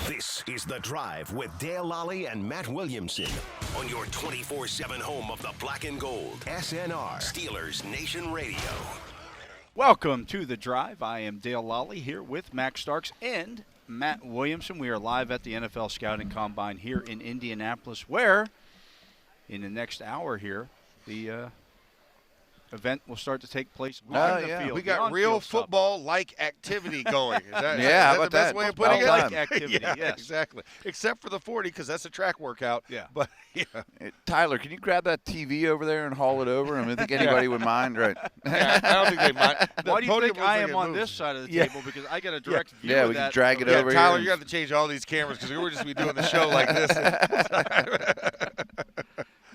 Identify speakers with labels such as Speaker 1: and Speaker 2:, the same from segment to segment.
Speaker 1: This is The Drive with Dale Lolley and Matt Williamson on your 24/7 home of the black and gold. SNR Steelers Nation Radio.
Speaker 2: Welcome to The Drive. I am Dale Lolley here with Max Starks and Matt Williamson. We are live at the NFL Scouting Combine here in Indianapolis, where in the next hour here, the event will start to take place on the field.
Speaker 3: We got real football-like activity going. Is that,
Speaker 4: yeah,
Speaker 3: is that the best way of putting it?
Speaker 2: Like activity,
Speaker 3: yeah,
Speaker 2: yes.
Speaker 3: Exactly. Except for the 40, because that's a track workout.
Speaker 2: Yeah.
Speaker 3: But, yeah.
Speaker 4: Hey, Tyler, can you grab that TV over there and haul it over? I think anybody would mind, right?
Speaker 3: Yeah, I don't think they mind.
Speaker 2: Why do you think I am on this side of the table? Because I got a direct view of that.
Speaker 4: Yeah, we can drag it over
Speaker 3: Tyler,
Speaker 4: here.
Speaker 3: you have to change all these cameras because we were just be doing the show like this.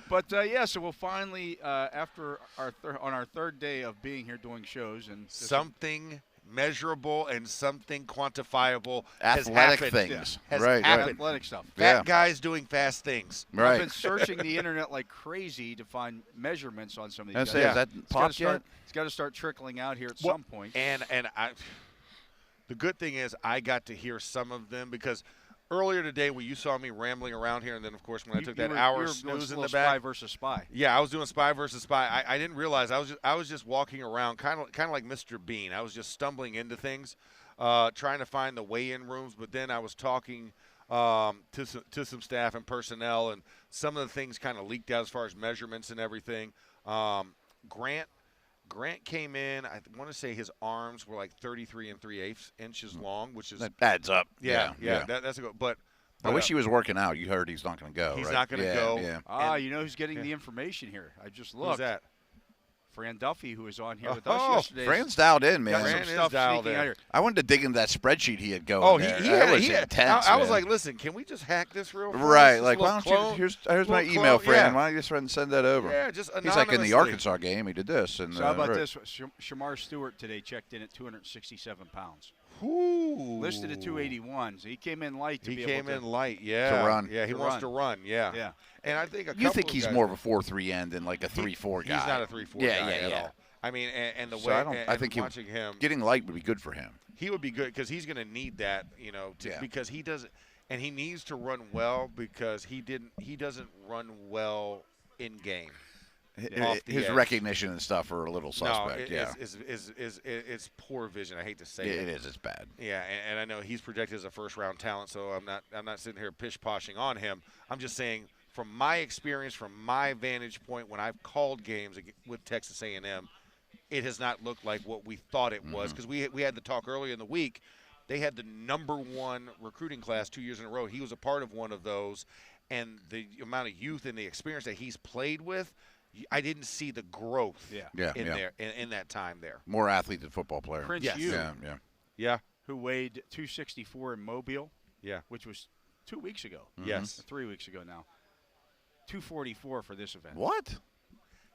Speaker 2: But, so we'll finally, after on our third day of being here doing shows. And
Speaker 3: something measurable and something quantifiable
Speaker 4: athletic
Speaker 3: has happened.
Speaker 4: things.
Speaker 3: Has
Speaker 4: right,
Speaker 3: happened.
Speaker 2: Athletic stuff.
Speaker 3: Fat guys doing fast things.
Speaker 4: Right.
Speaker 2: I've been searching the internet like crazy to find measurements on some of these guys.
Speaker 4: Is that popped yet?
Speaker 2: It's got to start trickling out here at some point.
Speaker 3: And the good thing is I got to hear some of them because earlier today when you saw me rambling around here, and then, of course, when I took that hour snooze in the back.
Speaker 2: Spy versus spy.
Speaker 3: Yeah, I was doing spy versus spy. I didn't realize. I was just walking around kind of like Mr. Bean. I was just stumbling into things, trying to find the weigh-in rooms. But then I was talking to some staff and personnel, and some of the things kind of leaked out as far as measurements and everything. Grant came in, I want to say his arms were like 33 3/8 inches long, which is –
Speaker 4: that adds up.
Speaker 3: Yeah. That's a good – but
Speaker 4: I wish he was working out. You heard he's not going to go.
Speaker 3: He's
Speaker 4: right?
Speaker 3: not going to go.
Speaker 4: Yeah.
Speaker 2: You know who's getting the information here? I just looked.
Speaker 3: Who's that?
Speaker 2: Fran Duffy, who was on here with us yesterday.
Speaker 4: Fran's dialed in, man.
Speaker 2: Got some stuff sneaking out here.
Speaker 4: I wanted to dig into that spreadsheet he had going.
Speaker 3: Oh,
Speaker 4: there.
Speaker 3: he
Speaker 4: was intense.
Speaker 3: I was like, listen, can we just hack this real fast?
Speaker 4: Right, like, why don't you? Here's my email, Fran.
Speaker 3: Yeah.
Speaker 4: Why don't you just send that over?
Speaker 3: Yeah, just anonymously.
Speaker 4: He's like in the Arkansas game. He did this. And,
Speaker 2: so how about this? Shamar Stewart today checked in at 267 pounds.
Speaker 3: Ooh.
Speaker 2: Listed at 281, so he came in light.
Speaker 3: He came in light, yeah.
Speaker 4: To run.
Speaker 3: Yeah, he wants to run, yeah.
Speaker 2: Yeah.
Speaker 3: And I think
Speaker 4: you think he's more of a 4-3 end than like a 3-4 guy.
Speaker 3: He's not a 3-4 guy at all. I mean, and the way
Speaker 4: I think
Speaker 3: watching him,
Speaker 4: getting light would be good for him.
Speaker 3: He would be good because he's going to need that, because he doesn't, and he needs to run well because he doesn't run well in game.
Speaker 4: His recognition and stuff are a little suspect.
Speaker 3: No, it's poor vision. I hate to say it.
Speaker 4: It is. It's bad.
Speaker 3: Yeah, and I know he's projected as a first-round talent, so I'm not sitting here pish-poshing on him. I'm just saying from my experience, from my vantage point, when I've called games with Texas A&M, it has not looked like what we thought it was because we had the talk earlier in the week. They had the #1 recruiting class 2 years in a row. He was a part of one of those, and the amount of youth and the experience that he's played with, I didn't see the growth in that time there.
Speaker 4: More athlete than football player.
Speaker 2: Prince Hugh, who weighed 264 in Mobile, which was 2 weeks ago.
Speaker 3: Yes.
Speaker 2: 3 weeks ago now. 244 for this event.
Speaker 4: What?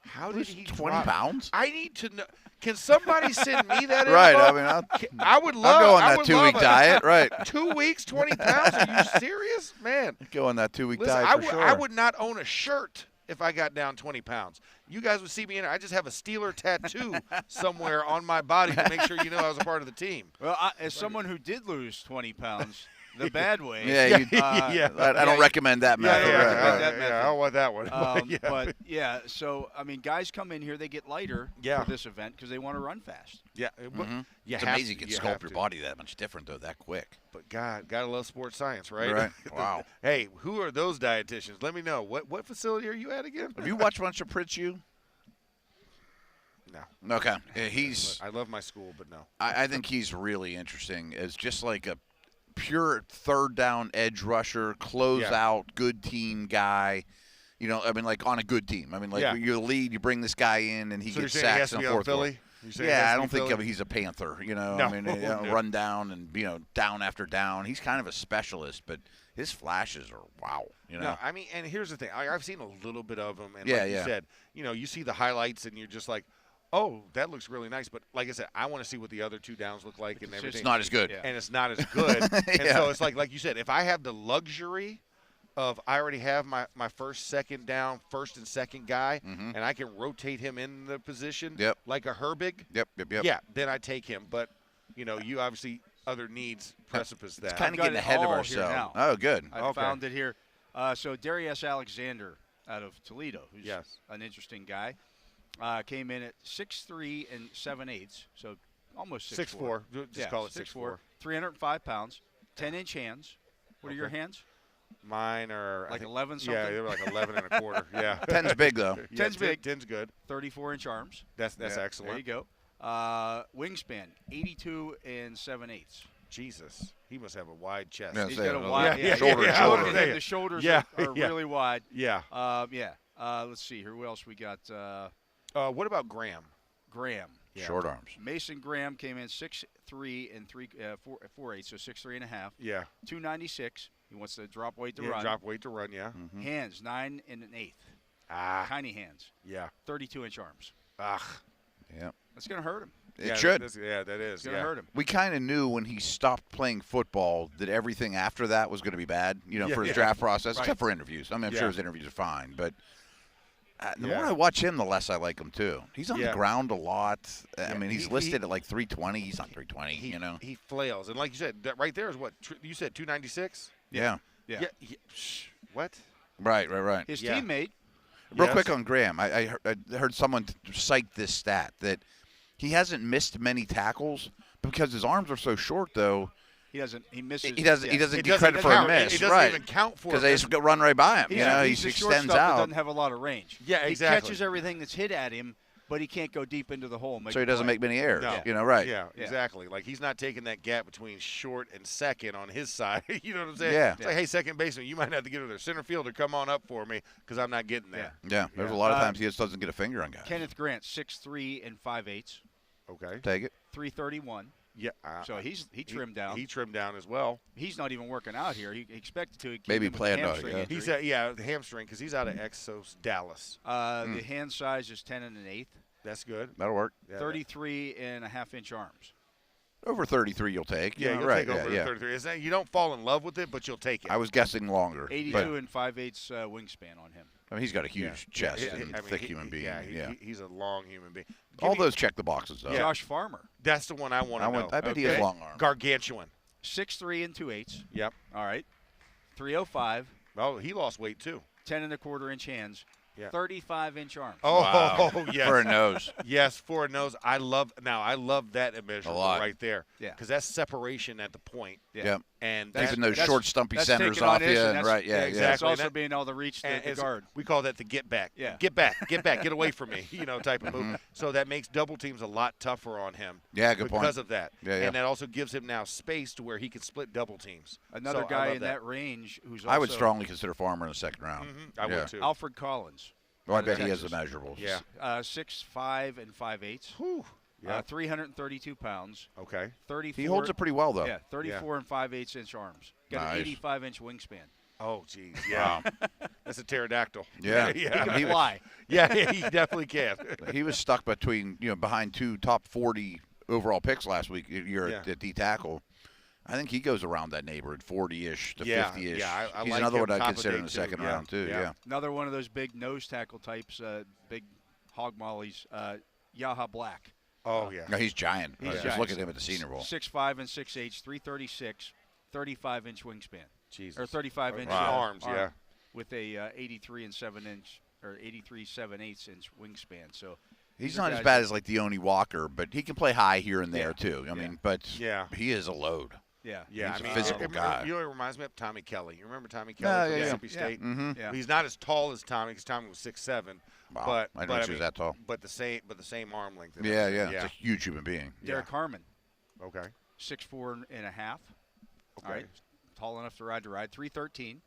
Speaker 3: How did he
Speaker 4: 20 pounds?
Speaker 3: I need to know. Can somebody send me that info?
Speaker 4: Right. I mean,
Speaker 3: I would love.
Speaker 4: I'll go on that 2-week diet. Right.
Speaker 3: 2 weeks, 20 pounds? Are you serious, man?
Speaker 4: Go on that 2-week
Speaker 3: Listen,
Speaker 4: diet for sure.
Speaker 3: I would not own a shirt if I got down 20 pounds. You guys would see me in. I just have a Steeler tattoo somewhere on my body to make sure you know I was a part of the team.
Speaker 2: Well, as someone who did lose 20 pounds. The bad way.
Speaker 4: I don't recommend that method.
Speaker 3: I don't want that one.
Speaker 2: But, so, I mean, guys come in here, they get lighter for this event because they want to run fast.
Speaker 3: Yeah.
Speaker 4: It's amazing you can sculpt your body that much different, though, that quick.
Speaker 3: But, God, got to love sports science, right?
Speaker 4: Right. Wow.
Speaker 3: Hey, who are those dietitians? Let me know. What facility are you at again?
Speaker 4: Have you watched much of Prince Hugh?
Speaker 3: No.
Speaker 4: Okay.
Speaker 3: I love my school, but no.
Speaker 4: I think he's really interesting as just like a pure third down edge rusher, close out, good team guy. I mean, like on a good team. I mean, like you're the lead, you bring this guy in, and he gets sacks in the fourth quarter. I don't think he's a Panther.
Speaker 3: No.
Speaker 4: I mean, run down and down after down. He's kind of a specialist, but his flashes are wow.
Speaker 3: No, I mean, and here's the thing. I've seen a little bit of him, and like you said, you see the highlights, and you're just like, oh, that looks really nice. But like I said, I want to see what the other two downs look like and everything.
Speaker 4: It's not as good.
Speaker 3: And it's not as good. And so it's like you said, if I have the luxury of I already have my first, second down, first and second guy, and I can rotate him in the position like a Herbig,
Speaker 4: Yep.
Speaker 3: yeah, then I take him. But, you obviously other needs precipice that.
Speaker 4: It's kind of
Speaker 2: got
Speaker 4: getting
Speaker 2: it
Speaker 4: ahead of
Speaker 2: all here
Speaker 4: ourselves.
Speaker 2: now.
Speaker 4: Oh, good.
Speaker 2: I found it here. So Darius Alexander out of Toledo, who's an interesting guy, came in at 6'3" and 7/8", so almost 6'4".
Speaker 3: 6'4". Just call it 6'4".
Speaker 2: 305 pounds, 10-inch hands. What are your hands?
Speaker 3: Mine are
Speaker 2: like 11 something.
Speaker 3: Yeah, they were like 11 and a quarter. Yeah.
Speaker 4: 10's big though.
Speaker 2: 10's big.
Speaker 3: 10's good.
Speaker 2: 34-inch arms.
Speaker 3: That's excellent.
Speaker 2: There you go. Wingspan 82 and 7/8".
Speaker 3: Jesus, he must have a wide chest.
Speaker 2: He's got a wide
Speaker 4: shoulder.
Speaker 2: The shoulders are really wide.
Speaker 3: Yeah.
Speaker 2: Let's see here. Who else we got?
Speaker 3: What about Graham?
Speaker 2: Graham.
Speaker 3: Yeah.
Speaker 4: Short arms.
Speaker 2: Mason Graham came in 6'3" and 4'8", so 6'3" and a half.
Speaker 3: Yeah.
Speaker 2: 296. He wants to drop weight to
Speaker 3: Yeah,
Speaker 2: run.
Speaker 3: drop weight to run, yeah.
Speaker 4: Mm-hmm.
Speaker 2: Hands 9 1/8. Tiny hands.
Speaker 3: Yeah.
Speaker 2: 32-inch arms.
Speaker 4: Yeah.
Speaker 2: That's going to hurt him.
Speaker 4: It should.
Speaker 3: That is.
Speaker 2: It's going to hurt him.
Speaker 4: We kind of knew when he stopped playing football that everything after that was going to be bad, for his draft process, except for interviews. I mean, I'm sure his interviews are fine, but the more I watch him, the less I like him, too. He's on the ground a lot. I mean, he's listed at like 320. He's not 320,
Speaker 3: He flails. And like you said, that right there is what? You said 296?
Speaker 4: Yeah.
Speaker 3: What?
Speaker 4: Right.
Speaker 2: His teammate.
Speaker 4: Real quick on Graham, I heard someone cite this stat that he hasn't missed many tackles because his arms are so short, though.
Speaker 2: He doesn't
Speaker 4: get credit for a miss.
Speaker 3: It doesn't even count for
Speaker 4: because they just run right by him. He
Speaker 2: extends
Speaker 4: extends
Speaker 2: out.
Speaker 4: out.
Speaker 2: Doesn't have a lot of range.
Speaker 3: Yeah, exactly.
Speaker 2: He catches everything that's hit at him, but he can't go deep into the hole.
Speaker 4: So he doesn't make many errors.
Speaker 3: No.
Speaker 4: Right.
Speaker 3: Yeah, exactly. Like he's not taking that gap between short and second on his side. You know what I'm saying?
Speaker 4: Yeah.
Speaker 3: It's like, hey, second baseman, you might have to get to their center fielder. Come on up for me because I'm not getting there.
Speaker 4: Yeah. There's a lot of times he just doesn't get a finger on guys.
Speaker 2: Kenneth Grant, 6'3" and 5/8".
Speaker 3: Okay.
Speaker 4: Take it.
Speaker 2: 331.
Speaker 3: Yeah.
Speaker 2: So he trimmed down.
Speaker 3: He trimmed down as well.
Speaker 2: He's not even working out here. He expected to.
Speaker 4: Maybe planned on
Speaker 2: it.
Speaker 3: He's the hamstring because he's out of Exos Dallas.
Speaker 2: The hand size is 10 1/8.
Speaker 3: That's good.
Speaker 4: That'll work.
Speaker 2: 33 and a half-inch arms.
Speaker 4: Over 33 you'll take.
Speaker 3: Yeah, you'll take over 33. You don't fall in love with it, but you'll take it.
Speaker 4: I was guessing longer.
Speaker 2: 82 and 5/8 wingspan on him.
Speaker 4: I mean, he's got a huge chest and thick human being.
Speaker 3: He's a long human being.
Speaker 4: All those check the boxes, though.
Speaker 2: Josh Farmer.
Speaker 3: That's the one I want to know.
Speaker 4: I bet he has long arms.
Speaker 3: Gargantuan.
Speaker 2: 6'3" and 2/8.
Speaker 3: Yep.
Speaker 2: All right. 305.
Speaker 3: Oh, he lost weight, too.
Speaker 2: 10 1/4" hands.
Speaker 3: Yeah.
Speaker 2: 35-inch arms.
Speaker 3: Oh,
Speaker 4: wow.
Speaker 3: Yes.
Speaker 4: For a nose.
Speaker 3: Yes, for a nose. I love that immeasurable right there.
Speaker 2: Yeah.
Speaker 3: Because that's separation at the point.
Speaker 4: Yeah.
Speaker 3: And
Speaker 4: keeping those short, stumpy centers off you. Right,
Speaker 2: exactly. That's also being able to reach the guard.
Speaker 3: We call that the get back.
Speaker 2: Yeah.
Speaker 3: Get back, get away from me, type of move. So that makes double teams a lot tougher on him.
Speaker 4: Yeah, good point.
Speaker 3: Because of that.
Speaker 4: Yeah.
Speaker 3: And that also gives him now space to where he can split double teams.
Speaker 2: Another guy in that range who's also.
Speaker 4: I would strongly consider Farmer in the second round.
Speaker 3: I would, too.
Speaker 2: Alfred Collins.
Speaker 4: Well, I bet he has the measurables.
Speaker 3: Yeah.
Speaker 2: 6'5" and 5/8".
Speaker 3: Whew. Yeah.
Speaker 2: 332 pounds.
Speaker 3: Okay.
Speaker 2: 34.
Speaker 4: He holds it pretty well, though.
Speaker 2: Yeah, 34 and 5/8 inch arms. Got an 85-inch wingspan.
Speaker 3: Oh, geez. Yeah. That's a pterodactyl.
Speaker 4: Yeah.
Speaker 2: He can fly.
Speaker 3: Yeah, he definitely can.
Speaker 4: He was stuck behind two top 40 overall picks last week. You're at D tackle. I think he goes around that neighborhood, 40-ish to 50-ish.
Speaker 3: Yeah,
Speaker 4: he's
Speaker 3: like
Speaker 4: another
Speaker 3: him.
Speaker 4: one I'd consider in the second round, too. Yeah.
Speaker 2: Another one of those big nose tackle types, big hog mollies, Yaha Black.
Speaker 3: Oh, yeah.
Speaker 4: No, he's giant.
Speaker 2: Just
Speaker 4: look at him at the Senior Bowl.
Speaker 2: 6'5" and 6'8", 336, 35-inch wingspan.
Speaker 3: Jesus.
Speaker 2: Or 35-inch
Speaker 3: arms, yeah.
Speaker 2: With a 83 and 7-inch or 83 7/8 inch wingspan. So
Speaker 4: he's not as bad as like Deone Walker, but he can play high here and there too. I mean, but he is a load.
Speaker 2: Yeah,
Speaker 4: he's a physical guy.
Speaker 3: You know, it reminds me of Tommy Kelly. You remember Tommy Kelly from Mississippi State?
Speaker 4: Mm-hmm.
Speaker 2: Yeah.
Speaker 3: He's not as tall as Tommy because Tommy was 6'7".
Speaker 4: Wow.
Speaker 3: But
Speaker 4: I didn't know he was that tall.
Speaker 3: But the same arm length.
Speaker 4: Yeah. It's a huge human being.
Speaker 2: Derek Harmon.
Speaker 3: Okay.
Speaker 2: 6'4" and a half.
Speaker 3: Okay.
Speaker 2: All right. Tall enough to ride. 313.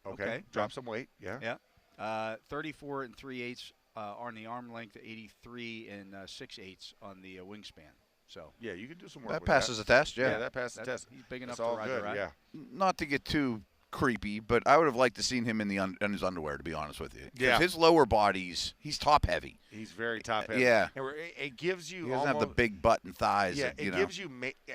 Speaker 3: Okay. Drop some weight. Yeah.
Speaker 2: Yeah. 34 and 3/8 on the arm length, 83 and 6/8 on the wingspan. So
Speaker 3: yeah, you can do some work.
Speaker 4: That
Speaker 3: with
Speaker 4: passes the test. Yeah,
Speaker 3: that passes the test.
Speaker 2: He's big enough
Speaker 3: to
Speaker 2: ride the ride.
Speaker 3: Yeah.
Speaker 4: Not to get too creepy, but I would have liked to seen him in his underwear. To be honest with you,
Speaker 3: yeah.
Speaker 4: His lower body's he's top heavy.
Speaker 3: He's very top heavy.
Speaker 4: Yeah.
Speaker 3: And it gives you.
Speaker 4: He doesn't have the big butt and thighs.
Speaker 3: Yeah. It gives you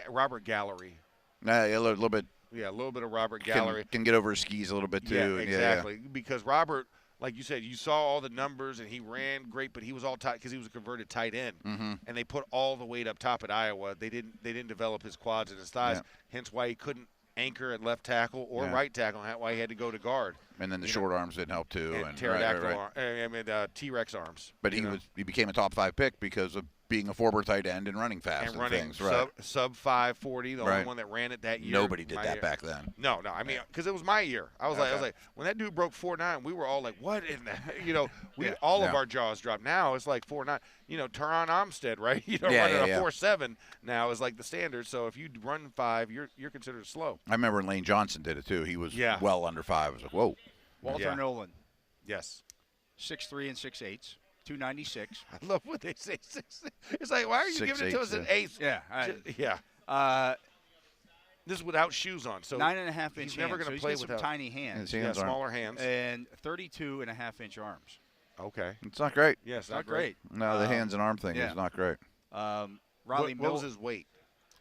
Speaker 3: Robert Gallery.
Speaker 4: A little bit.
Speaker 3: Yeah, a little bit of Robert Gallery
Speaker 4: can get over his skis a little bit too.
Speaker 3: Yeah, exactly. Because Robert, like you said, you saw all the numbers, and he ran great, but he was all tight because he was a converted tight end, and they put all the weight up top at Iowa. They didn't develop his quads and his thighs, hence why he couldn't anchor at left tackle or right tackle, and why he had to go to guard.
Speaker 4: And then the short arms didn't help too, and
Speaker 3: pterodactyl, T-Rex arms.
Speaker 4: But he became a top 5 pick because of being a forward tight end and running fast
Speaker 3: and running
Speaker 4: things, right?
Speaker 3: sub 540. The only one that ran it that year.
Speaker 4: Nobody did that back then.
Speaker 3: No. I mean, because it was my year. I was like, when that dude broke 4.9, we were all like, what in the, all of our jaws dropped. Now it's like 4.9. Teron Armstead, right? Running a 4.7 now is like the standard. So if you run 5, you're considered slow.
Speaker 4: I remember when Lane Johnson did it too. He was well under 5. I was like, whoa.
Speaker 2: Walter Nolan.
Speaker 3: Yes.
Speaker 2: 6'3" and 6'8", 296.
Speaker 3: I love what they say. It's like, why are you giving it to us at 8?
Speaker 2: Yeah.
Speaker 3: This is without shoes on. So
Speaker 2: 9.5-inch
Speaker 3: he's never going to
Speaker 2: so
Speaker 3: play
Speaker 2: he's got
Speaker 3: without
Speaker 2: some tiny hands.
Speaker 3: Smaller hands.
Speaker 2: And 32.5-inch arms.
Speaker 3: Okay.
Speaker 4: It's not great.
Speaker 3: Yeah, it's not
Speaker 2: great.
Speaker 4: No, the hands and arm thing is not great.
Speaker 2: Riley
Speaker 3: What was his weight?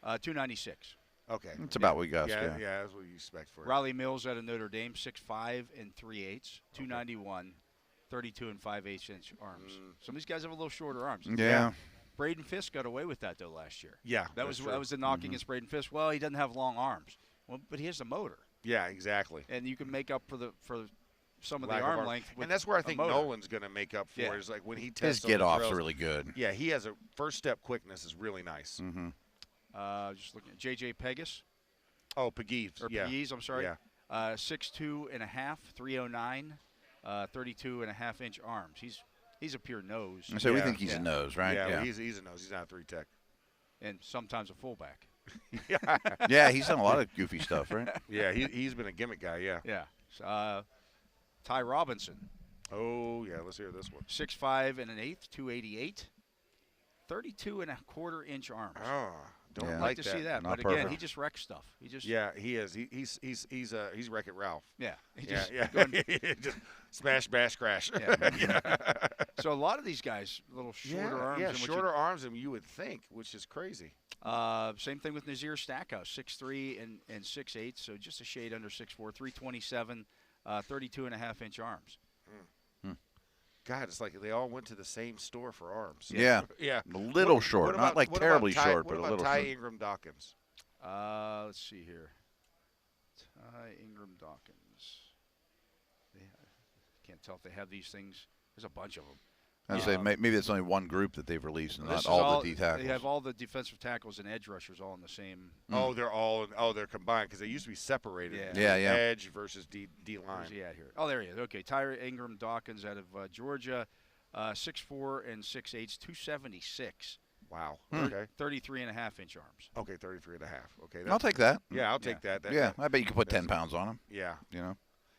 Speaker 2: 296.
Speaker 3: Okay.
Speaker 4: It's about what you guys
Speaker 3: Yeah, that's what you expect for him.
Speaker 2: Riley Mills out of Notre Dame, 6'5" and 3/8, 291, 32 and 5/8-inch arms. Some of these guys have a little shorter arms.
Speaker 4: Yeah.
Speaker 2: Braden Fisk got away with that though last year.
Speaker 3: Yeah,
Speaker 2: that was the knock against Braden Fisk. Well, he doesn't have long arms. Well, but he has a motor.
Speaker 3: Yeah, exactly.
Speaker 2: And you can make up for some of the arm length.
Speaker 3: And that's where I think Nolan's going to make up for.
Speaker 2: Yeah.
Speaker 3: Is like when he tests
Speaker 4: his get-off's really good.
Speaker 3: Yeah, he has a first step quickness is really nice.
Speaker 2: Just looking at J.J. Pegas.
Speaker 3: Oh, Pegues.
Speaker 2: Pegues, I'm sorry.
Speaker 3: Yeah.
Speaker 2: 6'2 and a half, 309, 32.5-inch arms. He's a pure nose.
Speaker 4: So we think he's a nose, right?
Speaker 3: Yeah, he's a nose. He's not a 3 tech.
Speaker 2: And sometimes a fullback.
Speaker 4: Yeah, he's done a lot of goofy stuff, right?
Speaker 3: Yeah, he's been a gimmick guy, yeah.
Speaker 2: Yeah. Ty Robinson.
Speaker 3: Oh, yeah, let's hear this one.
Speaker 2: 6'5 and an eighth, 288, 32.25-inch arms.
Speaker 3: Oh, don't
Speaker 2: like to see that.
Speaker 4: Not
Speaker 2: but
Speaker 4: perfect.
Speaker 2: again, he just wrecks stuff. He just
Speaker 3: he is. He's Wreck-It Ralph.
Speaker 2: Yeah.
Speaker 3: Just smash, bash, crash.
Speaker 2: Yeah. So a lot of these guys, little shorter arms.
Speaker 3: Yeah, shorter arms than you would think, which is crazy.
Speaker 2: Same thing with Nazir Stackhouse, 6'3 and 6'8", so just a shade under 6'4", 327, 32.5-inch arms.
Speaker 3: God, it's like they all went to the same store for arms.
Speaker 4: Yeah.
Speaker 3: Yeah.
Speaker 4: A little short. Not like terribly short, but a little
Speaker 3: Ty
Speaker 4: short.
Speaker 3: Ingram Dawkins?
Speaker 2: Let's see here. Ty Ingram Dawkins. Can't tell if they have these things. There's a bunch of them.
Speaker 4: I say maybe it's only one group that they've released, and not all the D tackles.
Speaker 2: They have all the defensive tackles and edge rushers all in the same.
Speaker 3: Oh, they're combined because they used to be separated.
Speaker 2: Yeah.
Speaker 3: Edge versus D line.
Speaker 2: Where's he at here? Oh, there he is. Okay, Ty Ingram Dawkins out of Georgia, 6'4 and 6'8", 276.
Speaker 3: Wow. Okay.
Speaker 2: 33.5-inch arms.
Speaker 3: Okay, 33.5. Okay.
Speaker 4: I'll take that.
Speaker 3: Yeah, I'll take that.
Speaker 4: I bet you could put 10 pounds on him.
Speaker 3: Yeah.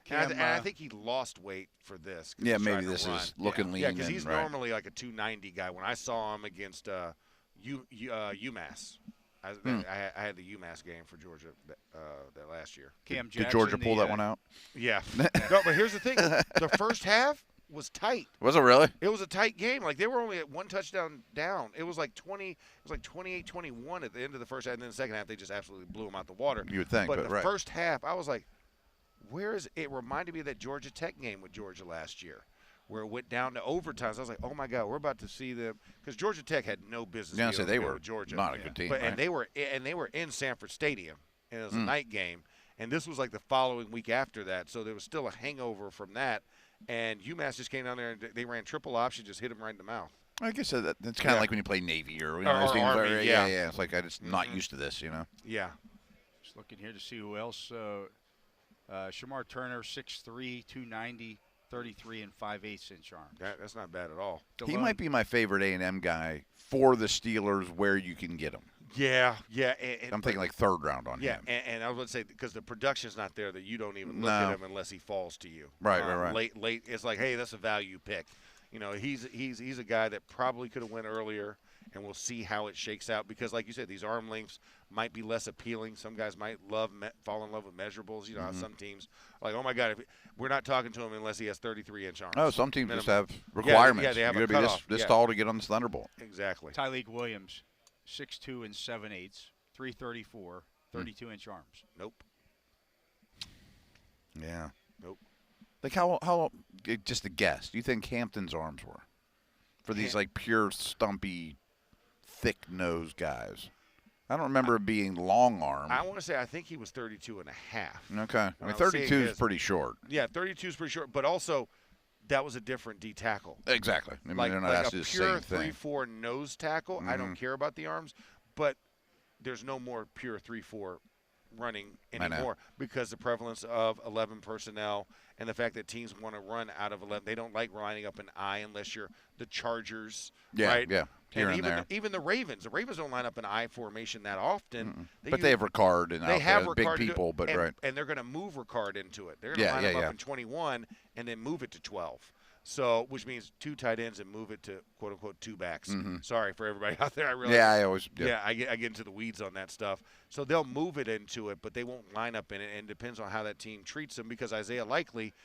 Speaker 2: And
Speaker 3: I think he lost weight for this.
Speaker 4: Yeah, maybe this is looking lean.
Speaker 3: Yeah, because he's normally like a 290 guy. When I saw him against UMass, I had the UMass game for Georgia that last year.
Speaker 2: Cam Jackson,
Speaker 4: Did Georgia pull that one out?
Speaker 3: Yeah. No, but here's the thing. The first half was tight.
Speaker 4: Was it really?
Speaker 3: It was a tight game. Like they were only at 1 touchdown down. It was like 28-21 at the end of the first half, and then the second half they just absolutely blew them out the water.
Speaker 4: You would think,
Speaker 3: but
Speaker 4: but
Speaker 3: the first half, I was like, where is it? Reminded me of that Georgia Tech game with Georgia last year, where it went down to overtime. So I was like, oh my God, we're about to see them, because Georgia Tech had no business.
Speaker 4: Yeah, so they were
Speaker 3: Georgia.
Speaker 4: not a good team,
Speaker 3: but
Speaker 4: right?
Speaker 3: and they were in Sanford Stadium, and it was a night game, and this was like the following week after that, so there was still a hangover from that, and UMass just came down there and they ran triple option, just hit them right in the mouth.
Speaker 4: I guess that's kind of like when you play Navy or
Speaker 3: Army.
Speaker 4: Yeah. It's like I'm just not used to this,
Speaker 3: Yeah.
Speaker 2: Just looking here to see who else. Shamar Turner, 6'3", 290, 33 and 5/8-inch arms.
Speaker 3: That's not bad at all.
Speaker 4: He might be my favorite A&M guy for the Steelers where you can get him.
Speaker 3: Yeah.
Speaker 4: I'm thinking like third round on him.
Speaker 3: Yeah, and I was going to say, because the production's not there, that you don't even look at him unless he falls to you.
Speaker 4: Right.
Speaker 3: Late, it's like, hey, that's a value pick. He's a guy that probably could have went earlier, and we'll see how it shakes out. Because, like you said, these arm lengths might be less appealing. Some guys might fall in love with measurables. How some teams are like, oh my God, we're not talking to him unless he has 33-inch arms.
Speaker 4: Oh, some teams just have requirements.
Speaker 3: Yeah, they have
Speaker 4: you
Speaker 3: a
Speaker 4: got to
Speaker 3: cutoff.
Speaker 4: be this tall to get on the Thunderbolt.
Speaker 3: Exactly.
Speaker 2: Tyleek Williams, 6'2 and 7/8, 334, 32-inch arms.
Speaker 3: Nope.
Speaker 4: Yeah.
Speaker 3: Nope.
Speaker 4: Like how just a guess, do you think Hampton's arms were for these like pure stumpy, thick-nosed guys? I don't remember it being long arm.
Speaker 3: I want to say I think he was 32 and a half.
Speaker 4: Okay. I mean, 32 is pretty short.
Speaker 3: Yeah, 32 is pretty short, but also that was a different D tackle.
Speaker 4: Exactly. I mean,
Speaker 3: like
Speaker 4: they're not asked
Speaker 3: a
Speaker 4: to do the
Speaker 3: pure
Speaker 4: same thing.
Speaker 3: 3-4 nose tackle. I don't care about the arms, but there's no more pure 3-4 running anymore because the prevalence of 11 personnel and the fact that teams want to run out of 11. They don't like lining up an I unless you're the Chargers, right?
Speaker 4: Yeah, here and there.
Speaker 3: Even the Ravens. The Ravens don't line up an I formation that often.
Speaker 4: But they have Ricard and
Speaker 3: they have
Speaker 4: big people, but
Speaker 3: and they're going to move Ricard into it. They're going to line him up in 21 and then move it to 12. So, which means 2 tight ends and move it to quote unquote 2 backs. Sorry for everybody out there. I realize. I get into the weeds on that stuff. So they'll move it into it, but they won't line up in it. And it depends on how that team treats them because Isaiah Likely,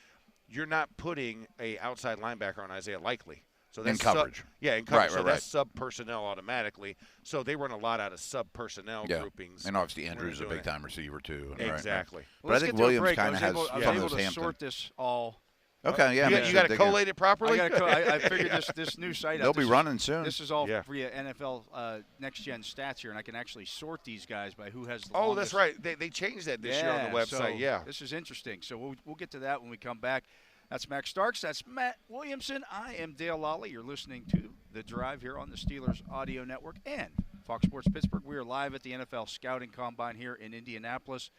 Speaker 3: you're not putting a outside linebacker on Isaiah Likely. So that's
Speaker 4: in coverage.
Speaker 3: In coverage. So that's sub personnel automatically. So they run a lot out of sub personnel groupings.
Speaker 4: And obviously Andrew's a big time receiver too.
Speaker 3: Exactly.
Speaker 4: But I think Williams kind of has
Speaker 2: some
Speaker 4: of
Speaker 2: I was able
Speaker 4: those
Speaker 2: to sort this all.
Speaker 4: Okay, yeah.
Speaker 3: You got to collate it properly?
Speaker 2: I figured this new site out.
Speaker 4: They'll be running soon.
Speaker 2: This is all via NFL next-gen stats here, and I can actually sort these guys by who has the longest.
Speaker 3: That's right. They changed that this year on the website,
Speaker 2: so this is interesting. So we'll get to that when we come back. That's Max Starks. That's Matt Williamson. I am Dale Lolley. You're listening to The Drive here on the Steelers Audio Network and Fox Sports Pittsburgh. We are live at the NFL Scouting Combine here in Indianapolis.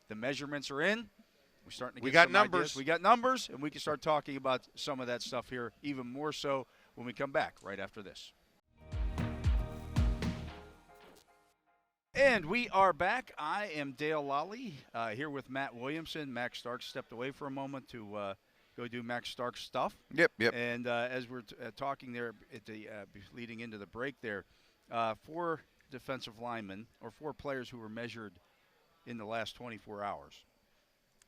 Speaker 2: The measurements are in. We're starting to get some
Speaker 3: numbers.
Speaker 2: Ideas. We got numbers, and we can start talking about some of that stuff here even more so when we come back right after this. And we are back. I am Dale Lolley here with Matt Williamson. Max Starks stepped away for a moment to go do Max Starks stuff.
Speaker 4: Yep.
Speaker 2: And as we're talking there at the leading into the break there, 4 defensive linemen or 4 players who were measured in the last 24 hours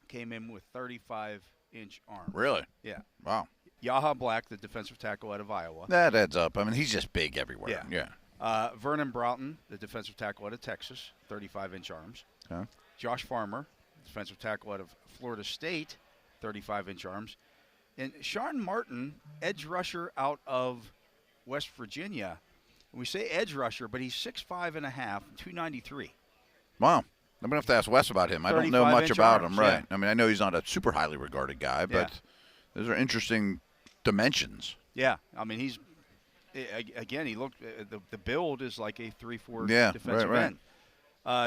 Speaker 2: came in with 35-inch arms.
Speaker 4: Really?
Speaker 2: Yeah.
Speaker 4: Wow.
Speaker 2: Yaha Black, the defensive tackle out of Iowa.
Speaker 4: That adds up. I mean, he's just big everywhere. Yeah.
Speaker 2: Vernon Broughton, the defensive tackle out of Texas, 35-inch arms.
Speaker 4: Okay.
Speaker 2: Josh Farmer, defensive tackle out of Florida State, 35-inch arms. And Sean Martin, edge rusher out of West Virginia. We say edge rusher, but he's 6'5 and a half, 293.
Speaker 4: Wow. I'm going to have to ask Wes about him. I don't know much about him, right? I mean, I know he's not a super highly regarded guy, but those are interesting dimensions.
Speaker 2: Yeah. I mean, he's, again, he looked, the build is like a 3-4 defensive end.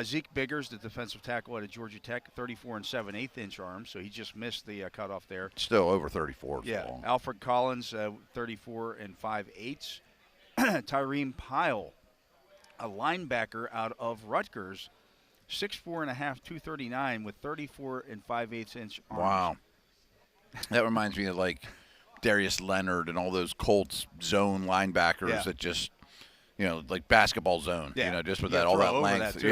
Speaker 2: Zeke Biggers, the defensive tackle out of Georgia Tech, 34 and 7/8-inch arms, so he just missed the cutoff there.
Speaker 4: Still over 34.
Speaker 2: Yeah. Alfred Collins, 34 and 5/8. Tyreen Pyle, a linebacker out of Rutgers, 6'4 and a half, 239 with 34 and 5/8-inch arms.
Speaker 4: Wow. That reminds me of like Darius Leonard and all those Colts zone linebackers that just, like basketball zone, just with all that length.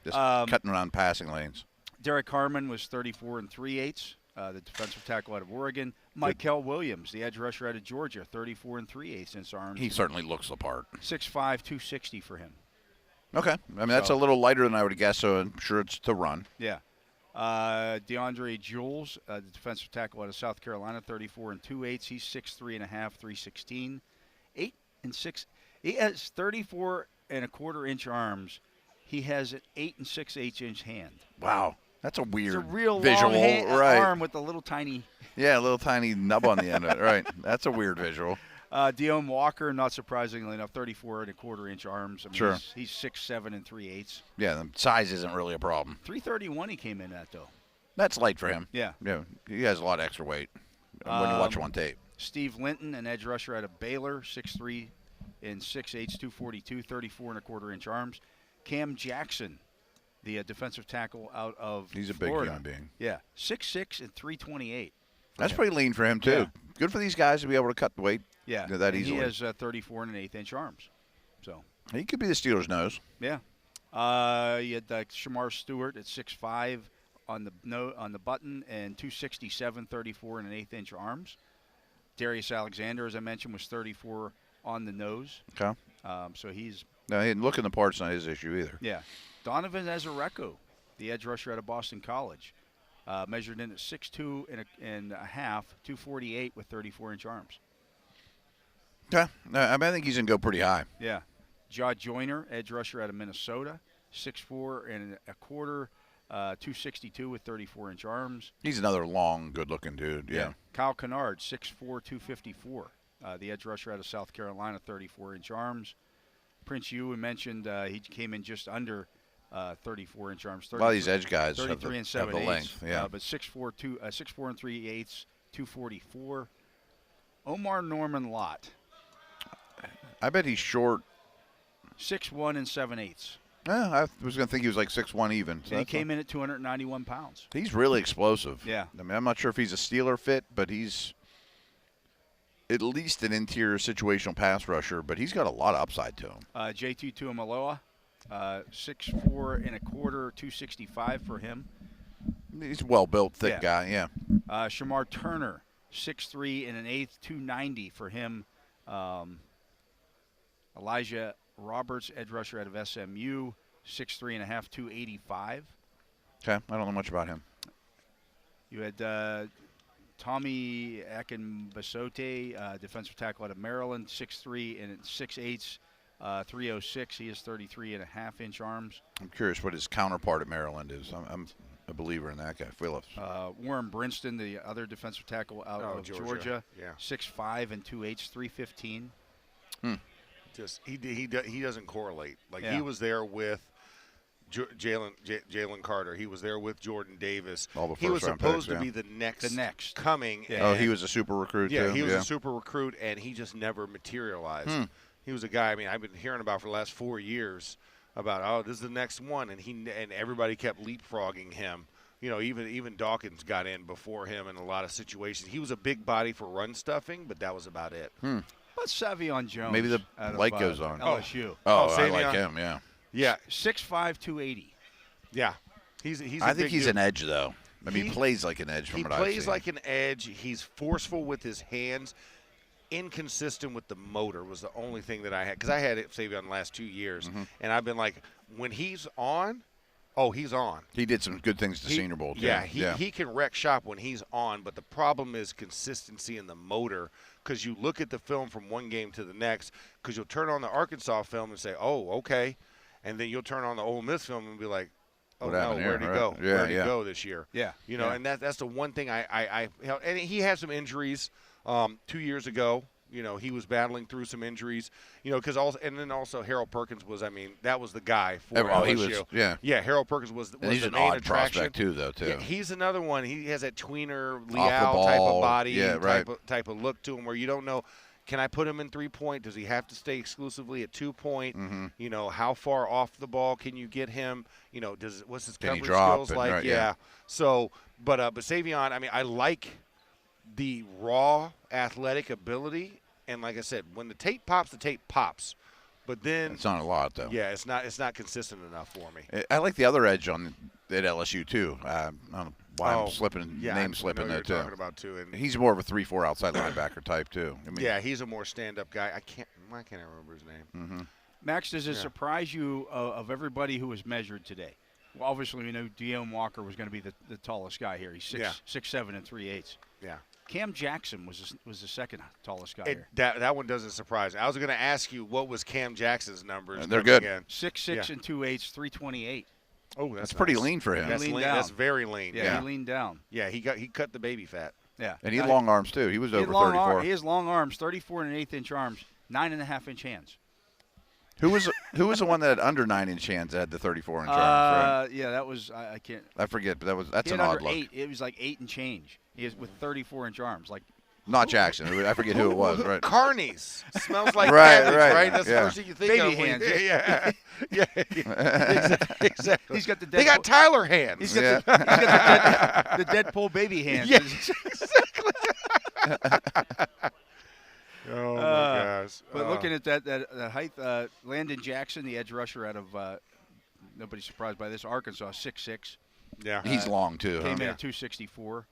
Speaker 4: Just cutting around passing lanes.
Speaker 2: Derek Harmon was 34 and 3/8, the defensive tackle out of Oregon. Michael Williams, the edge rusher out of Georgia, 34 and 3/8-inch arms.
Speaker 4: He certainly looks the part.
Speaker 2: 6'5", 260 for him.
Speaker 4: Okay. I mean, that's a little lighter than I would guess, so I'm sure it's to run.
Speaker 2: Yeah. DeAndre Jules, the defensive tackle out of South Carolina, 34 and 2/8. He's 6'3 and a half, 316. 8 and 6. He has 34 and a quarter-inch arms. He has an 8 and 6/8-inch hand.
Speaker 4: Wow. That's a weird
Speaker 2: it's a real
Speaker 4: visual.
Speaker 2: Long
Speaker 4: right.
Speaker 2: arm with a little tiny.
Speaker 4: Yeah, a little tiny nub on the end of it. Right. That's a weird visual.
Speaker 2: Deone Walker, not surprisingly enough, 34 and a quarter-inch arms. I mean,
Speaker 4: sure.
Speaker 2: He's 6'7 and 3/8.
Speaker 4: Yeah, the size isn't really a problem.
Speaker 2: 331 he came in at, though.
Speaker 4: That's light for him.
Speaker 2: Yeah.
Speaker 4: Yeah, he has a lot of extra weight when you watch him on tape.
Speaker 2: Steve Linton, an edge rusher out of Baylor, 6'3 and 6'8", 242, 34 and a quarter-inch arms. Cam Jackson, the defensive tackle out of
Speaker 4: He's a
Speaker 2: Florida.
Speaker 4: big human being.
Speaker 2: Yeah, 6'6 and 328.
Speaker 4: That's pretty lean for him, too.
Speaker 2: Yeah.
Speaker 4: Good for these guys to be able to cut the weight
Speaker 2: that
Speaker 4: easily.
Speaker 2: He has 34 and an 1/8-inch arms. So
Speaker 4: he could be the Steelers' nose.
Speaker 2: Yeah. You had Shamar Stewart at 6'5 on the button and 267, 34 and an 1/8-inch arms. Darius Alexander, as I mentioned, was 34 on the nose.
Speaker 4: Okay.
Speaker 2: So he's
Speaker 4: looking the part's not his issue either.
Speaker 2: Yeah. Donovan Ezereko, the edge rusher out of Boston College, Measured in at 6'2" and a half, 248 with 34-inch arms.
Speaker 4: Yeah, I think he's going to go pretty high.
Speaker 2: Yeah. Jaw Joyner, edge rusher out of Minnesota, 6'4" and a quarter, 262 with 34-inch arms.
Speaker 4: He's another long, good-looking dude, yeah.
Speaker 2: Kyle Kennard, 6'4", 254. The edge rusher out of South Carolina, 34-inch arms. Prince Ewan mentioned he came in just under 34-inch arms.
Speaker 4: A lot of these edge guys
Speaker 2: 33 and 7/8.
Speaker 4: have the length, yeah.
Speaker 2: But 6'4", 3/8, 244. Omar Norman Lott.
Speaker 4: I bet he's short.
Speaker 2: 6'1" and 7/8.
Speaker 4: Yeah, I was going to think he was like 6'1" even. So
Speaker 2: and he came in at 291 pounds.
Speaker 4: He's really explosive.
Speaker 2: Yeah.
Speaker 4: I mean, I'm not sure if he's a Steeler fit, but he's at least an interior situational pass rusher, but he's got a lot of upside to him.
Speaker 2: JT Tuamaloa, 6'4" and a quarter, 265 for him.
Speaker 4: He's a well-built, thick guy, yeah.
Speaker 2: Shamar Turner, 6'3" and an eighth, 290 for him. Elijah Roberts, edge rusher out of SMU, 6'3" and a half, 285.
Speaker 4: Okay, I don't know much about him.
Speaker 2: You had Tommy Akinbasote, defensive tackle out of Maryland, 6'3" and 6'8", 306. He has 33 and a half inch arms.
Speaker 4: I'm curious what his counterpart at Maryland is. I'm a believer in that guy, Phillips.
Speaker 2: Warren Brinston, the other defensive tackle out of Georgia,
Speaker 3: Yeah.
Speaker 2: 6'5" and 2/8, 315.
Speaker 3: Just he doesn't correlate. Like he was there with Jalen Carter. He was there with Jordan Davis.
Speaker 4: He
Speaker 3: was supposed to be the next coming.
Speaker 2: Yeah.
Speaker 4: Oh, he was a super recruit too.
Speaker 3: Yeah, he was a super recruit, and he just never materialized. He was a guy. I mean, I've been hearing about for the last 4 years about this is the next one, and everybody kept leapfrogging him. You know, even Dawkins got in before him in a lot of situations. He was a big body for run stuffing, but that was about it.
Speaker 2: About Savion Jones?
Speaker 4: Maybe the light goes on.
Speaker 2: LSU.
Speaker 4: I like him, yeah.
Speaker 3: Yeah.
Speaker 2: 6'5", 280.
Speaker 3: Yeah.
Speaker 4: I think he's an edge, though. I mean, he plays like an edge from what I've seen.
Speaker 3: He plays like an edge. He's forceful with his hands. Inconsistent with the motor was the only thing that I had. Because I had Savion the last 2 years. And I've been like, when he's on, he's on.
Speaker 4: He did some good things to Senior Bowl, too.
Speaker 3: Yeah, he can wreck shop when he's on. But the problem is consistency in the motor. Because you look at the film from one game to the next. Because you'll turn on the Arkansas film and say, okay. And then you'll turn on the Ole Miss film and be like, where'd he go?
Speaker 4: Yeah,
Speaker 3: where'd he go this year?
Speaker 2: Yeah.
Speaker 3: You know, and that's the one thing I and he had some injuries 2 years ago. You know, he was battling through some injuries. You know, and then also Harold Perkins was. I mean, that was the guy for LSU. Yeah. Harold Perkins was the
Speaker 4: he's
Speaker 3: main
Speaker 4: an odd
Speaker 3: attraction
Speaker 4: prospect too, though.
Speaker 3: Yeah, he's another one. He has that tweener
Speaker 4: ball,
Speaker 3: type of body,
Speaker 4: right.
Speaker 3: type of look to him, where you don't know. Can I put him in 3-point? Does he have to stay exclusively at 2-point? You know, how far off the ball can you get him? You know, what's his coverage skills like?
Speaker 4: Right,
Speaker 3: yeah. So, but Savion, I mean, I like the raw athletic ability, and like I said, when the tape pops, the tape pops. But then
Speaker 4: it's not a lot, though.
Speaker 3: Yeah, it's not consistent enough for me.
Speaker 4: I like the other edge at LSU too. I don't know why I'm slipping there too.
Speaker 3: Talking about too, and
Speaker 4: he's more of a 3-4 outside linebacker type too. I mean,
Speaker 3: he's a more stand-up guy. Why can't I remember his name?
Speaker 2: Max, does it surprise you of everybody who was measured today? Well, obviously, we know Deone Walker was going to be the tallest guy here. He's 6'7" and 3/8.
Speaker 3: Yeah.
Speaker 2: Cam Jackson was the second tallest guy here.
Speaker 3: That one doesn't surprise me. I was going to ask you what was Cam Jackson's numbers.
Speaker 4: They're good.
Speaker 2: 6'6" and 2/8, 328.
Speaker 3: Oh,
Speaker 4: that's pretty lean for him.
Speaker 3: That's lean. That's very lean.
Speaker 2: Yeah, he leaned down.
Speaker 3: Yeah, he cut the baby fat.
Speaker 2: Yeah,
Speaker 4: and he had long arms too. He was over 34.
Speaker 2: He has long arms, 34 and 1/8 inch arms, 9.5-inch hands.
Speaker 4: Who was the one that had under 9-inch hands that had the 34-inch arms? Right?
Speaker 2: Yeah, that was I can't.
Speaker 4: I forget, but that's an odd look.
Speaker 2: 8. It was like 8 and change. He is with 34-inch arms, like.
Speaker 4: Not Jackson. I forget who it was. Right.
Speaker 3: Carnies. Smells like
Speaker 4: right.
Speaker 3: That's the first thing you think
Speaker 2: baby
Speaker 3: of.
Speaker 2: Hands.
Speaker 3: Exactly.
Speaker 2: He's got the.
Speaker 3: They got Tyler hands.
Speaker 2: He's got the Deadpool baby hands.
Speaker 3: Yeah, exactly. Oh my gosh!
Speaker 2: But looking at that height, Landon Jackson, the edge rusher out of nobody's surprised by this, Arkansas, 6'6".
Speaker 3: Yeah,
Speaker 4: he's long too.
Speaker 2: Came in at 264.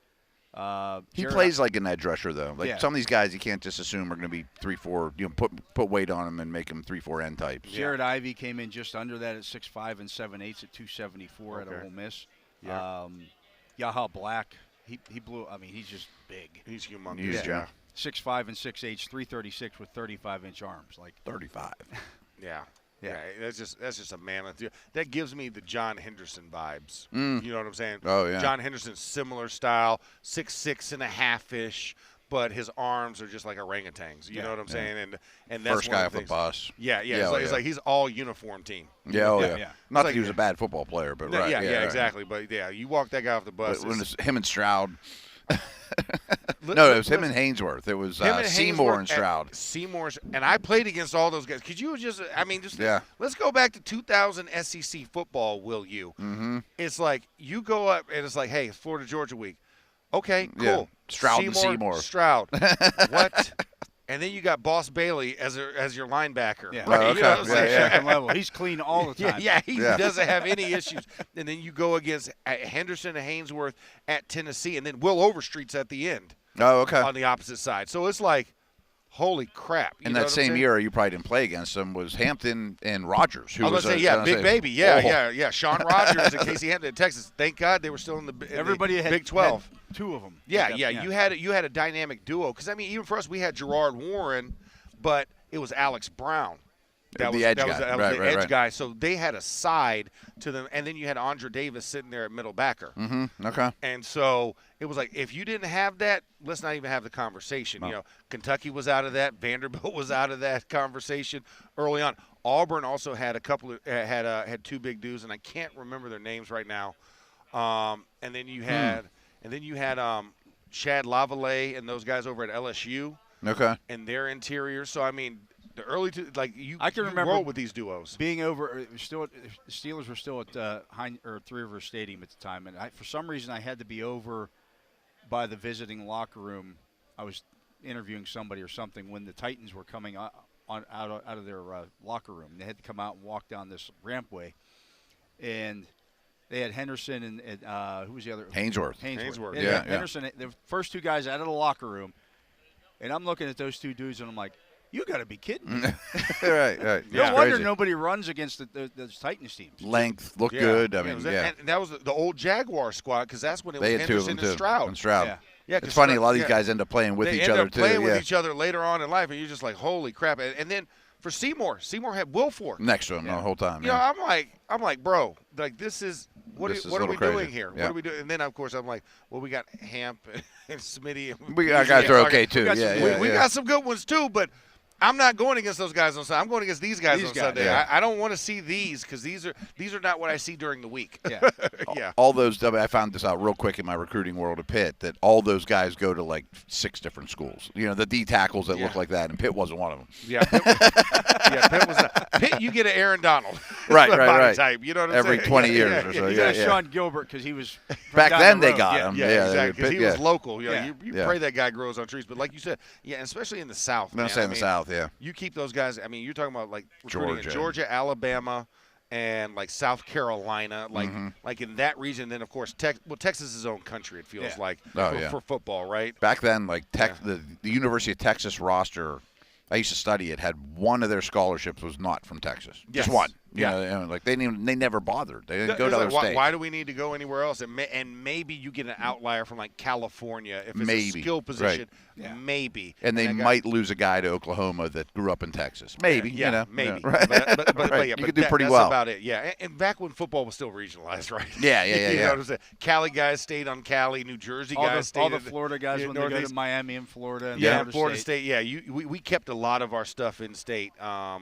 Speaker 4: He plays like an edge rusher though. Like some of these guys, you can't just assume are going to be 3-4. You know, put weight on them and make them 3-4 end types.
Speaker 2: Jared Ivey came in just under that at 6'5" and 7/8 at 274 at Ole Miss. Yaha Black. He blew. I mean, he's just big.
Speaker 3: He's humongous.
Speaker 4: Huge,
Speaker 3: yeah.
Speaker 2: 6'5" and 6'8", 336 with 35-inch arms. Like
Speaker 4: 35.
Speaker 3: Yeah.
Speaker 2: Yeah.
Speaker 3: That's just a mammoth. That gives me the John Henderson vibes.
Speaker 4: Mm.
Speaker 3: You know what I'm saying?
Speaker 4: Oh, yeah.
Speaker 3: John Henderson's similar style, 6'6" and a half-ish, but his arms are just like orangutans. You know what I'm saying? And that's
Speaker 4: First
Speaker 3: one
Speaker 4: guy
Speaker 3: of
Speaker 4: off
Speaker 3: the
Speaker 4: the
Speaker 3: things.
Speaker 4: bus.
Speaker 3: Yeah. It's like he's all uniform team.
Speaker 4: Yeah, oh, yeah.
Speaker 2: Yeah.
Speaker 4: Not
Speaker 3: It's
Speaker 4: that he
Speaker 3: like-
Speaker 4: was a bad football player, but right.
Speaker 3: Yeah,
Speaker 4: right.
Speaker 3: exactly. But, yeah, you walk that guy off the bus.
Speaker 4: But when it's him and Stroud.
Speaker 3: Li-
Speaker 4: No, it was him
Speaker 3: listen,
Speaker 4: and Hainsworth. It was
Speaker 3: him and
Speaker 4: Seymour
Speaker 3: Hainsworth
Speaker 4: and Stroud.
Speaker 3: Seymour's, and I played against all those guys. Could you just,
Speaker 4: Yeah.
Speaker 3: let's go back to 2000 SEC football, will you?
Speaker 4: Mm-hmm.
Speaker 3: It's like you go up and it's like, hey, it's Florida Georgia week. Okay, cool.
Speaker 4: Yeah. Stroud and Seymour.
Speaker 3: Stroud. What? And then you got Boss Bailey as your linebacker.
Speaker 2: Yeah.
Speaker 3: Right?
Speaker 4: Oh,
Speaker 3: You know what I'm
Speaker 4: okay.
Speaker 3: saying?
Speaker 4: Yeah,
Speaker 2: Second level. He's clean all the time.
Speaker 3: He
Speaker 4: Yeah.
Speaker 3: doesn't have any issues. And then you go against Henderson and Hainsworth at Tennessee, and then Will Overstreet's at the end
Speaker 4: Oh, okay.
Speaker 3: on the opposite side. So it's like, holy crap. You
Speaker 4: In
Speaker 3: know
Speaker 4: that
Speaker 3: what I'm
Speaker 4: same
Speaker 3: saying?
Speaker 4: year, you probably didn't play against him, was Hampton and Rogers. Who
Speaker 3: I was
Speaker 4: was
Speaker 3: going to say, Big Baby.
Speaker 4: Oh.
Speaker 3: Yeah. Sean Rogers and Casey Hampton in Texas. Thank God they were still in the
Speaker 2: Everybody had
Speaker 3: Big 12.
Speaker 2: had two of them.
Speaker 3: Yeah. You had a dynamic duo. Because, I mean, even for us, we had Gerard Warren, but it was Alex Brown. That
Speaker 4: The
Speaker 3: was
Speaker 4: edge
Speaker 3: that
Speaker 4: guy.
Speaker 3: was the
Speaker 4: Right,
Speaker 3: edge
Speaker 4: right.
Speaker 3: guy. So they had a side to them. And then you had Andre Davis sitting there at middle backer.
Speaker 4: Mm-hmm. Okay.
Speaker 3: And so it was like, if you didn't have that, let's not even have the conversation.
Speaker 4: No.
Speaker 3: You know, Kentucky was out of that. Vanderbilt was out of that conversation early on. Auburn also had a couple of had two big dudes, and I can't remember their names right now. And then you had Chad Lavallee and those guys over at LSU
Speaker 4: Okay.
Speaker 3: and their interior. So I mean, the early
Speaker 2: I can remember
Speaker 3: roll with these duos.
Speaker 2: Being over, it was still the Steelers were still at Three Rivers Stadium at the time, and for some reason I had to be over by the visiting locker room. I was interviewing somebody or something when the Titans were coming out of their locker room. They had to come out and walk down this rampway, and they had Henderson and who was the other?
Speaker 4: Hainsworth.
Speaker 3: Hainsworth.
Speaker 2: They had Henderson, the first two guys out of the locker room, and I'm looking at those two dudes, and I'm like, you got to be kidding me.
Speaker 4: right.
Speaker 2: No wonder nobody runs against those Titans teams.
Speaker 4: Length, look good. I mean,
Speaker 3: And that was the old Jaguar squad because that's when it was
Speaker 4: They had two of
Speaker 3: Henderson
Speaker 4: them,
Speaker 3: and
Speaker 4: too.
Speaker 3: Stroud.
Speaker 4: And Stroud.
Speaker 2: Yeah.
Speaker 3: Yeah,
Speaker 4: It's funny, a lot of these guys end up playing with
Speaker 3: they
Speaker 4: each
Speaker 3: end
Speaker 4: other,
Speaker 3: up playing
Speaker 4: too.
Speaker 3: with
Speaker 4: Yeah.
Speaker 3: each other later on in life, and you're just like, holy crap. And then for Seymour had Wilfork.
Speaker 4: Next to him the whole time.
Speaker 3: You know, I'm like, bro, like this is what
Speaker 4: This is
Speaker 3: are
Speaker 4: a
Speaker 3: we
Speaker 4: little
Speaker 3: doing
Speaker 4: crazy.
Speaker 3: here?
Speaker 4: Yeah.
Speaker 3: What are we doing? And then of course I'm like, well, we got Hamp and Smitty. And
Speaker 4: Our guys are okay, too.
Speaker 2: We got some-
Speaker 3: we got some good ones too, but I'm not going against those guys on Sunday. I'm going against these guys on Sunday.
Speaker 4: yeah.
Speaker 3: I don't want to see these because these are not what I see during the week.
Speaker 2: Yeah.
Speaker 3: Yeah.
Speaker 4: All those, I found this out real quick in my recruiting world at Pitt, that all those guys go to like 6 different schools. You know, the D tackles that look like that, and Pitt wasn't one of them.
Speaker 3: Yeah, Pitt was Pitt. You get an Aaron Donald,
Speaker 4: Right.
Speaker 3: body type. You know what I'm
Speaker 4: Every
Speaker 3: saying?
Speaker 4: 20
Speaker 3: Yeah,
Speaker 4: years
Speaker 3: yeah,
Speaker 4: or so.
Speaker 2: You
Speaker 4: Yeah,
Speaker 2: got Sean Gilbert because he was from
Speaker 4: Back
Speaker 2: down
Speaker 4: then
Speaker 2: the
Speaker 4: they
Speaker 2: road.
Speaker 4: got
Speaker 2: Yeah.
Speaker 4: him.
Speaker 3: Yeah, exactly. Because he was local.
Speaker 2: Yeah.
Speaker 3: You
Speaker 4: Yeah.
Speaker 3: pray that guy grows on trees. But like you said, and especially in the South.
Speaker 4: I'm going to say in the South, yeah.
Speaker 3: You keep those guys. I mean, you're talking about like recruiting in
Speaker 4: Georgia.
Speaker 3: Georgia, Alabama, and like South Carolina, like in that region. Then of course, Texas is his own country. It feels like for football, right?
Speaker 4: Back then, like the University of Texas roster, I used to study it, had one of their scholarships was not from Texas.
Speaker 3: Yes.
Speaker 4: Just one.
Speaker 3: Yeah.
Speaker 4: You know, like they never bothered. They didn't go
Speaker 3: It's
Speaker 4: to
Speaker 3: like,
Speaker 4: other states.
Speaker 3: why do we need to go anywhere else? And maybe you get an outlier from like California if it's a skill position.
Speaker 2: Yeah.
Speaker 3: Maybe.
Speaker 4: And they might lose a guy to Oklahoma that grew up in Texas. Maybe.
Speaker 3: Yeah,
Speaker 4: you know.
Speaker 3: maybe.
Speaker 4: Yeah, right.
Speaker 3: But
Speaker 4: You could do pretty well.
Speaker 3: That's about it. Yeah. And back when football was still regionalized, right?
Speaker 4: Yeah.
Speaker 3: You know what I'm saying? Cali guys stayed on Cali. New Jersey guys stayed
Speaker 2: all the
Speaker 3: in
Speaker 2: Florida guys when they go
Speaker 3: Northeast.
Speaker 2: to Miami and Florida. And
Speaker 3: Florida State. Yeah, we kept a lot of our stuff in state.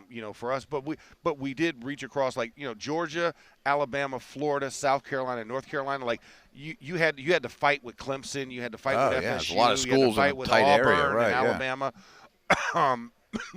Speaker 3: You know, for us, but we did reach across like Georgia, Alabama, Florida, South Carolina, North Carolina. Like you had to fight with Clemson. You had to fight with FSU.
Speaker 4: There's a lot of
Speaker 3: you had to
Speaker 4: schools
Speaker 3: fight
Speaker 4: in a
Speaker 3: with
Speaker 4: tight
Speaker 3: Auburn
Speaker 4: area, right?
Speaker 3: and
Speaker 4: Yeah.
Speaker 3: Alabama.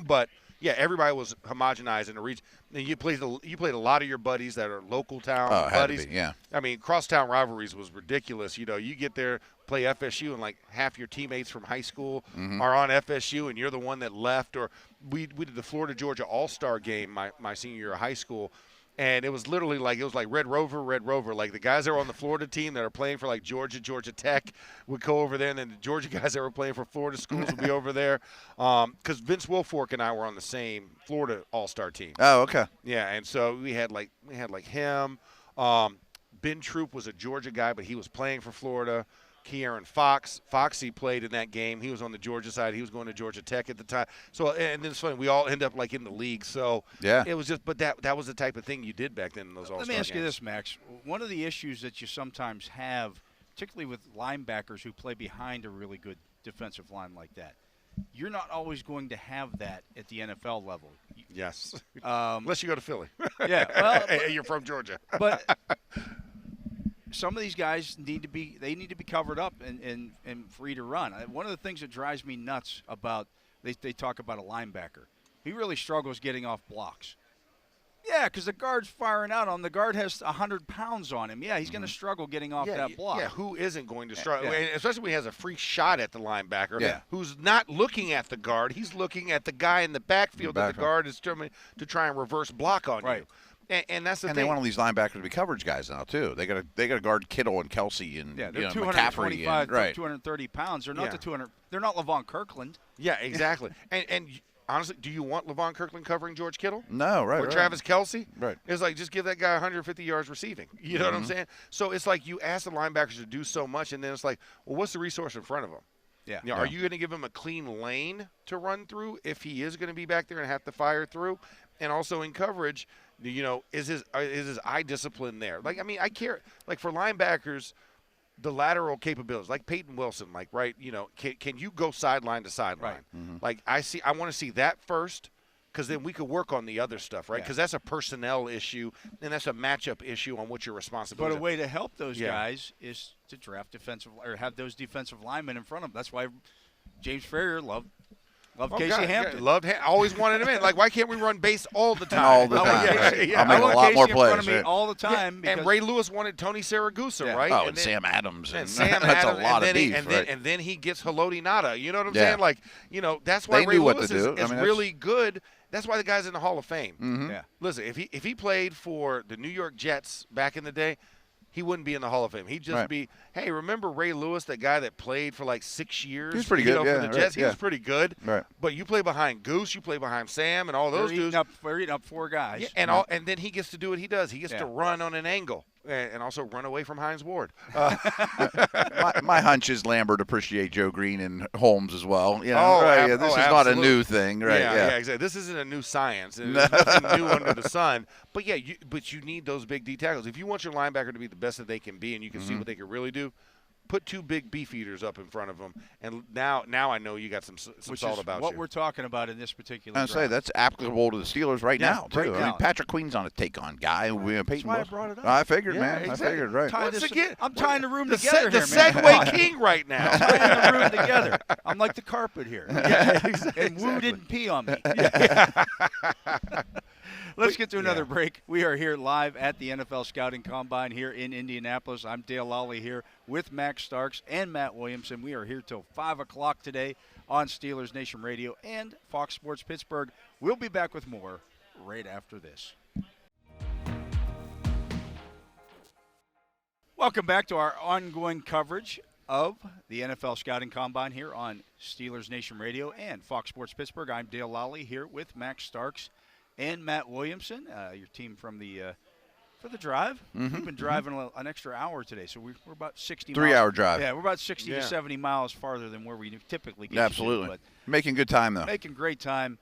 Speaker 3: But yeah, everybody was homogenized in the region. And you played a lot of your buddies that are local town buddies.
Speaker 4: Had to be, yeah.
Speaker 3: I mean, crosstown rivalries was ridiculous. You know, you get there, play FSU, and like half your teammates from high school are on FSU, and you're the one that left. Or we did the Florida Georgia All-Star game my senior year of high school. And it was literally like Red Rover. Like the guys that were on the Florida team that are playing for like Georgia Tech would go over there, and then the Georgia guys that were playing for Florida schools would be over there. Because Vince Wilfork and I were on the same Florida All-Star team.
Speaker 4: Oh, okay.
Speaker 3: Yeah, and so we had like him. Ben Troop was a Georgia guy, but he was playing for Florida. Ke'Aaron Foxy played in that game. He was on the Georgia side. He was going to Georgia Tech at the time. So, and then it's funny, we all end up like in the league. So
Speaker 4: yeah,
Speaker 3: it was just, but that was the type of thing you did back then in those All-Star games.
Speaker 2: Let me ask you this, Max. One of the issues that you sometimes have, particularly with linebackers who play behind a really good defensive line like that, you're not always going to have that at the NFL level.
Speaker 3: Yes, unless you go to Philly.
Speaker 2: Yeah, well,
Speaker 3: you're from Georgia.
Speaker 2: But some of these guys need to be covered up and free to run. One of the things that drives me nuts about they talk about a linebacker. He really struggles getting off blocks. Yeah, because the guard's firing out on him. The guard has 100 pounds on him. Yeah, he's going to struggle getting off that block.
Speaker 3: Yeah, who isn't going to struggle? Yeah. Especially when he has a free shot at the linebacker who's not looking at the guard. He's looking at the guy in the backfield that the guard is determined to try and reverse block on you. And that's the thing.
Speaker 4: And they want all these linebackers to be coverage guys now too. They got to guard Kittle and Kelsey and
Speaker 2: they're
Speaker 4: McCaffrey
Speaker 2: 225 to 230 pounds. They're not the 200. They're not LaVon Kirkland.
Speaker 3: Yeah, exactly. and honestly, do you want LaVon Kirkland covering George Kittle?
Speaker 4: No, right.
Speaker 3: Or Travis Kelsey?
Speaker 4: Right.
Speaker 3: It's like, just give that guy 150 yards receiving. You know what I'm saying? So it's like you ask the linebackers to do so much, and then it's like, well, what's the resource in front of him?
Speaker 2: Yeah.
Speaker 3: You know, are you going to give him a clean lane to run through if he is going to be back there and have to fire through? And also in coverage, you know, is his eye discipline there? Like, I mean, I care. Like, for linebackers, the lateral capabilities, like Peyton Wilson, like, right, you know, can you go sideline to sideline?
Speaker 2: Right.
Speaker 3: Like, I want to see that first, because then we could work on the other stuff, right? Because that's a personnel issue, and that's a matchup issue on what your responsibility is.
Speaker 2: But a way to help those guys is to draft have those defensive linemen in front of them. That's why James Ferrier loved Casey Hampton.
Speaker 3: Always wanted him in. Like, why can't we run base all the time?
Speaker 4: All the time. I'll make a lot more plays.
Speaker 2: All the time.
Speaker 3: Yeah. And Ray Lewis wanted Tony Saragusa, right?
Speaker 4: Oh, and Sam Adams.
Speaker 3: And Sam
Speaker 4: that's
Speaker 3: Adams,
Speaker 4: a lot of beef.
Speaker 3: And then he gets Haloti Nada. You know what I'm saying? Like, you know, that's why Ray Lewis is really good. That's why the guy's in the Hall of Fame.
Speaker 4: Mm-hmm.
Speaker 2: Yeah.
Speaker 3: Listen, if he played for the New York Jets back in the day, he wouldn't be in the Hall of Fame. He'd just be, hey, remember Ray Lewis, that guy that played for like 6 years?
Speaker 4: He was pretty good,
Speaker 3: for the Jets. He was pretty good.
Speaker 4: Right.
Speaker 3: But you play behind Goose, you play behind Sam, and all those dudes.
Speaker 2: We're eating up four guys.
Speaker 3: Yeah, and then he gets to do what he does. He gets to run on an angle and also run away from Hines Ward.
Speaker 4: My hunch is Lambert appreciate Joe Green and Holmes as well. You know, this is not a new thing, right?
Speaker 3: Yeah, exactly. This isn't a new science. There's nothing new under the sun. But yeah, you need those big D tackles. If you want your linebacker to be the best that they can be, and you can see what they can really do, put two big beef eaters up in front of them. And now I know you got some salt about you.
Speaker 2: What we're talking about in this particular
Speaker 4: I say that's applicable to the Steelers right now too.
Speaker 2: Right now.
Speaker 4: I mean, Patrick Queen's on a take-on guy.
Speaker 2: That's why I brought it up.
Speaker 4: I figured, man.
Speaker 3: Exactly.
Speaker 4: I figured, right.
Speaker 2: I'm tying the room together
Speaker 3: the
Speaker 2: here, man.
Speaker 3: Segway king right now.
Speaker 2: Tying the room together. I'm like the carpet here. And Wu didn't pee on me. Let's get to another break. We are here live at the NFL Scouting Combine here in Indianapolis. I'm Dale Lolley here with Max Starks and Matt Williamson. We are here till 5 o'clock today on Steelers Nation Radio and Fox Sports Pittsburgh. We'll be back with more right after this. Welcome back to our ongoing coverage of the NFL Scouting Combine here on Steelers Nation Radio and Fox Sports Pittsburgh. I'm Dale Lolley here with Max Starks and Matt Williamson, your team from for the drive. We've been driving an extra hour today, so we're about 60 miles.
Speaker 4: 3-hour drive.
Speaker 2: Yeah, we're about 60 to 70 miles farther than where we typically get
Speaker 4: Absolutely.
Speaker 2: to. But
Speaker 4: making good time, though.
Speaker 2: making great time.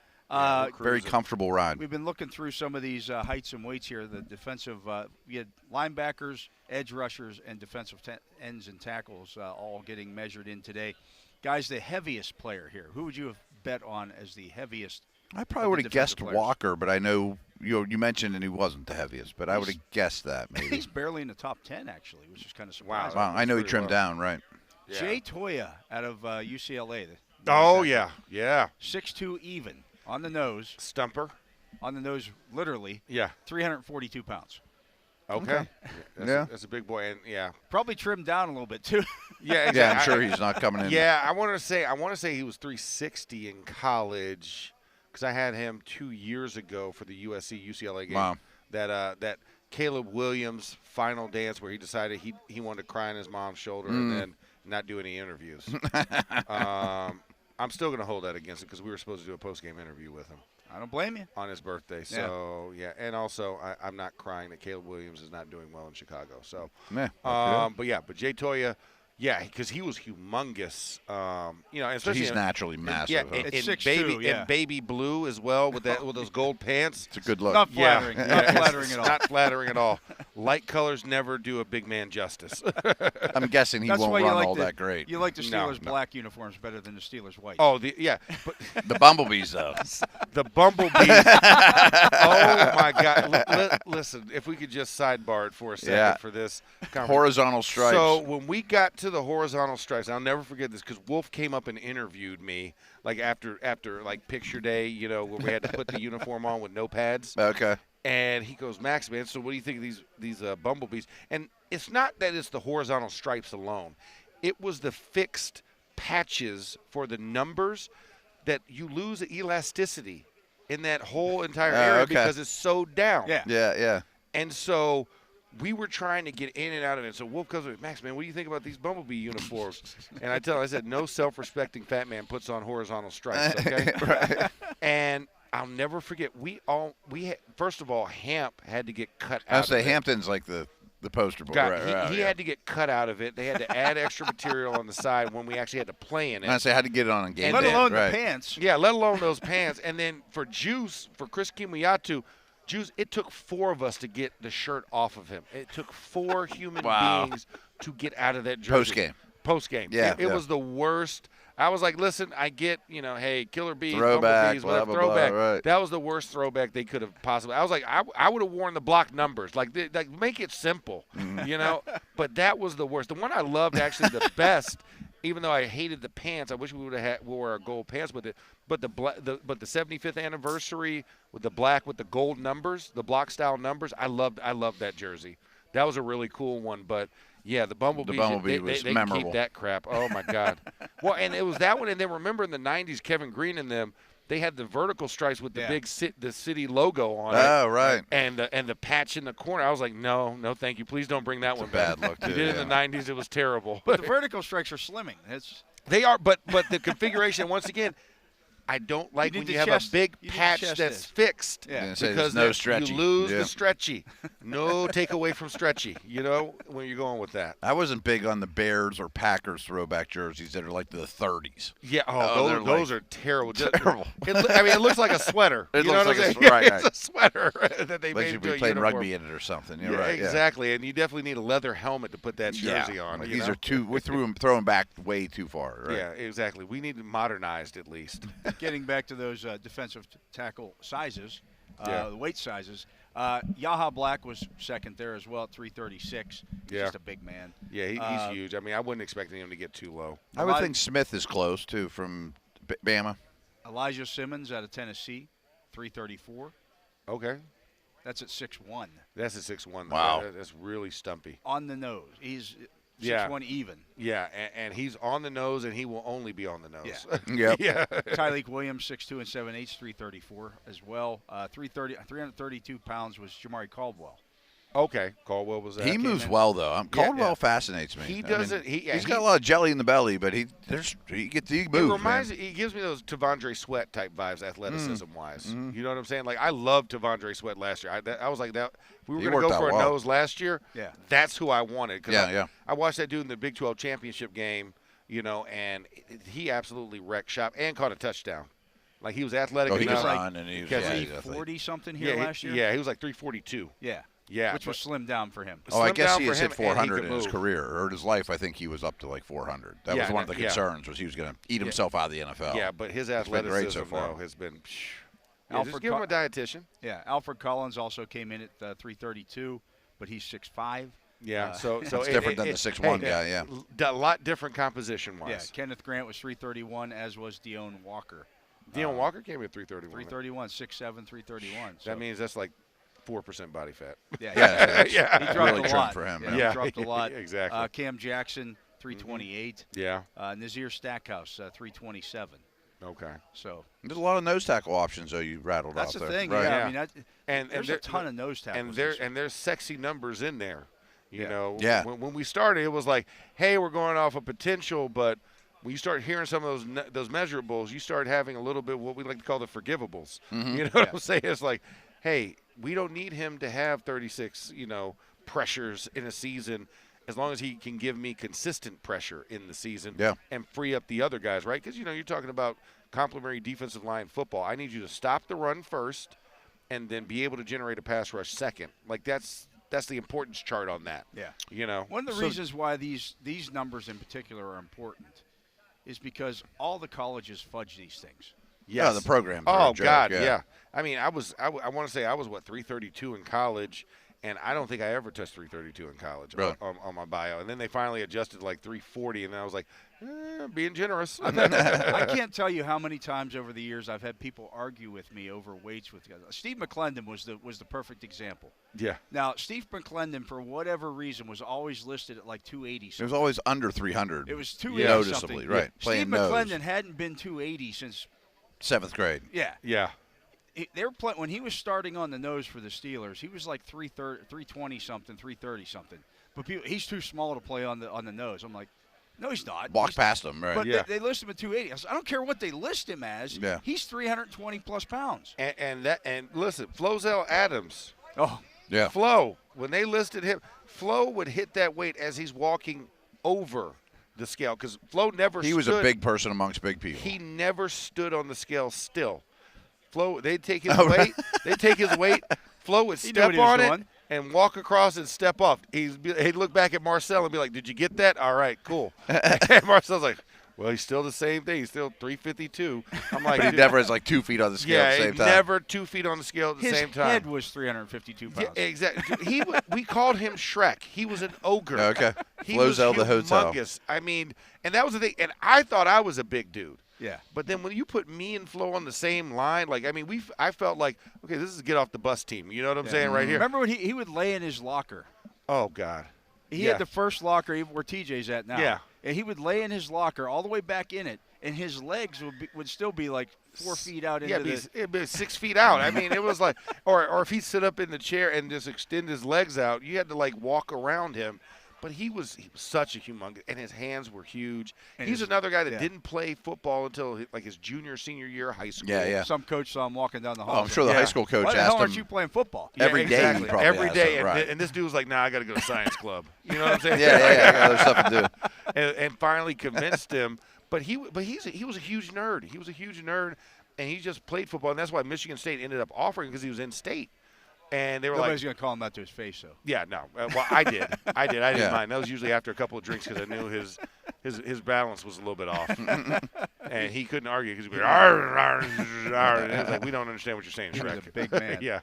Speaker 4: Very comfortable ride.
Speaker 2: We've been looking through some of these heights and weights here. The defensive, we had linebackers, edge rushers, and defensive ends and tackles all getting measured in today. Guys, the heaviest player here, who would you have bet on as the heaviest?
Speaker 4: I probably would have guessed
Speaker 2: players?
Speaker 4: Walker, but I know you mentioned and he wasn't the heaviest, but I would have guessed that maybe.
Speaker 2: He's barely in the top 10, actually, which is kind of surprising.
Speaker 4: Wow, I know he trimmed down, right.
Speaker 3: Yeah.
Speaker 2: Jay Toya out of UCLA. 6'2" even, on the nose.
Speaker 3: Stumper.
Speaker 2: On the nose, literally.
Speaker 3: Yeah.
Speaker 2: 342 pounds.
Speaker 3: Okay. That's a big boy, and
Speaker 2: probably trimmed down a little bit too.
Speaker 3: Exactly.
Speaker 4: Yeah, I'm sure he's not coming in.
Speaker 3: Yeah, I want to say he was 360 in college, because I had him 2 years ago for the USC-UCLA game.
Speaker 4: Wow.
Speaker 3: That Caleb Williams final dance where he decided he wanted to cry on his mom's shoulder and then not do any interviews. I'm still going to hold that against him because we were supposed to do a post-game interview with him.
Speaker 2: I don't blame you.
Speaker 3: On his birthday. So, yeah. And also, I'm not crying that Caleb Williams is not doing well in Chicago. So, but Jay Toya, yeah, because he was humongous. You know, and especially
Speaker 4: he's naturally massive.
Speaker 3: Yeah,
Speaker 4: huh?
Speaker 3: in baby blue as well with those gold pants.
Speaker 4: It's a good look.
Speaker 2: Not flattering. Not flattering at all.
Speaker 3: Not flattering at all. Light colors never do a big man justice.
Speaker 4: I'm guessing he won't run all that great.
Speaker 2: You like the Steelers' black uniforms better than the Steelers' white.
Speaker 3: Oh, but
Speaker 4: the Bumblebees though.
Speaker 3: The Bumblebees. Oh my God! Listen, if we could just sidebar it for a second for this
Speaker 4: horizontal stripes.
Speaker 3: So when we got to the horizontal stripes, I'll never forget this because Wolf came up and interviewed me like after like picture day, you know, where we had to put the uniform on with no pads.
Speaker 4: Okay.
Speaker 3: And he goes, Max, man, so what do you think of these Bumblebees? And it's not that it's the horizontal stripes alone. It was the fixed patches for the numbers that you lose elasticity in that whole entire area because it's so down.
Speaker 4: Yeah.
Speaker 3: And so we were trying to get in and out of it. So Wolf comes with, Max, man, what do you think about these Bumblebee uniforms? And I said, no self-respecting fat man puts on horizontal stripes, okay?
Speaker 4: Right.
Speaker 3: And I'll never forget. First of all, Hamp had to get cut out.
Speaker 4: I say Hampton's like the poster boy.
Speaker 3: He had to get cut out of it. They had to add extra material on the side when we actually had to play in it.
Speaker 4: And I say had to get it on a game.
Speaker 2: Let alone the pants.
Speaker 3: Yeah, let alone those pants. And then for Chris Kimuyatu, it took 4 of us to get the shirt off of him. It took 4 human beings to get out of that jersey. Post game.
Speaker 4: Yeah.
Speaker 3: It was the worst. I was like, listen, I get, you know, hey, Killer Bees,
Speaker 4: throwback,
Speaker 3: Bumblebees, throwback.
Speaker 4: Right.
Speaker 3: That was the worst throwback they could have possibly. I was like, I would have worn the block numbers. Like make it simple, you know. But that was the worst. The one I loved actually the best, even though I hated the pants. I wish we would have wore our gold pants with it. But the 75th anniversary with the black with the gold numbers, the block style numbers. I loved that jersey. That was a really cool one. But yeah, the Bumblebee was they
Speaker 4: memorable.
Speaker 3: Keep that crap. Oh my God. Well, and it was that one. And then remember in the '90s, Kevin Green and them, they had the vertical stripes with the big the city logo on it.
Speaker 4: Oh, right.
Speaker 3: And the patch in the corner. I was like, no, thank you. Please don't bring that one back.
Speaker 4: Bad look, too.
Speaker 3: You did it in the '90s. It was terrible.
Speaker 2: But the vertical stripes are slimming.
Speaker 3: They are, but the configuration once again. I don't like when you have a big patch that's fixed because
Speaker 4: no stretchy.
Speaker 3: You lose the stretchy. No takeaway from stretchy, you know, when you're going with that.
Speaker 4: I wasn't big on the Bears or Packers throwback jerseys that are like the 30s.
Speaker 3: Yeah, those are terrible.
Speaker 4: Terrible.
Speaker 3: It looks like a sweater.
Speaker 4: It
Speaker 3: you
Speaker 4: looks
Speaker 3: know
Speaker 4: like
Speaker 3: it's a sweater that they
Speaker 4: like
Speaker 3: made
Speaker 4: you'd
Speaker 3: into
Speaker 4: be
Speaker 3: a
Speaker 4: playing
Speaker 3: uniform.
Speaker 4: rugby in it or something.
Speaker 3: Yeah,
Speaker 4: right.
Speaker 3: Exactly. And you definitely need a leather helmet to put that jersey on.
Speaker 4: These are we threw them back way too far. Right?
Speaker 3: Yeah, exactly. We need it modernized at least.
Speaker 2: Getting back to those defensive tackle sizes, the weight sizes. Yaha Black was second there as well at 336. He's just a big man.
Speaker 3: Yeah, he's huge. I mean, I wasn't expecting him to get too low.
Speaker 4: I would think Smith is close, too, from Bama.
Speaker 2: Elijah Simmons out of Tennessee, 334.
Speaker 3: Okay.
Speaker 2: That's at 6'1".
Speaker 3: That's at 6'1".
Speaker 4: Wow.
Speaker 3: That's really stumpy.
Speaker 2: On the nose. He's 6'1" even.
Speaker 3: Yeah, and he's on the nose, and he will only be on the nose.
Speaker 4: Yeah.
Speaker 3: Yeah.
Speaker 2: Tyleek Williams, 6'2" and 7/8", 334 as well. 332 pounds was Jamari Caldwell.
Speaker 3: Okay, Caldwell was that.
Speaker 4: He moves well, though. Caldwell fascinates me.
Speaker 3: He doesn't.
Speaker 4: He's got a lot of jelly in the belly, but he moves.
Speaker 3: He gives me those Tavondre Sweat type vibes, athleticism-wise.
Speaker 4: Mm-hmm.
Speaker 3: You know what I'm saying? Like I loved Tavondre Sweat last year. I was like that. If we were going to go for a nose last year.
Speaker 2: Yeah.
Speaker 3: That's who I wanted.
Speaker 4: I
Speaker 3: watched that dude in the Big 12 championship game. You know, and he absolutely wrecked shop and caught a touchdown. Like he was athletic enough.
Speaker 4: He was run and he was
Speaker 2: 340 something here last year.
Speaker 3: Yeah, he was like 342.
Speaker 2: Yeah.
Speaker 3: Yeah,
Speaker 2: which was slimmed down for him.
Speaker 4: I guess he has hit 400 in his career or in his life. I think he was up to like 400. That was one of the concerns was he was going to eat himself out of the NFL.
Speaker 3: Yeah, but his athleticism has been. Just give him a dietitian.
Speaker 2: Yeah, Alfred Collins also came in at 332, but he's 6'5".
Speaker 3: Yeah, so
Speaker 4: it's different than the 6'1" guy. Yeah,
Speaker 3: a lot different composition-wise.
Speaker 2: Yeah, Kenneth Grant was 331, as was Deone Walker.
Speaker 3: Deone Walker came in at 331.
Speaker 2: 331, 6'7", 331. So.
Speaker 3: That means that's like 4% body fat.
Speaker 2: Yeah.
Speaker 3: He
Speaker 2: dropped
Speaker 4: really
Speaker 2: a lot
Speaker 4: for him.
Speaker 2: Yeah, he dropped a lot.
Speaker 3: Exactly.
Speaker 2: Cam Jackson, 328.
Speaker 3: Yeah.
Speaker 2: Nazir Stackhouse, 327.
Speaker 3: Okay.
Speaker 2: So
Speaker 4: there's a lot of nose tackle options, though. You rattled
Speaker 2: that's
Speaker 4: off
Speaker 2: the
Speaker 4: there.
Speaker 2: thing.
Speaker 4: Right.
Speaker 2: Yeah. I mean,
Speaker 3: and
Speaker 2: there's a ton of nose tackles.
Speaker 3: And there's sexy numbers in there. You know.
Speaker 4: Yeah.
Speaker 3: When we started, it was like, hey, we're going off of potential, but when you start hearing some of those measurables, you start having a little bit of what we like to call the forgivables.
Speaker 4: Mm-hmm.
Speaker 3: You know what I'm saying? It's like, hey, we don't need him to have 36, pressures in a season as long as he can give me consistent pressure in the season and free up the other guys, right? Because, you're talking about complementary defensive line football. I need you to stop the run first and then be able to generate a pass rush second. Like, that's the importance chart on that.
Speaker 2: Yeah. One of the reasons why these numbers in particular are important is because all the colleges fudge these things.
Speaker 3: Yes.
Speaker 4: Yeah, the programs.
Speaker 3: Oh, God, yeah. I mean, I want to say I was, 332 in college, and I don't think I ever touched 332 in college on my bio. And then they finally adjusted to like 340, and then I was like, being generous.
Speaker 2: I can't tell you how many times over the years I've had people argue with me over weights with guys. Steve McClendon was the perfect example.
Speaker 3: Yeah.
Speaker 2: Now, Steve McClendon, for whatever reason, was always listed at like 280.
Speaker 4: It was always under 300.
Speaker 2: It was 280
Speaker 4: noticeably,
Speaker 2: something.
Speaker 4: right.
Speaker 2: Steve McClendon hadn't been 280 since
Speaker 4: 7th grade.
Speaker 2: Yeah.
Speaker 3: Yeah.
Speaker 2: They were playing when he was starting on the nose for the Steelers. He was like 320 something, 330 something. But he's too small to play on the nose. I'm like, no, he's not.
Speaker 4: Walk past him, right?
Speaker 2: But they list him at 280. I don't care what they list him as.
Speaker 4: Yeah.
Speaker 2: He's 320 plus pounds.
Speaker 3: And listen, Flozell Adams.
Speaker 2: Oh,
Speaker 4: yeah.
Speaker 3: Flo, when they listed him, Flo would hit that weight as he's walking over the scale because Flo never.
Speaker 4: He was a big person amongst big people.
Speaker 3: He never stood on the scale still. Flo, they'd take his weight. They'd take his weight. Flo would step on it and walk across and step off. He'd look back at Marcel and be like, "Did you get that? All right, cool." And Marcel's like, "Well, he's still the same thing. He's still 352." I'm like,
Speaker 4: but he never has like 2 feet on the scale at the same time.
Speaker 3: Never 2 feet on the scale at the same time.
Speaker 2: His head was 352 pounds.
Speaker 3: Yeah, exactly. We called him Shrek. He was an ogre.
Speaker 4: Okay.
Speaker 3: He was
Speaker 4: the hotel.
Speaker 3: I mean, and that was the thing. And I thought I was a big dude.
Speaker 2: Yeah.
Speaker 3: But then when you put me and Flo on the same line, like, I mean, I felt like, okay, this is get off the bus team. You know what I'm saying right here?
Speaker 2: Remember when he would lay in his locker?
Speaker 3: Oh, God.
Speaker 2: He had the first locker where TJ's at now.
Speaker 3: Yeah.
Speaker 2: And he would lay in his locker all the way back in it, and his legs would still be like 4 feet out into
Speaker 3: it'd be 6 feet out. I mean, it was like, or if he sit up in the chair and just extend his legs out, you had to, like, walk around him. But he was such a humongous, and his hands were huge. And he's another guy that didn't play football until like his senior year of high school.
Speaker 4: Yeah.
Speaker 2: Some coach saw him walking down the hall.
Speaker 4: Oh, I'm sure the high school coach
Speaker 2: Why
Speaker 4: asked
Speaker 2: the hell
Speaker 4: him.
Speaker 2: aren't you playing football?
Speaker 4: Every day,
Speaker 3: exactly.
Speaker 4: He probably
Speaker 3: every day.
Speaker 4: Him, right.
Speaker 3: And this dude was like, "Nah, I got to go to science club." You know what I'm saying?
Speaker 4: Yeah, I got other stuff to do.
Speaker 3: And finally convinced him. But he was a huge nerd. He was a huge nerd, and he just played football, and that's why Michigan State ended up offering because he was in state. And they were
Speaker 2: Nobody's going to call him out to his face, though.
Speaker 3: Yeah, no. Well, I did. I didn't mind. That was usually after a couple of drinks because I knew his balance was a little bit off. And he couldn't argue because he'd be and it was like, we don't understand what you're saying, Shrek.
Speaker 2: He was a big man.
Speaker 3: Yeah.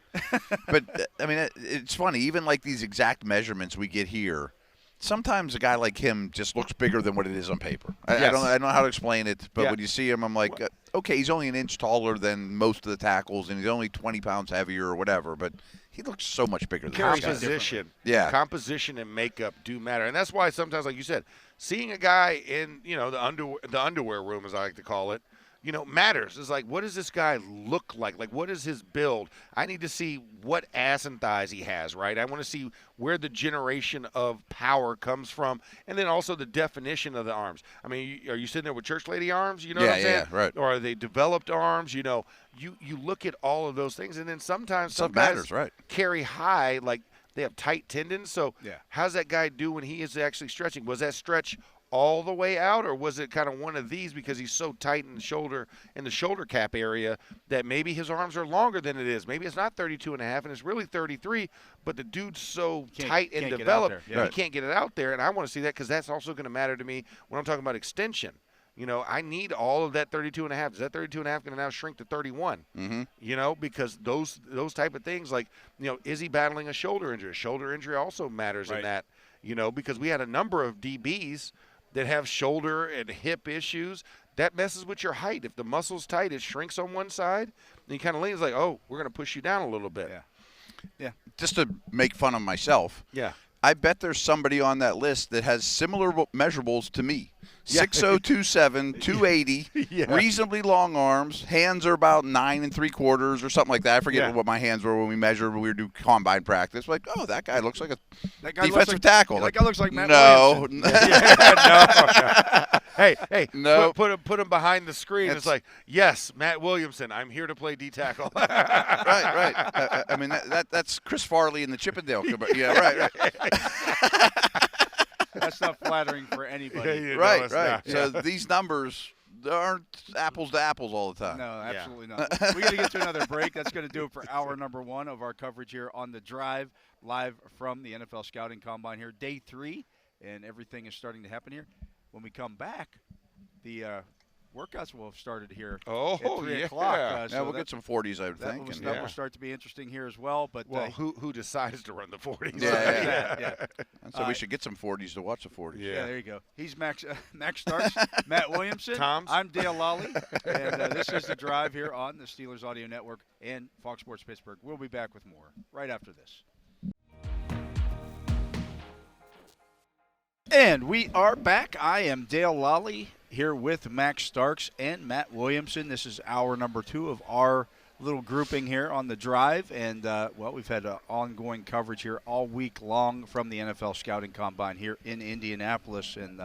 Speaker 4: But, I mean, it's funny. Even like these exact measurements we get here, sometimes a guy like him just looks bigger than what it is on paper. I don't know how to explain it, but when you see him, I'm like, okay, he's only an inch taller than most of the tackles, and he's only 20 pounds heavier or whatever, but he looks so much bigger than this guy.
Speaker 3: Composition.
Speaker 4: Yeah.
Speaker 3: Composition and makeup do matter. And that's why sometimes, like you said, seeing a guy in, the underwear room, as I like to call it, matters. It's like, what does this guy look like? Like, what is his build? I need to see what ass and thighs he has, right? I want to see where the generation of power comes from, and then also the definition of the arms. I mean, are you sitting there with church lady arms? You know what I'm saying?
Speaker 4: Yeah, right.
Speaker 3: Or are they developed arms? You look at all of those things, and then sometimes some guys
Speaker 4: matters, right?
Speaker 3: Carry high, like they have tight tendons. So how's that guy do when he is actually stretching? Was that stretch all the way out, or was it kind of one of these because he's so tight in the shoulder cap area that maybe his arms are longer than it is? Maybe it's not 32 and a half and it's really 33, but the dude's so tight and developed, he can't get it out there. And I want to see that because that's also going to matter to me when I'm talking about extension. I need all of that 32 and a half. Is that 32 and a half going to now shrink to 31?
Speaker 4: Mm-hmm.
Speaker 3: Because those type of things, like, is he battling a shoulder injury? Shoulder injury also matters in that, because we had a number of DBs that have shoulder and hip issues. That messes with your height. If the muscle's tight, it shrinks on one side, and you kind of leans like, oh, we're going to push you down a little bit.
Speaker 2: Yeah.
Speaker 4: Just to make fun of myself.
Speaker 3: Yeah.
Speaker 4: I bet there's somebody on that list that has similar measurables to me. 6'0", 2'7", 280, reasonably long arms. Hands are about 9 3/4 or something like that. I forget what my hands were when we measured when we were doing combine practice. Like, oh, that guy looks like a defensive tackle.
Speaker 2: That guy looks like Matt
Speaker 4: No.
Speaker 2: Williamson.
Speaker 3: hey,
Speaker 4: No.
Speaker 3: put him behind the screen. It's like, yes, Matt Williamson, I'm here to play D tackle.
Speaker 4: right. I mean, that's Chris Farley in the Chippendale. Yeah, right.
Speaker 2: That's not flattering for anybody.
Speaker 3: Yeah,
Speaker 4: Right.
Speaker 3: not.
Speaker 4: So these numbers aren't apples to apples all the time.
Speaker 2: No, absolutely not. We got to get to another break. That's going to do it for hour number 1 of our coverage here on The Drive, live from the NFL Scouting Combine here, day 3, and everything is starting to happen here. When we come back, the workouts will have started here at 3 o'clock.
Speaker 4: We'll get some 40s, I would think.
Speaker 2: That will start to be interesting here as well. But
Speaker 3: who decides to run the 40s?
Speaker 4: Yeah. So we should get some 40s to watch the 40s.
Speaker 2: Yeah, there you go. He's Max Starks, Matt Williamson.
Speaker 3: Tom's.
Speaker 2: I'm Dale Lolley, and this is The Drive here on the Steelers Audio Network and Fox Sports Pittsburgh. We'll be back with more right after this. And we are back. I am Dale Lolley here with Max Starks and Matt Williamson. This is hour number 2 of our little grouping here on The Drive. And, we've had ongoing coverage here all week long from the NFL Scouting Combine here in Indianapolis. And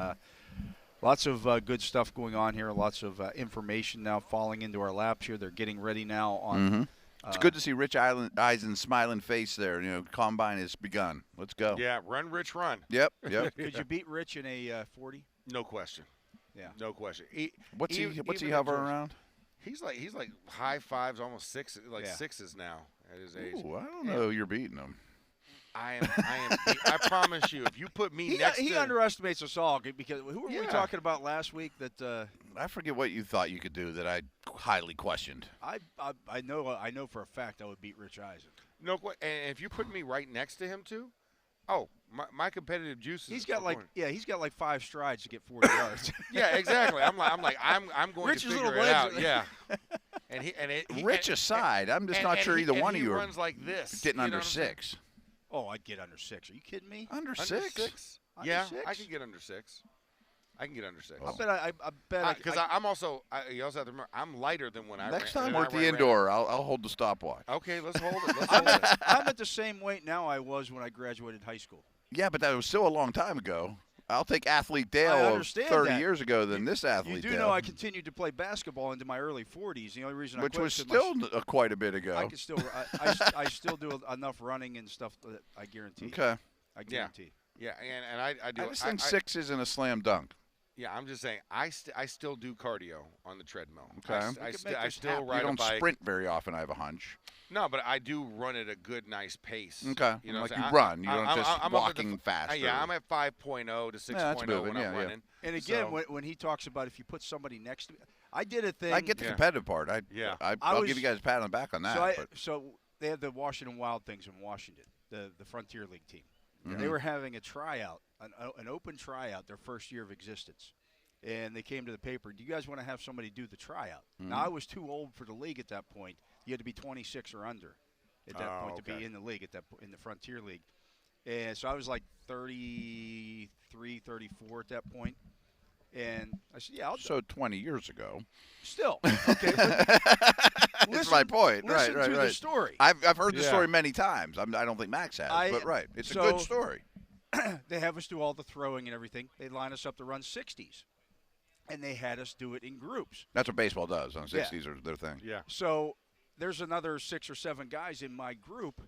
Speaker 2: lots of good stuff going on here, lots of information now falling into our laps here. They're getting ready now on
Speaker 4: It's good to see Rich Eisen's smiling face there. Combine has begun. Let's go.
Speaker 3: Yeah, run, Rich, run.
Speaker 4: Yep.
Speaker 2: Could you beat Rich in a 40?
Speaker 3: No question.
Speaker 2: Yeah.
Speaker 3: No question.
Speaker 4: What's he hovering around?
Speaker 3: He's like high 5s, almost 6, 6s now at his age.
Speaker 4: Ooh, I don't know. You're beating him.
Speaker 3: I am. I promise you, if you put me next to
Speaker 2: he underestimates us all because who were we talking about last week that
Speaker 4: I forget what you thought you could do that I highly questioned.
Speaker 2: I know for a fact I would beat Rich Eisen.
Speaker 3: No, and if you put me right next to him too, my competitive juices.
Speaker 2: He's got like 5 strides to get 40 yards.
Speaker 3: Yeah, exactly. I'm going
Speaker 2: Rich's
Speaker 3: to figure
Speaker 2: little
Speaker 3: it out.
Speaker 2: legs.
Speaker 3: Yeah.
Speaker 4: Rich aside, I'm just not sure either one of you are
Speaker 3: runs like this,
Speaker 4: getting under 6.
Speaker 2: Oh, I'd get under 6. Are you kidding me?
Speaker 4: Under 6?
Speaker 3: Yeah,
Speaker 2: 6?
Speaker 3: I can get under 6. I
Speaker 2: bet.
Speaker 3: Because I'm also. You also have to remember, I'm lighter than when I ran.
Speaker 4: Next time we're at the indoor, I'll hold the stopwatch.
Speaker 3: Okay, let's hold it.
Speaker 2: I'm at the same weight now I was when I graduated high school.
Speaker 4: Yeah, but that was still a long time ago. I'll take athlete Dale of 30 years ago than this athlete Dale.
Speaker 2: You do know I continued to play basketball into my early 40s. The only reason
Speaker 4: which was still quite a bit ago.
Speaker 2: I still do enough running and stuff that I guarantee.
Speaker 4: Okay.
Speaker 2: I guarantee.
Speaker 3: Yeah, and I do.
Speaker 4: I just think 6 isn't a slam dunk.
Speaker 3: Yeah, I'm just saying. I still do cardio on the treadmill.
Speaker 4: Okay.
Speaker 3: I still ride a bike.
Speaker 4: You don't sprint very often, I have a hunch.
Speaker 3: No, but I do run at a good, nice pace.
Speaker 4: Okay.
Speaker 3: You know,
Speaker 4: like you run. You don't just walking fast.
Speaker 3: Yeah, I'm at 5.0 to 6.0 when I'm running.
Speaker 2: And again, when he talks about if you put somebody next to me, I did a thing.
Speaker 4: I get the competitive part. I'll give you guys a pat on the back on that.
Speaker 2: So they had the Washington Wild Things in Washington, the Frontier League team.
Speaker 4: Mm-hmm.
Speaker 2: They were having a tryout, an open tryout, their first year of existence. And they came to the paper, do you guys want to have somebody do the tryout? Mm-hmm. Now, I was too old for the league at that point. You had to be 26 or under at that point to be in the league, in the Frontier League. And so I was like 33, 34 at that point. And I said, yeah, I'll do it.
Speaker 4: So 20 years ago.
Speaker 2: Still. Okay.
Speaker 4: That's my point.
Speaker 2: Listen to the story.
Speaker 4: I've heard the story many times. I don't think Max has, but right. It's a good story.
Speaker 2: They have us do all the throwing and everything. They line us up to run 60s. And they had us do it in groups.
Speaker 4: That's what baseball does on 60s or their thing.
Speaker 3: Yeah.
Speaker 2: So there's another 6 or 7 guys in my group,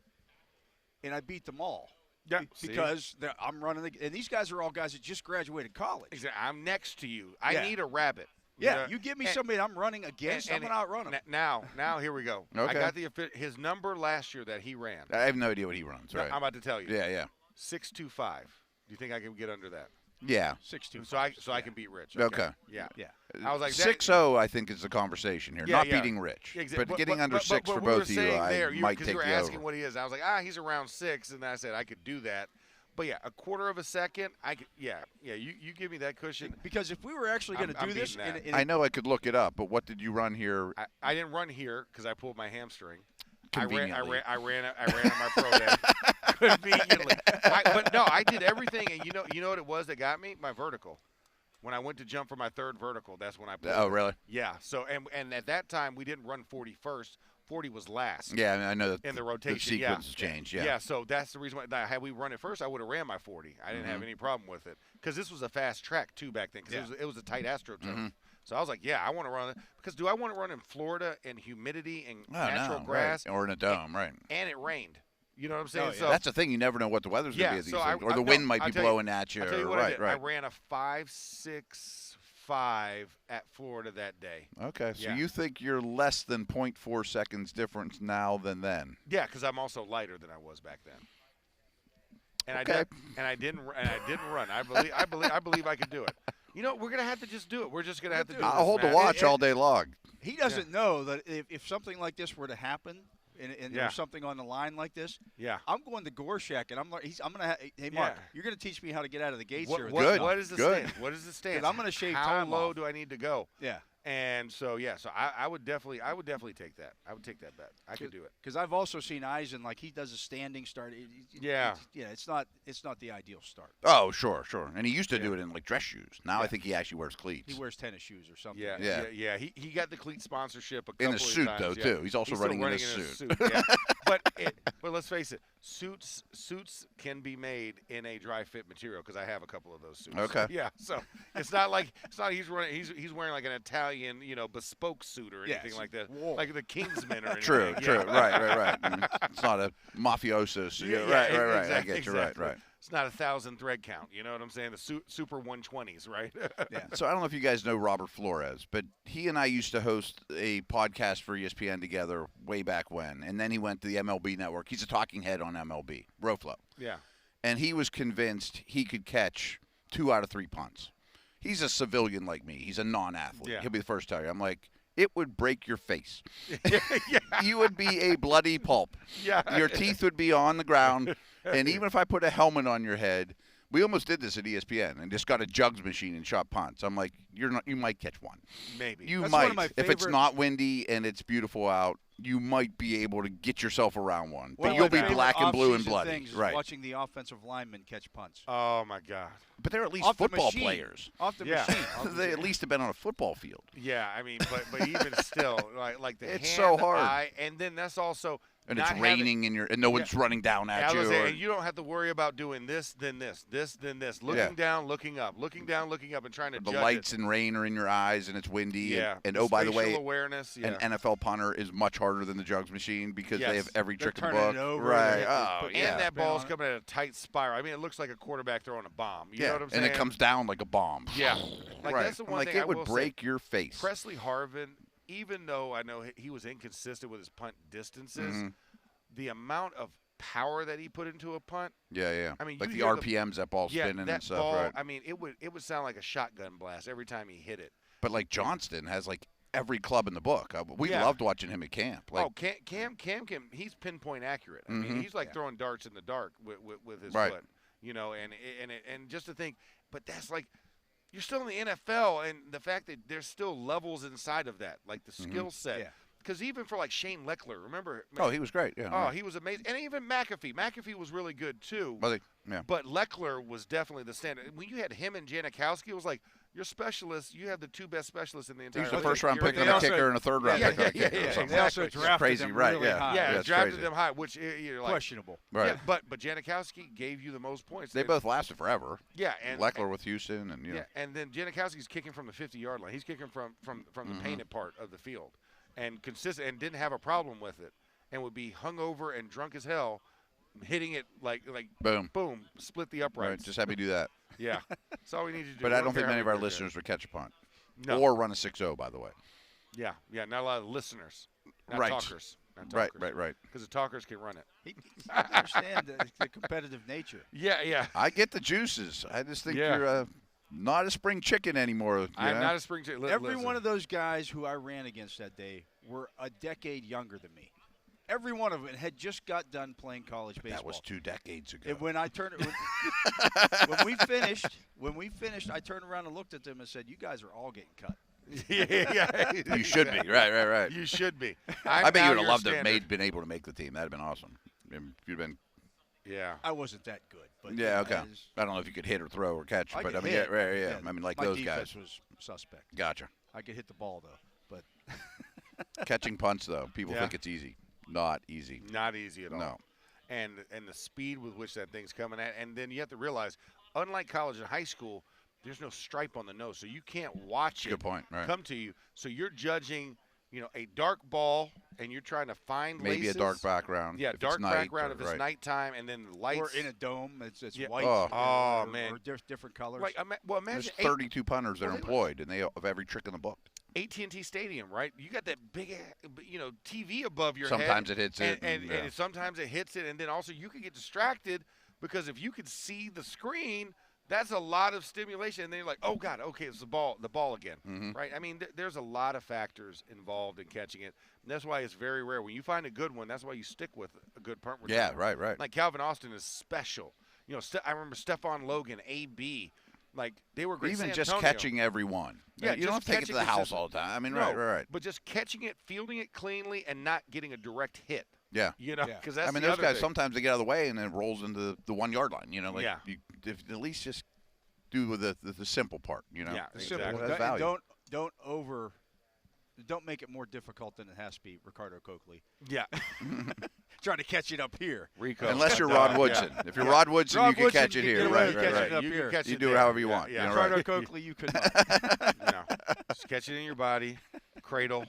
Speaker 2: and I beat them all.
Speaker 3: Yeah.
Speaker 2: Because I'm running, and these guys are all guys that just graduated college.
Speaker 3: Exactly. I'm next to you. I need a rabbit.
Speaker 2: Yeah, you give me somebody I'm running against, I'm going to outrun them.
Speaker 3: Now here we go.
Speaker 4: Okay.
Speaker 3: I got his number last year that he ran.
Speaker 4: I have no idea what he runs, right?
Speaker 3: I'm about to tell you.
Speaker 4: Yeah.
Speaker 3: 6.25. Do you think I can get under that?
Speaker 4: Yeah.
Speaker 2: 6.25.
Speaker 3: So I can beat Rich.
Speaker 4: Okay.
Speaker 3: Yeah. I was like
Speaker 4: 6-0. I think is the conversation here. Not beating Rich, but getting under 6 for both of you. I might take you over.
Speaker 3: Because you were asking what he is. I was like, he's around 6, and I said I could do that. But yeah, a quarter of a second, I could. Yeah. You give me that cushion.
Speaker 2: Because if we were actually going to do this,
Speaker 4: I know I could look it up. But what did you run here?
Speaker 3: I didn't run here because I pulled my hamstring.
Speaker 4: Conveniently.
Speaker 3: I ran on my pro day. Conveniently. But no, I did everything, and you know what it was that got me? My vertical. When I went to jump for my 3rd vertical, that's when I pulled.
Speaker 4: Oh, really?
Speaker 3: Yeah. So and at that time we didn't run 40 first. 40 was last.
Speaker 4: Yeah, I mean, I know that
Speaker 3: in the rotation.
Speaker 4: The sequence has changed. Yeah.
Speaker 3: Yeah, so that's the reason why. Had we run it first, I would have ran my 40. I didn't have any problem with it because this was a fast track too back then. Because it was a tight AstroTurf. So I was like, yeah, I want to run it because do I want to run in Florida and humidity and natural grass
Speaker 4: or in a dome, right?
Speaker 3: And it rained. You know what I'm saying?
Speaker 4: Oh, yeah.
Speaker 3: So
Speaker 4: that's the thing. You never know what the weather's going to be at these things. Or the wind might be blowing at you.
Speaker 3: I'll tell you what I did.
Speaker 4: Right.
Speaker 3: I ran a 5.65 at Florida that day.
Speaker 4: Okay, so you think you're less than 0.4 seconds difference now than then?
Speaker 3: Yeah, because I'm also lighter than I was back then. And I didn't run. I believe I could do it. You know, we're gonna have to just do it. We're just gonna have to do it.
Speaker 4: I'll hold the watch all day long.
Speaker 2: He doesn't know that if something like this were to happen, and there's something on the line like this, I'm going to Gorshak, and I'm gonna hey Mark, you're gonna teach me how to get out of the gates here.
Speaker 3: What is the stance? What is the stance?
Speaker 2: I'm gonna shave
Speaker 3: how
Speaker 2: time
Speaker 3: low
Speaker 2: off.
Speaker 3: do I need to go?
Speaker 2: Yeah.
Speaker 3: And so I would definitely take that. I would take that bet. I could do it.
Speaker 2: Because I've also seen Eisen, like he does a standing start. It's not the ideal start.
Speaker 4: Oh, sure. And he used to do it in like dress shoes. Now I think he actually wears cleets.
Speaker 2: He wears tennis shoes or something.
Speaker 3: Yeah. He got the cleat sponsorship a couple
Speaker 4: in a suit
Speaker 3: of times,
Speaker 4: though too. He's also running in a suit.
Speaker 3: Yeah. but let's face it, suits can be made in a dry fit material because I have a couple of those suits.
Speaker 4: Okay.
Speaker 3: So it's not he's wearing like an Italian, bespoke suit or anything like that, like the Kingsmen or anything.
Speaker 4: True. Right. I mean, it's not a mafioso suit. Right. I get you. Right.
Speaker 3: It's not 1,000 thread count. You know what I'm saying? The super 120s, right?
Speaker 4: Yeah. So I don't know if you guys know Robert Flores, but he and I used to host a podcast for ESPN together way back when, and then he went to the MLB network. He's a talking head on MLB, Roflo.
Speaker 3: Yeah.
Speaker 4: And he was convinced he could catch 2 out of 3 punts. He's a civilian like me. He's a non-athlete.
Speaker 3: Yeah.
Speaker 4: He'll be the first to tell you. I'm like, it would break your face. You would be a bloody pulp.
Speaker 3: Yeah.
Speaker 4: Your teeth would be on the ground. And even if I put a helmet on your head, we almost did this at ESPN and just got a jugs machine and shot punts. I'm like, you might catch one.
Speaker 3: Maybe.
Speaker 4: You might. If it's not windy and it's beautiful out, you might be able to get yourself around one. But you'll be black and blue and bloody.
Speaker 2: Right. Watching the offensive linemen catch punts.
Speaker 3: Oh, my God.
Speaker 4: But they're at least football players.
Speaker 2: Off the machine.
Speaker 4: They at least have been on a football field.
Speaker 3: Yeah, I mean, but even still, like the
Speaker 4: it's
Speaker 3: hand,
Speaker 4: so hard.
Speaker 3: eye, and then that's also
Speaker 4: and it's raining and no one's running down at you.
Speaker 3: And you don't have to worry about doing this, then this, then this, looking down, looking up, looking down, looking up, and trying to
Speaker 4: the
Speaker 3: judge
Speaker 4: lights and rain are in your eyes and it's windy.
Speaker 3: Yeah.
Speaker 4: And oh, by the way,
Speaker 3: awareness. Yeah.
Speaker 4: An NFL punter is much harder than the jugs machine because they have every trick in the
Speaker 2: book.
Speaker 4: Right. Oh, yeah.
Speaker 3: And that ball's coming at a tight spiral. I mean, it looks like a quarterback throwing a bomb. You know what I'm saying?
Speaker 4: And it comes down like a bomb.
Speaker 3: Yeah. Like that's the one thing
Speaker 4: it would break your face.
Speaker 3: Presley Harvin, even though I know he was inconsistent with his punt distances, the amount of power that he put into a punt.
Speaker 4: Yeah.
Speaker 3: I mean,
Speaker 4: like the RPMs that ball's spinning
Speaker 3: that
Speaker 4: and stuff,
Speaker 3: ball,
Speaker 4: right?
Speaker 3: I mean, it would sound like a shotgun blast every time he hit it.
Speaker 4: But like Johnston has like every club in the book. We loved watching him at camp. Like,
Speaker 3: Cam, he's pinpoint accurate. I mean, he's like throwing darts in the dark with his
Speaker 4: right.
Speaker 3: foot. And just to think, but that's like you're still in the NFL, and the fact that there's still levels inside of that, like the skill set.
Speaker 2: Yeah.
Speaker 3: Because even for like Shane Leckler, remember?
Speaker 4: Oh, he was great. Yeah.
Speaker 3: Oh, he was amazing, and even McAfee. McAfee was really good too. But Leckler was definitely the standard. When you had him and Janikowski, it was like your specialists. You have the 2 best specialists in the entire.
Speaker 4: He was a first-round pick on a kicker and a third-round pick on a kicker.
Speaker 3: Yeah,
Speaker 2: they also drafted them really high.
Speaker 3: Yeah, drafted them high, which you're like
Speaker 2: questionable.
Speaker 4: Right.
Speaker 3: Yeah, but Janikowski gave you the most points.
Speaker 4: They both lasted forever.
Speaker 3: Yeah, and
Speaker 4: Leckler with Houston, and
Speaker 3: and then Janikowski's kicking from the 50-yard line. He's kicking from the painted part of the field. And consistent, and didn't have a problem with it, and would be hungover and drunk as hell, hitting it like boom, split the uprights.
Speaker 4: Right, just have me do that.
Speaker 3: Yeah, that's all we need to do.
Speaker 4: But I don't think many of our listeners would catch a punt, or run a 6-0. By the way.
Speaker 3: Yeah, not a lot of listeners, not
Speaker 4: right.
Speaker 3: talkers. Not talkers.
Speaker 4: Right.
Speaker 3: Because the talkers can run it.
Speaker 2: He understand the competitive nature.
Speaker 3: Yeah.
Speaker 4: I get the juices. I just think you're not a spring chicken anymore.
Speaker 3: I'm not a spring chicken.
Speaker 2: Every one of those guys who I ran against that day were a decade younger than me. Every one of them had just got done playing college baseball.
Speaker 4: That was 2 decades ago.
Speaker 2: And when I turned, when we finished, I turned around and looked at them and said, "You guys are all getting cut."
Speaker 3: Yeah.
Speaker 4: You should be. Right.
Speaker 3: You should be.
Speaker 4: I bet you would have loved to have been able to make the team. That would have been awesome. If you'd been.
Speaker 3: Yeah.
Speaker 2: I wasn't that good, but
Speaker 4: okay. I don't know if you could hit or throw or catch, but I mean, yeah. I mean, like
Speaker 2: my
Speaker 4: those
Speaker 2: defense
Speaker 4: guys.
Speaker 2: was suspect.
Speaker 4: Gotcha.
Speaker 2: I could hit the ball though, but
Speaker 4: Catching punts, though, people think it's easy. Not easy.
Speaker 3: Not easy at all.
Speaker 4: No.
Speaker 3: And the speed with which that thing's coming at, and then you have to realize, unlike college and high school, there's no stripe on the nose, so you can't watch it
Speaker 4: Good point. Right.
Speaker 3: come to you. So you're judging, a dark ball, and you're trying to find
Speaker 4: Maybe
Speaker 3: laces.
Speaker 4: a dark background.
Speaker 3: Yeah,
Speaker 4: if
Speaker 3: dark
Speaker 4: it's night
Speaker 3: background if it's nighttime, and then the lights.
Speaker 2: Or in a dome, it's
Speaker 3: Yeah.
Speaker 2: white.
Speaker 3: Oh,
Speaker 2: or,
Speaker 3: man.
Speaker 2: Or different colors.
Speaker 3: Like, imagine
Speaker 4: There's 32 punters that are employed, and they have every trick in the book.
Speaker 3: AT&T Stadium, right? You got that big, TV above your
Speaker 4: Sometimes
Speaker 3: head.
Speaker 4: it hits it.
Speaker 3: And sometimes it hits it, and then also you can get distracted because if you could see the screen, that's a lot of stimulation. And then you're like, oh, God, okay, it's the ball again, right? I mean, there's a lot of factors involved in catching it. And that's why it's very rare. When you find a good one, that's why you stick with a good punt returner.
Speaker 4: Yeah, right.
Speaker 3: Like Calvin Austin is special. I remember Stephon Logan, AB. Like, they were great.
Speaker 4: Even
Speaker 3: San
Speaker 4: just
Speaker 3: Antonio.
Speaker 4: catching every one.
Speaker 3: Yeah,
Speaker 4: you don't have to take it to the house all the time. I mean, right.
Speaker 3: But just catching it, fielding it cleanly, and not getting a direct hit.
Speaker 4: Yeah.
Speaker 3: Because that's
Speaker 4: those guys, sometimes they get out of the way and then it rolls into the 1 yard line. You at least just do the simple part.
Speaker 3: Yeah,
Speaker 2: Simple.
Speaker 3: exactly.
Speaker 4: That's value.
Speaker 2: Don't make it more difficult than it has to be, Ricardo Coakley.
Speaker 3: Yeah.
Speaker 2: Trying to catch it up here.
Speaker 3: Rico.
Speaker 4: Unless you're Rod Woodson. If you're Rod Woodson, you can catch it here. Right.
Speaker 3: You
Speaker 4: do it however you want.
Speaker 3: Yeah.
Speaker 2: Ricardo Coakley, you could not.
Speaker 3: Just catch it in your body, cradle,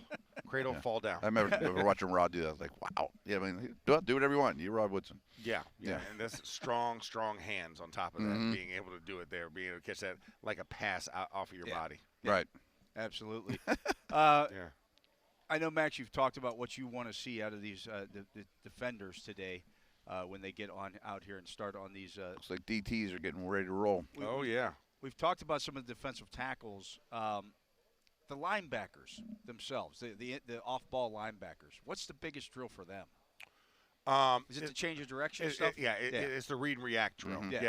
Speaker 3: fall down.
Speaker 4: I remember watching Rod do that. I was like, wow. Yeah, I mean, do whatever you want. You're Rod Woodson.
Speaker 3: Yeah. And that's strong hands on top of that, being able to do it there, being able to catch that like a pass off of your body.
Speaker 4: Right.
Speaker 2: Absolutely.
Speaker 3: Yeah.
Speaker 2: I know, Max, you've talked about what you want to see out of these the defenders today when they get out here and start on these.
Speaker 4: Looks like DTs are getting ready to roll.
Speaker 3: Oh, yeah.
Speaker 2: We've talked about some of the defensive tackles. The linebackers themselves, the off-ball linebackers, what's the biggest drill for them? Is it the change of direction stuff?
Speaker 3: It's the read and react drill.
Speaker 2: Mm-hmm.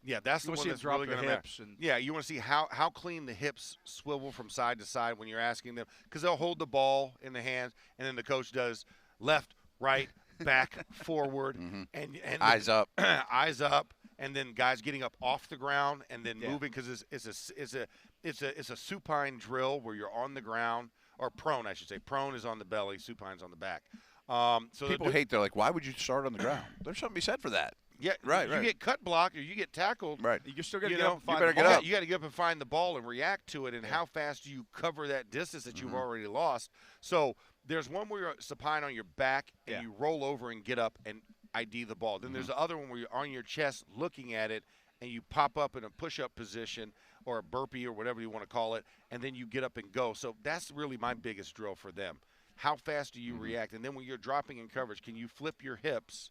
Speaker 3: Yeah, that's the one that's really going to matter. Yeah, you want to see how clean the hips swivel from side to side when you're asking them, because they'll hold the ball in the hands, and then the coach does left, right, back, forward, and
Speaker 4: eyes up,
Speaker 3: and then guys getting up off the ground and then moving, because it's a supine drill where you're on the ground, or prone, I should say. Prone is on the belly, supine's on the back. So
Speaker 4: people hate. They're like, why would you start on the ground? There's something to be said for that.
Speaker 3: Yeah, right. You get cut blocked or you get tackled.
Speaker 4: Right.
Speaker 2: You're still going to get up and find
Speaker 4: the ball.
Speaker 3: You got to get up and find the ball and react to it, and how fast do you cover that distance that you've already lost. So there's one where you're supine on your back and you roll over and get up and ID the ball. Then there's the other one where you're on your chest looking at it and you pop up in a push-up position or a burpee or whatever you want to call it, and then you get up and go. So that's really my biggest drill for them. How fast do you react? And then when you're dropping in coverage, can you flip your hips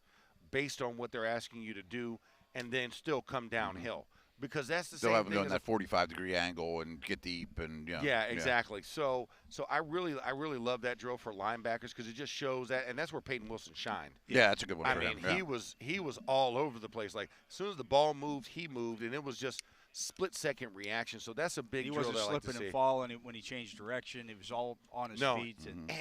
Speaker 3: based on what they're asking you to do and then still come downhill? Because that's the
Speaker 4: still
Speaker 3: same
Speaker 4: haven't
Speaker 3: thing.
Speaker 4: Done that 45-degree angle and get deep and
Speaker 3: yeah, exactly. So I really love that drill for linebackers, because it just shows that, and that's where Peyton Wilson shined.
Speaker 4: Yeah, that's a good one.
Speaker 3: I mean, he was all over the place. Like, as soon as the ball moved, he moved, and it was just split-second reaction. So that's a big drill that I like to see.
Speaker 2: He wasn't slipping and falling when he changed direction. He was all on his feet.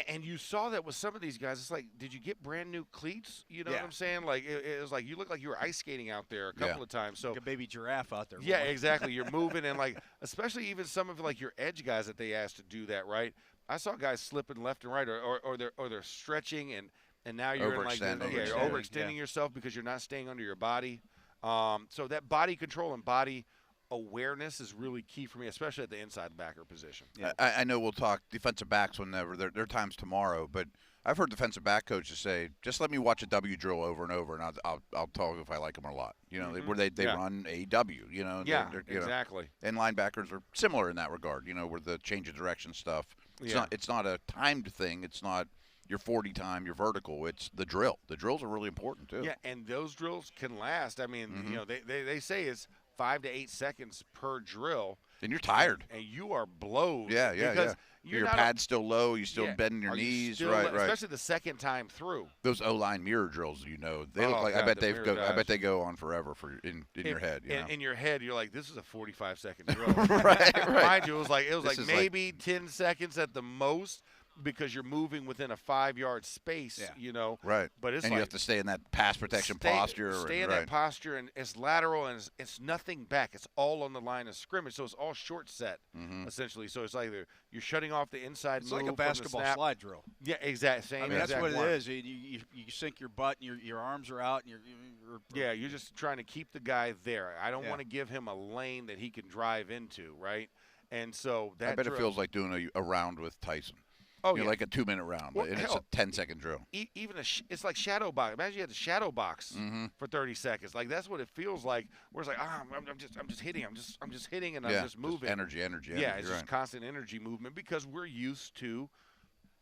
Speaker 3: And you saw that with some of these guys. It's like, did you get brand-new cleats? You know what I'm saying? Like, it was like you looked like you were ice skating out there a couple of times. So
Speaker 2: like a baby giraffe out there.
Speaker 3: Yeah, exactly. You're moving, and, like, especially even some of, like, your edge guys that they asked to do that, right? I saw guys slipping left and right, or they're stretching, and now you're
Speaker 4: overextending.
Speaker 3: You're overextending yourself because you're not staying under your body. So that body control and body awareness is really key for me, especially at the inside backer position.
Speaker 4: Yeah. I know we'll talk defensive backs whenever. There are times tomorrow, but I've heard defensive back coaches say, just let me watch a W drill over and over, and I'll tell you if I like them or not. You know, where they run a W, you know.
Speaker 3: Yeah, exactly.
Speaker 4: And linebackers are similar in that regard, you know, where the change of direction stuff. It's not a timed thing. It's not your 40 time, your vertical. It's the drill. The drills are really important, too.
Speaker 3: Yeah, and those drills can last. I mean, you know, they say it's 5 to 8 seconds per drill.
Speaker 4: And you're tired.
Speaker 3: And you are blowed.
Speaker 4: Yeah.
Speaker 3: Because
Speaker 4: your pad's still low. You still bending your knees. Right.
Speaker 3: Especially the second time through.
Speaker 4: Those O-line mirror drills, you know, they look like, I bet they go on forever in your head. You know?
Speaker 3: In your head, you're like, this is a 45-second drill.
Speaker 4: right.
Speaker 3: Mind you, it was like maybe 10 seconds at the most. because you're moving within a 5-yard space,
Speaker 4: Right.
Speaker 3: But it's
Speaker 4: and
Speaker 3: like
Speaker 4: you have to stay in that pass protection posture.
Speaker 3: Stay in that posture, and it's lateral, and it's nothing back. It's all on the line of scrimmage, so it's all short set, essentially. So it's either you're shutting off the inside
Speaker 2: It's
Speaker 3: move
Speaker 2: like a basketball slide drill.
Speaker 3: Yeah, exactly.
Speaker 2: I mean, that's what it is. You sink your butt, and your arms are out, and
Speaker 3: you're just trying to keep the guy there. I don't want to give him a lane that he can drive into, right? And so that
Speaker 4: I bet it feels like doing a round with Tyson.
Speaker 3: Oh,
Speaker 4: like a 2-minute round, and it's a 10-second drill.
Speaker 3: Even it's like shadow box. Imagine you had to shadow box for 30 seconds. Like that's what it feels like. Where it's like, I'm just hitting. I'm just hitting, and I'm just moving.
Speaker 4: Just energy.
Speaker 3: Yeah, it's just constant energy movement because we're used to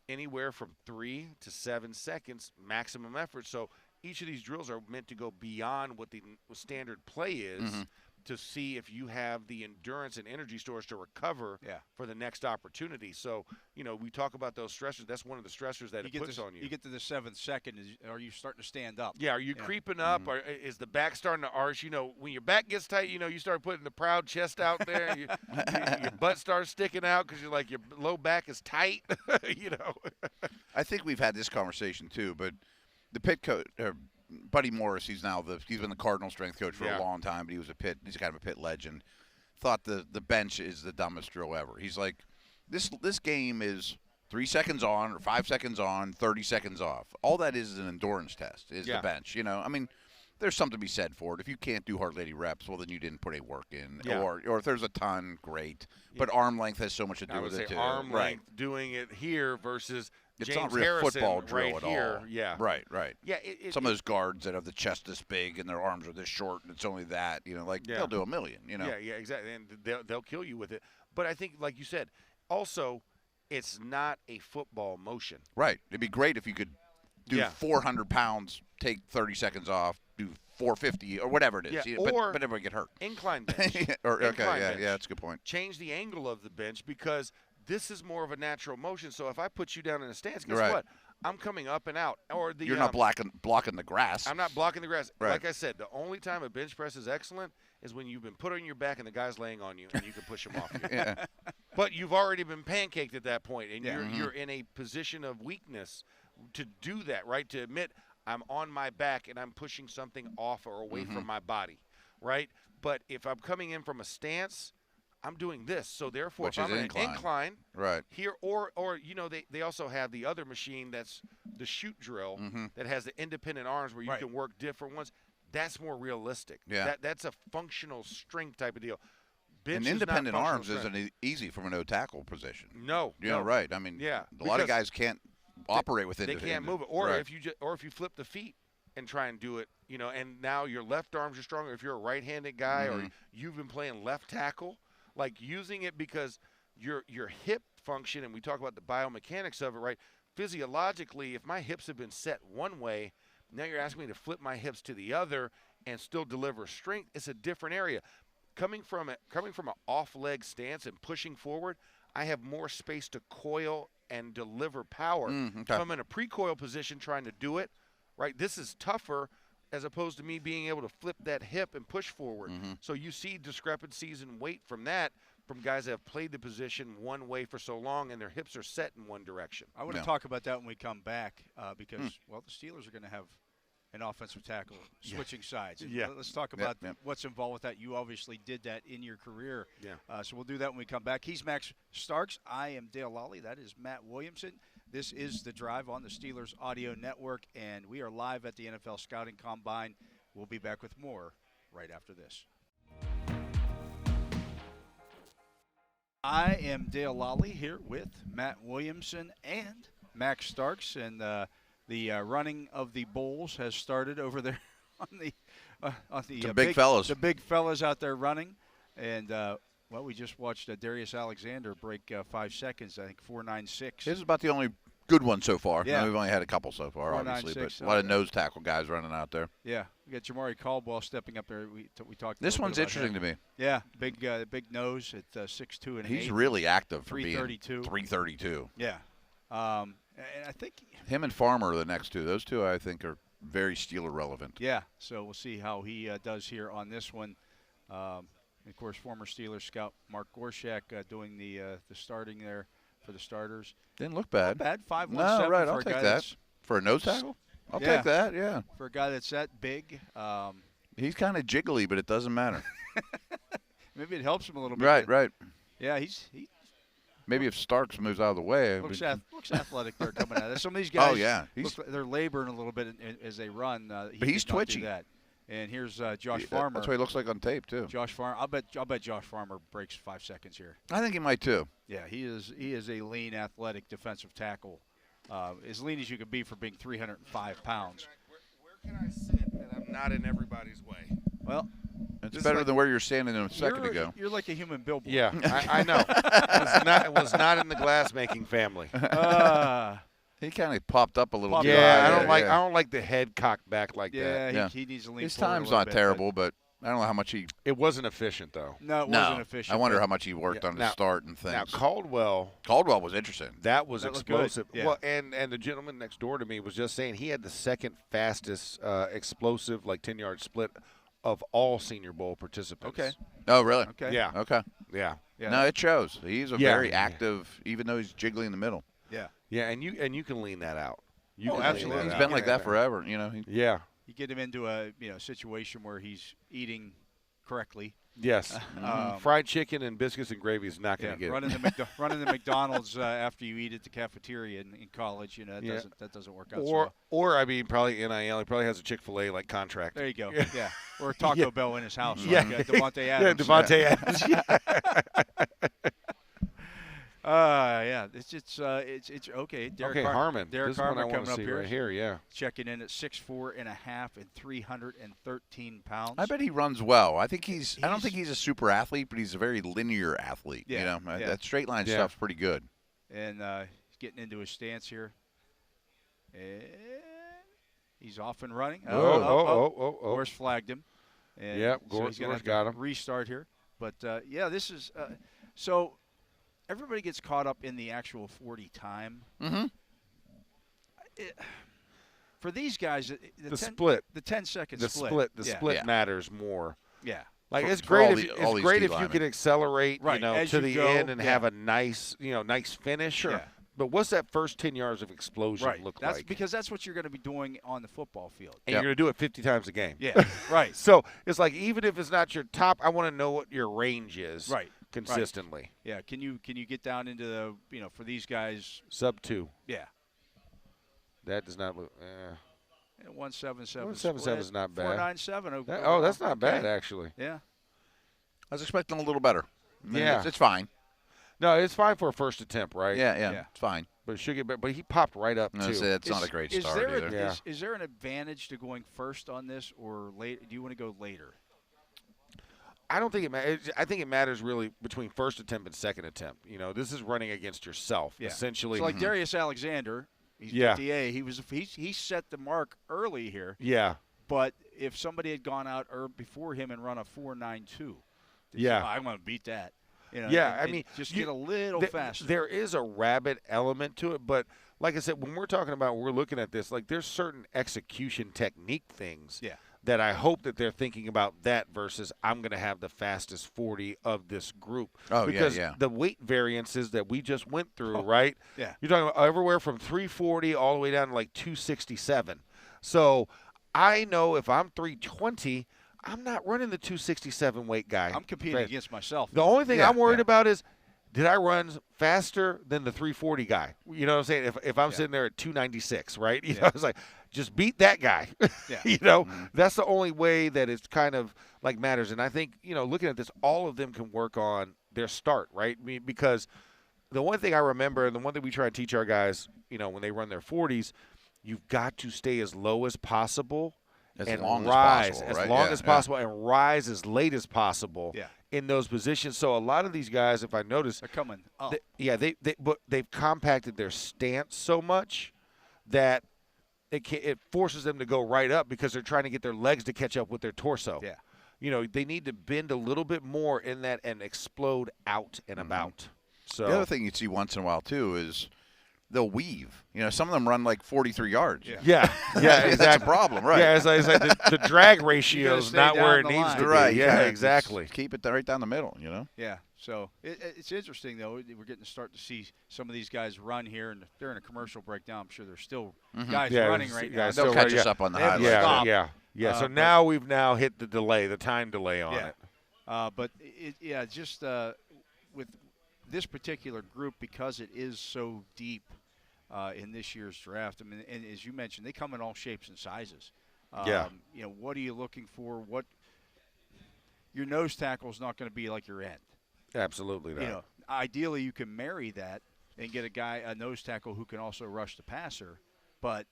Speaker 3: anywhere from 3 to 7 seconds maximum effort. So each of these drills are meant to go beyond what the standard play is. To see if you have the endurance and energy stores to recover for the next opportunity. So, we talk about those stressors. That's one of the stressors that it puts on you.
Speaker 2: You get to the 7th second, are you starting to stand up?
Speaker 3: Yeah, are you creeping up? Or is the back starting to arch? When your back gets tight, you start putting the proud chest out there. Your butt starts sticking out because you're like your low back is tight,
Speaker 4: I think we've had this conversation too, but the Pitt coach – Buddy Morris, he's been the Cardinal strength coach for a long time, but he's kind of a Pitt legend. Thought the bench is the dumbest drill ever. He's like, this game is 3 seconds on or 5 seconds on, 30 seconds off. All that is an endurance test, is the bench. I mean, there's something to be said for it. If you can't do hardly any reps, well, then you didn't put any work in.
Speaker 3: Yeah.
Speaker 4: Or if there's a ton, great. But arm length has so much to do with it, too.
Speaker 3: Arm length doing it here versus
Speaker 4: it's
Speaker 3: James
Speaker 4: not real
Speaker 3: Harrison
Speaker 4: football drill
Speaker 3: right
Speaker 4: at
Speaker 3: here.
Speaker 4: all.
Speaker 3: Yeah.
Speaker 4: Right.
Speaker 3: Yeah.
Speaker 4: Some of those guards that have the chest this big and their arms are this short and it's only that, they'll do a million,
Speaker 3: Yeah, exactly. And they'll kill you with it. But I think, like you said, also, it's not a football motion.
Speaker 4: Right. It'd be great if you could do 400 pounds, take 30 seconds off, do 450 or whatever it is.
Speaker 3: Yeah.
Speaker 4: But everyone get hurt.
Speaker 3: Incline bench.
Speaker 4: Bench. That's a good point.
Speaker 3: Change the angle of the bench because this is more of a natural motion. So if I put you down in a stance, guess what? I'm coming up and out. Or you're
Speaker 4: not blocking the grass.
Speaker 3: I'm not blocking the grass.
Speaker 4: Right.
Speaker 3: Like I said, the only time a bench press is excellent is when you've been put on your back and the guy's laying on you and you can push him off you. But you've already been pancaked at that point, and you're in a position of weakness to do that, right? To admit I'm on my back and I'm pushing something off or away from my body, right? But if I'm coming in from a stance, I'm doing this. So therefore,
Speaker 4: if
Speaker 3: I'm in an incline
Speaker 4: right
Speaker 3: here, or they also have the other machine that's the shoot drill that has the independent arms where you can work different ones. That's more realistic.
Speaker 4: Yeah.
Speaker 3: That's a functional strength type of deal.
Speaker 4: And independent arms isn't easy from a no tackle position.
Speaker 3: No.
Speaker 4: Right. I mean, a lot of guys can't operate with it.
Speaker 3: They can't move it. Or if you flip the feet and try and do it, and now your left arms are stronger. If you're a right-handed guy or you've been playing left tackle, like using it because your hip function, and we talk about the biomechanics of it, right? Physiologically, if my hips have been set one way, now you're asking me to flip my hips to the other and still deliver strength. It's a different area. Coming from an off leg stance and pushing forward, I have more space to coil and deliver power. If I'm in a pre-coil position trying to do it, right? This is tougher as opposed to me being able to flip that hip and push forward. So you see discrepancies in weight from that, from guys that have played the position one way for so long and their hips are set in one direction.
Speaker 2: I want to talk about that when we come back because, well, the Steelers are going to have an offensive tackle switching sides. Let's talk about what's involved with that. You obviously did that in your career. So we'll do that when we come back. He's Max Starks. I am Dale Lolley. That is Matt Williamson. This is The Drive on the Steelers Audio Network, and we are live at the NFL Scouting Combine. We'll be back with more right after this. I am Dale Lolley here with Matt Williamson and Max Starks, and the running of the bulls has started over there on the
Speaker 4: big fellas.
Speaker 2: The big fellas out there running, and well, we just watched Darius Alexander break 5 seconds. I think 4.96.
Speaker 4: This is about the only good one so far.
Speaker 2: Yeah.
Speaker 4: We've only had a couple so far, obviously, but a lot of nose tackle guys running out there.
Speaker 2: Yeah, we got Jamari Caldwell stepping up there. We talked.
Speaker 4: This one's interesting to me.
Speaker 2: Yeah, big nose at 6'2" and
Speaker 4: he's really active for
Speaker 2: 332.
Speaker 4: being 332.
Speaker 2: Yeah, and I think
Speaker 4: him and Farmer are the next two. Those two, I think, are very Steeler relevant.
Speaker 2: Yeah, so we'll see how he does here on this one. Of course, former Steelers scout Mark Gorshak doing the starting there for the starters.
Speaker 4: Didn't look bad.
Speaker 2: Not bad. 5'17"
Speaker 4: No, right.
Speaker 2: for
Speaker 4: I'll
Speaker 2: a
Speaker 4: take
Speaker 2: guy
Speaker 4: that. For a nose tackle? I'll take that, yeah.
Speaker 2: For a guy that's that big.
Speaker 4: He's kind of jiggly, but it doesn't matter.
Speaker 2: Maybe it helps him a little bit.
Speaker 4: Right.
Speaker 2: Yeah, he
Speaker 4: maybe if Starks moves out of the way.
Speaker 2: looks athletic there coming out. Some of these guys,
Speaker 4: oh, yeah.
Speaker 2: they're laboring a little bit as they run.
Speaker 4: But he's twitchy.
Speaker 2: That. And here's Josh Farmer.
Speaker 4: That's what he looks like on tape, too.
Speaker 2: Josh Farmer. I'll bet Josh Farmer breaks 5 seconds here.
Speaker 4: I think he might, too.
Speaker 2: Yeah, he is a lean, athletic defensive tackle. As lean as you could be for being 305 pounds.
Speaker 3: Where can I sit that I'm not in everybody's way?
Speaker 2: Well,
Speaker 4: it's better than where you're standing a second ago.
Speaker 2: You're like a human billboard.
Speaker 3: Yeah, I know. It was not in the glass-making family.
Speaker 4: He kind of popped up a little bit.
Speaker 3: Yeah, I don't like the head cocked back like that.
Speaker 2: Yeah, he needs to lean
Speaker 4: His
Speaker 2: forward
Speaker 4: time's
Speaker 2: a little
Speaker 4: not
Speaker 2: bit,
Speaker 4: terrible, but I don't know how much he.
Speaker 3: It wasn't efficient though.
Speaker 2: No, it wasn't efficient.
Speaker 4: I wonder how much he worked on the start and things.
Speaker 3: Now Caldwell
Speaker 4: was interesting.
Speaker 3: That was explosive.
Speaker 2: Yeah.
Speaker 3: Well, and the gentleman next door to me was just saying he had the second fastest explosive 10-yard split of all Senior Bowl participants.
Speaker 2: Okay.
Speaker 4: Oh, really?
Speaker 2: Okay.
Speaker 3: Yeah.
Speaker 4: Okay.
Speaker 3: Yeah.
Speaker 4: No, it shows. He's a very active, even though he's jiggly in the middle.
Speaker 2: Yeah.
Speaker 3: Yeah, and you can lean that out.
Speaker 2: Absolutely.
Speaker 4: He's been like that forever.
Speaker 3: Yeah.
Speaker 2: You get him into a situation where he's eating correctly.
Speaker 3: Yes. Fried chicken and biscuits and gravy is not going to get it.
Speaker 2: Running the McDonald's after you eat at the cafeteria in college, that doesn't work out.
Speaker 3: Or I mean, probably NIL. He probably has a Chick-fil-A contract.
Speaker 2: There you go. Yeah. Or a Taco Bell in his house.
Speaker 3: Yeah.
Speaker 2: Like Devontae Adams.
Speaker 3: Yeah, Devontae Adams.
Speaker 2: Yeah. It's okay. Derek
Speaker 3: Harmon.
Speaker 2: Derek
Speaker 3: this
Speaker 2: Harmon
Speaker 3: is what I
Speaker 2: coming
Speaker 3: want to
Speaker 2: up
Speaker 3: see right here. Yeah.
Speaker 2: Checking in at 6'4.5" and 313 pounds.
Speaker 4: I bet he runs well. I don't think he's a super athlete, but he's a very linear athlete.
Speaker 2: Yeah.
Speaker 4: That straight line stuff's pretty good.
Speaker 2: And he's getting into his stance here. And he's off and running. Gorse flagged him. And
Speaker 3: Gorse
Speaker 2: so he's
Speaker 3: got him.
Speaker 2: Restart here. But, this is so everybody gets caught up in the actual 40 time.
Speaker 4: Mm-hmm.
Speaker 2: For these guys,
Speaker 3: the split.
Speaker 2: The 10-second
Speaker 3: split. The split matters more.
Speaker 2: Yeah.
Speaker 3: It's great if you can accelerate,
Speaker 2: right,
Speaker 3: to the end and have a nice finish.
Speaker 2: Sure. Yeah.
Speaker 3: But what's that first 10 yards of explosion look like?
Speaker 2: Because that's what you're going to be doing on the football field.
Speaker 3: And you're going to do it 50 times a game.
Speaker 2: Yeah, right.
Speaker 3: So it's like even if it's not your top, I want to know what your range is.
Speaker 2: Right.
Speaker 3: Consistently.
Speaker 2: Right. Yeah. Can you get down into the for these guys
Speaker 3: sub-2?
Speaker 2: Yeah.
Speaker 3: That does not look.
Speaker 2: 177.
Speaker 3: 177 is not bad.
Speaker 2: 497.
Speaker 3: That's not bad actually.
Speaker 2: Yeah.
Speaker 4: I was expecting a little better.
Speaker 3: Yeah.
Speaker 4: It's fine.
Speaker 3: No, it's fine for a first attempt, right?
Speaker 4: Yeah. It's fine.
Speaker 3: But it should get better. But he popped right up too.
Speaker 4: It's not a great start either.
Speaker 2: Is there an advantage to going first on this or late? Do you want to go later?
Speaker 3: I don't think it matters. I think it matters really between first attempt and second attempt. This is running against yourself essentially.
Speaker 2: So like Darius Alexander, he's 58. He set the mark early here.
Speaker 3: Yeah.
Speaker 2: But if somebody had gone out before him and run a 4.92, I'm going to beat that. Just get a little faster.
Speaker 3: There is a rabbit element to it, but like I said, when we're looking at this, there's certain execution technique things that I hope that they're thinking about that versus I'm going to have the fastest 40 of this group. Because the weight variances that we just went through, right?
Speaker 2: Yeah.
Speaker 3: You're talking about everywhere from 340 all the way down to 267. So I know if I'm 320, I'm not running the 267 weight guy.
Speaker 2: I'm competing against myself.
Speaker 3: The only thing I'm worried about is, did I run faster than the 340 guy? You know what I'm saying? If I'm sitting there at 296, right? I was like, just beat that guy. That's the only way that it's kind of matters. And I think, looking at this, all of them can work on their start, right? Because the one thing I remember and the one thing we try to teach our guys, when they run their 40s, you've got to stay as low as possible. As long as possible and rise as late as possible in those positions. So a lot of these guys, if I notice,
Speaker 2: they're coming up.
Speaker 3: They've compacted their stance so much that it forces them to go right up because they're trying to get their legs to catch up with their torso.
Speaker 2: Yeah.
Speaker 3: They need to bend a little bit more in that and explode out and about. So
Speaker 4: the other thing you see once in a while too is they'll weave. Some of them run like 43 yards.
Speaker 3: Yeah, exactly.
Speaker 4: That's a problem, right?
Speaker 3: Yeah, it's like the drag ratio is not where it needs to be.
Speaker 4: Right.
Speaker 3: Yeah, exactly.
Speaker 4: Just keep it right down the middle,
Speaker 2: Yeah. So it's interesting, though. We're getting to start to see some of these guys run here, and during a commercial breakdown, I'm sure there's still guys running right now.
Speaker 4: They'll catch us up on the highlights.
Speaker 3: Yeah. So we've now hit the delay, the time delay on it.
Speaker 2: But with this particular group, because it is so deep in this year's draft, I mean, and as you mentioned, they come in all shapes and sizes. What are you looking for? What your nose tackle is not going to be like your end.
Speaker 3: Absolutely not.
Speaker 2: Ideally, you can marry that and get a nose tackle who can also rush the passer, but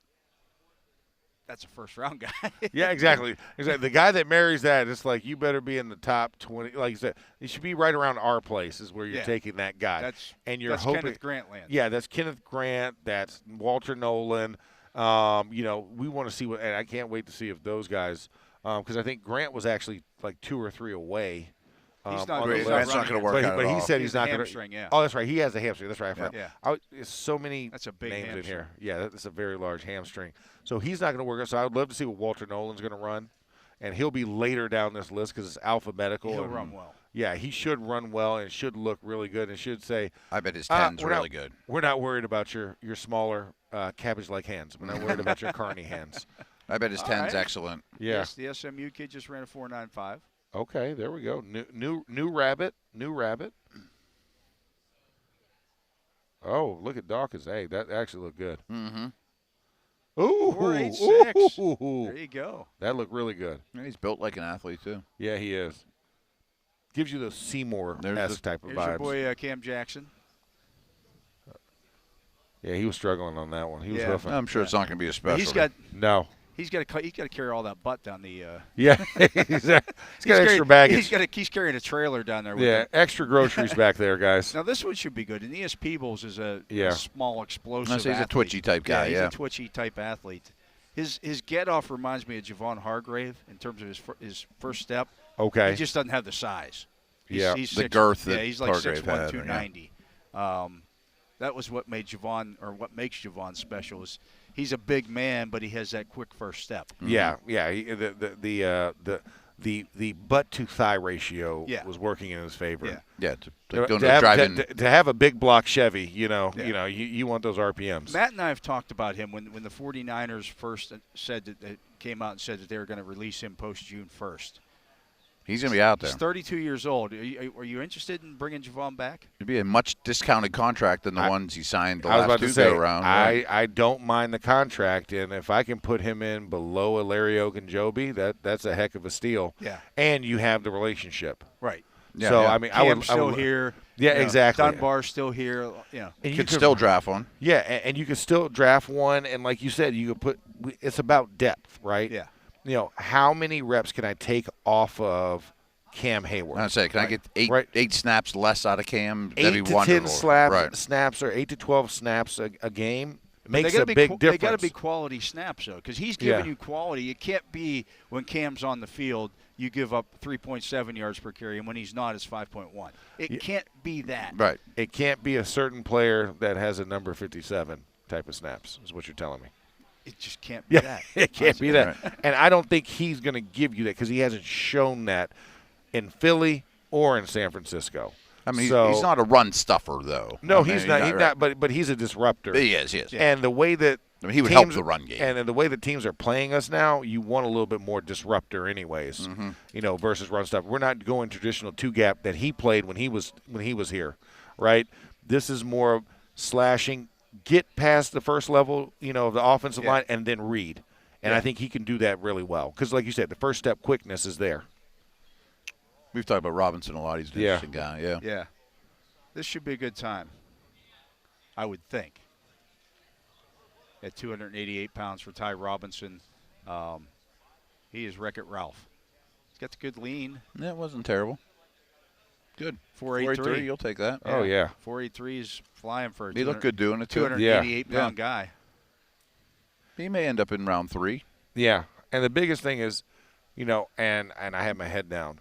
Speaker 2: that's a first-round guy.
Speaker 3: Yeah, exactly. The guy that marries that, it's like you better be in the top 20. Like you said, you should be right around our place is where you're taking that guy.
Speaker 2: That's
Speaker 3: hoping
Speaker 2: Kenneth Grant land.
Speaker 3: Yeah, that's Kenneth Grant. That's Walter Nolan. We want to see what, and I can't wait to see if those guys, because I think Grant was actually like 2 or 3 away.
Speaker 4: He's not going to work out
Speaker 3: but
Speaker 4: at
Speaker 3: he
Speaker 4: all.
Speaker 3: said he's not going
Speaker 2: to. Yeah.
Speaker 3: Oh, that's right. He has a hamstring. That's right.
Speaker 2: Yeah.
Speaker 3: So many
Speaker 2: that's a big
Speaker 3: names
Speaker 2: hamstring.
Speaker 3: in here. Yeah, that's a very large hamstring. So he's not going to work out. So I would love to see what Walter Nolan's going to run. And he'll be later down this list because it's alphabetical.
Speaker 2: He'll run well.
Speaker 3: Yeah, he should run well and should look really good and should say.
Speaker 4: I bet his 10's really good.
Speaker 3: We're not worried about your smaller cabbage-like hands. We're not worried about your carny hands.
Speaker 4: I bet his 10's excellent.
Speaker 3: Yeah.
Speaker 2: Yes, the SMU kid just ran a 4.95.
Speaker 3: Okay, there we go. New rabbit. Oh, look at Dawkins' egg. That actually looked good.
Speaker 4: Mm-hmm.
Speaker 3: Ooh,
Speaker 2: 4.86. There you go.
Speaker 3: That looked really good.
Speaker 4: And he's built like an athlete too.
Speaker 3: Yeah, he is. Gives you those Seymour-esque type of
Speaker 2: Here's
Speaker 3: vibes.
Speaker 2: your boy Cam Jackson.
Speaker 3: Yeah, he was struggling on that one. He was hoofing.
Speaker 4: I'm sure it's not going to be a special.
Speaker 2: He's got
Speaker 3: He's
Speaker 2: got to carry all that butt down the.
Speaker 3: Yeah, he's got extra baggage.
Speaker 2: He's carrying a trailer down there. With him.
Speaker 3: Extra groceries back there, guys.
Speaker 2: Now this one should be good. And E.S. Peebles is a small, explosive.
Speaker 4: He's a twitchy type guy.
Speaker 2: He's a twitchy type athlete. His get off reminds me of Javon Hargrave in terms of his first step.
Speaker 3: Okay.
Speaker 2: He just doesn't have the size. He's
Speaker 4: the girth.
Speaker 2: He's like
Speaker 4: Hargrave
Speaker 2: 6'1",
Speaker 4: had,
Speaker 2: 290. That was what made Javon, or what makes Javon special, is he's a big man, but he has that quick first step.
Speaker 3: Yeah. The butt to thigh ratio was working in his favor.
Speaker 4: Yeah.
Speaker 3: To have a big block Chevy, you want those RPMs.
Speaker 2: Matt and I have talked about him when the 49ers first said that they came out and said that they were going to release him post June 1st.
Speaker 4: He's going to be out there.
Speaker 2: He's 32 years old. Are you interested in bringing Javon back?
Speaker 4: It'd be a much discounted contract than the ones he signed the
Speaker 3: last
Speaker 4: two go-around.
Speaker 3: I don't mind the contract, and if I can put him in below a Larry Ogunjobi, that's a heck of a steal.
Speaker 2: Yeah.
Speaker 3: And you have the relationship.
Speaker 2: Right.
Speaker 3: Yeah, so, I mean,
Speaker 2: Cam's still here.
Speaker 3: Yeah, exactly.
Speaker 2: Dunbar's still here.
Speaker 4: And you could still draft one.
Speaker 3: Yeah, and you could still draft one, and like you said, you could it's about depth, right?
Speaker 2: Yeah.
Speaker 3: How many reps can I take off of Cam Hayward?
Speaker 4: I say, can I get eight snaps less out of Cam?
Speaker 3: 8 to 10 snaps or 8 to 12 snaps a game makes a big difference.
Speaker 2: They got to be quality snaps, though, because he's giving you quality. It can't be when Cam's on the field, you give up 3.7 yards per carry, and when he's not, it's 5.1. It can't be that.
Speaker 4: Right.
Speaker 3: It can't be a certain player that has a number 57 type of snaps, is what you're telling me.
Speaker 2: It just can't be that.
Speaker 3: It can't be that. Right. And I don't think he's going to give you that because he hasn't shown that in Philly or in San Francisco.
Speaker 4: I mean, he's not a run stuffer, though.
Speaker 3: No, he's not. But he's a disruptor.
Speaker 4: He is.
Speaker 3: And the way that
Speaker 4: he would help the run game.
Speaker 3: And the way that teams are playing us now, you want a little bit more disruptor, anyways. Versus run stuff. We're not going traditional two gap that he played when he was here, right? This is more slashing. Get past the first level, of the offensive line, and then read. And I think he can do that really well. Because, like you said, the first step quickness is there.
Speaker 4: We've talked about Robinson a lot. He's an interesting guy,
Speaker 2: Yeah. This should be a good time, I would think. At 288 pounds for Ty Robinson, he is Wreck-It Ralph. He's got the good lean.
Speaker 4: Yeah, it wasn't terrible. Good.
Speaker 2: 483.
Speaker 4: You'll take that.
Speaker 3: Oh, yeah.
Speaker 2: 483 is flying for a
Speaker 4: he looked good doing it, too.
Speaker 2: 288-pound guy.
Speaker 4: He may end up in round 3.
Speaker 3: Yeah. And the biggest thing is, and I have my head down,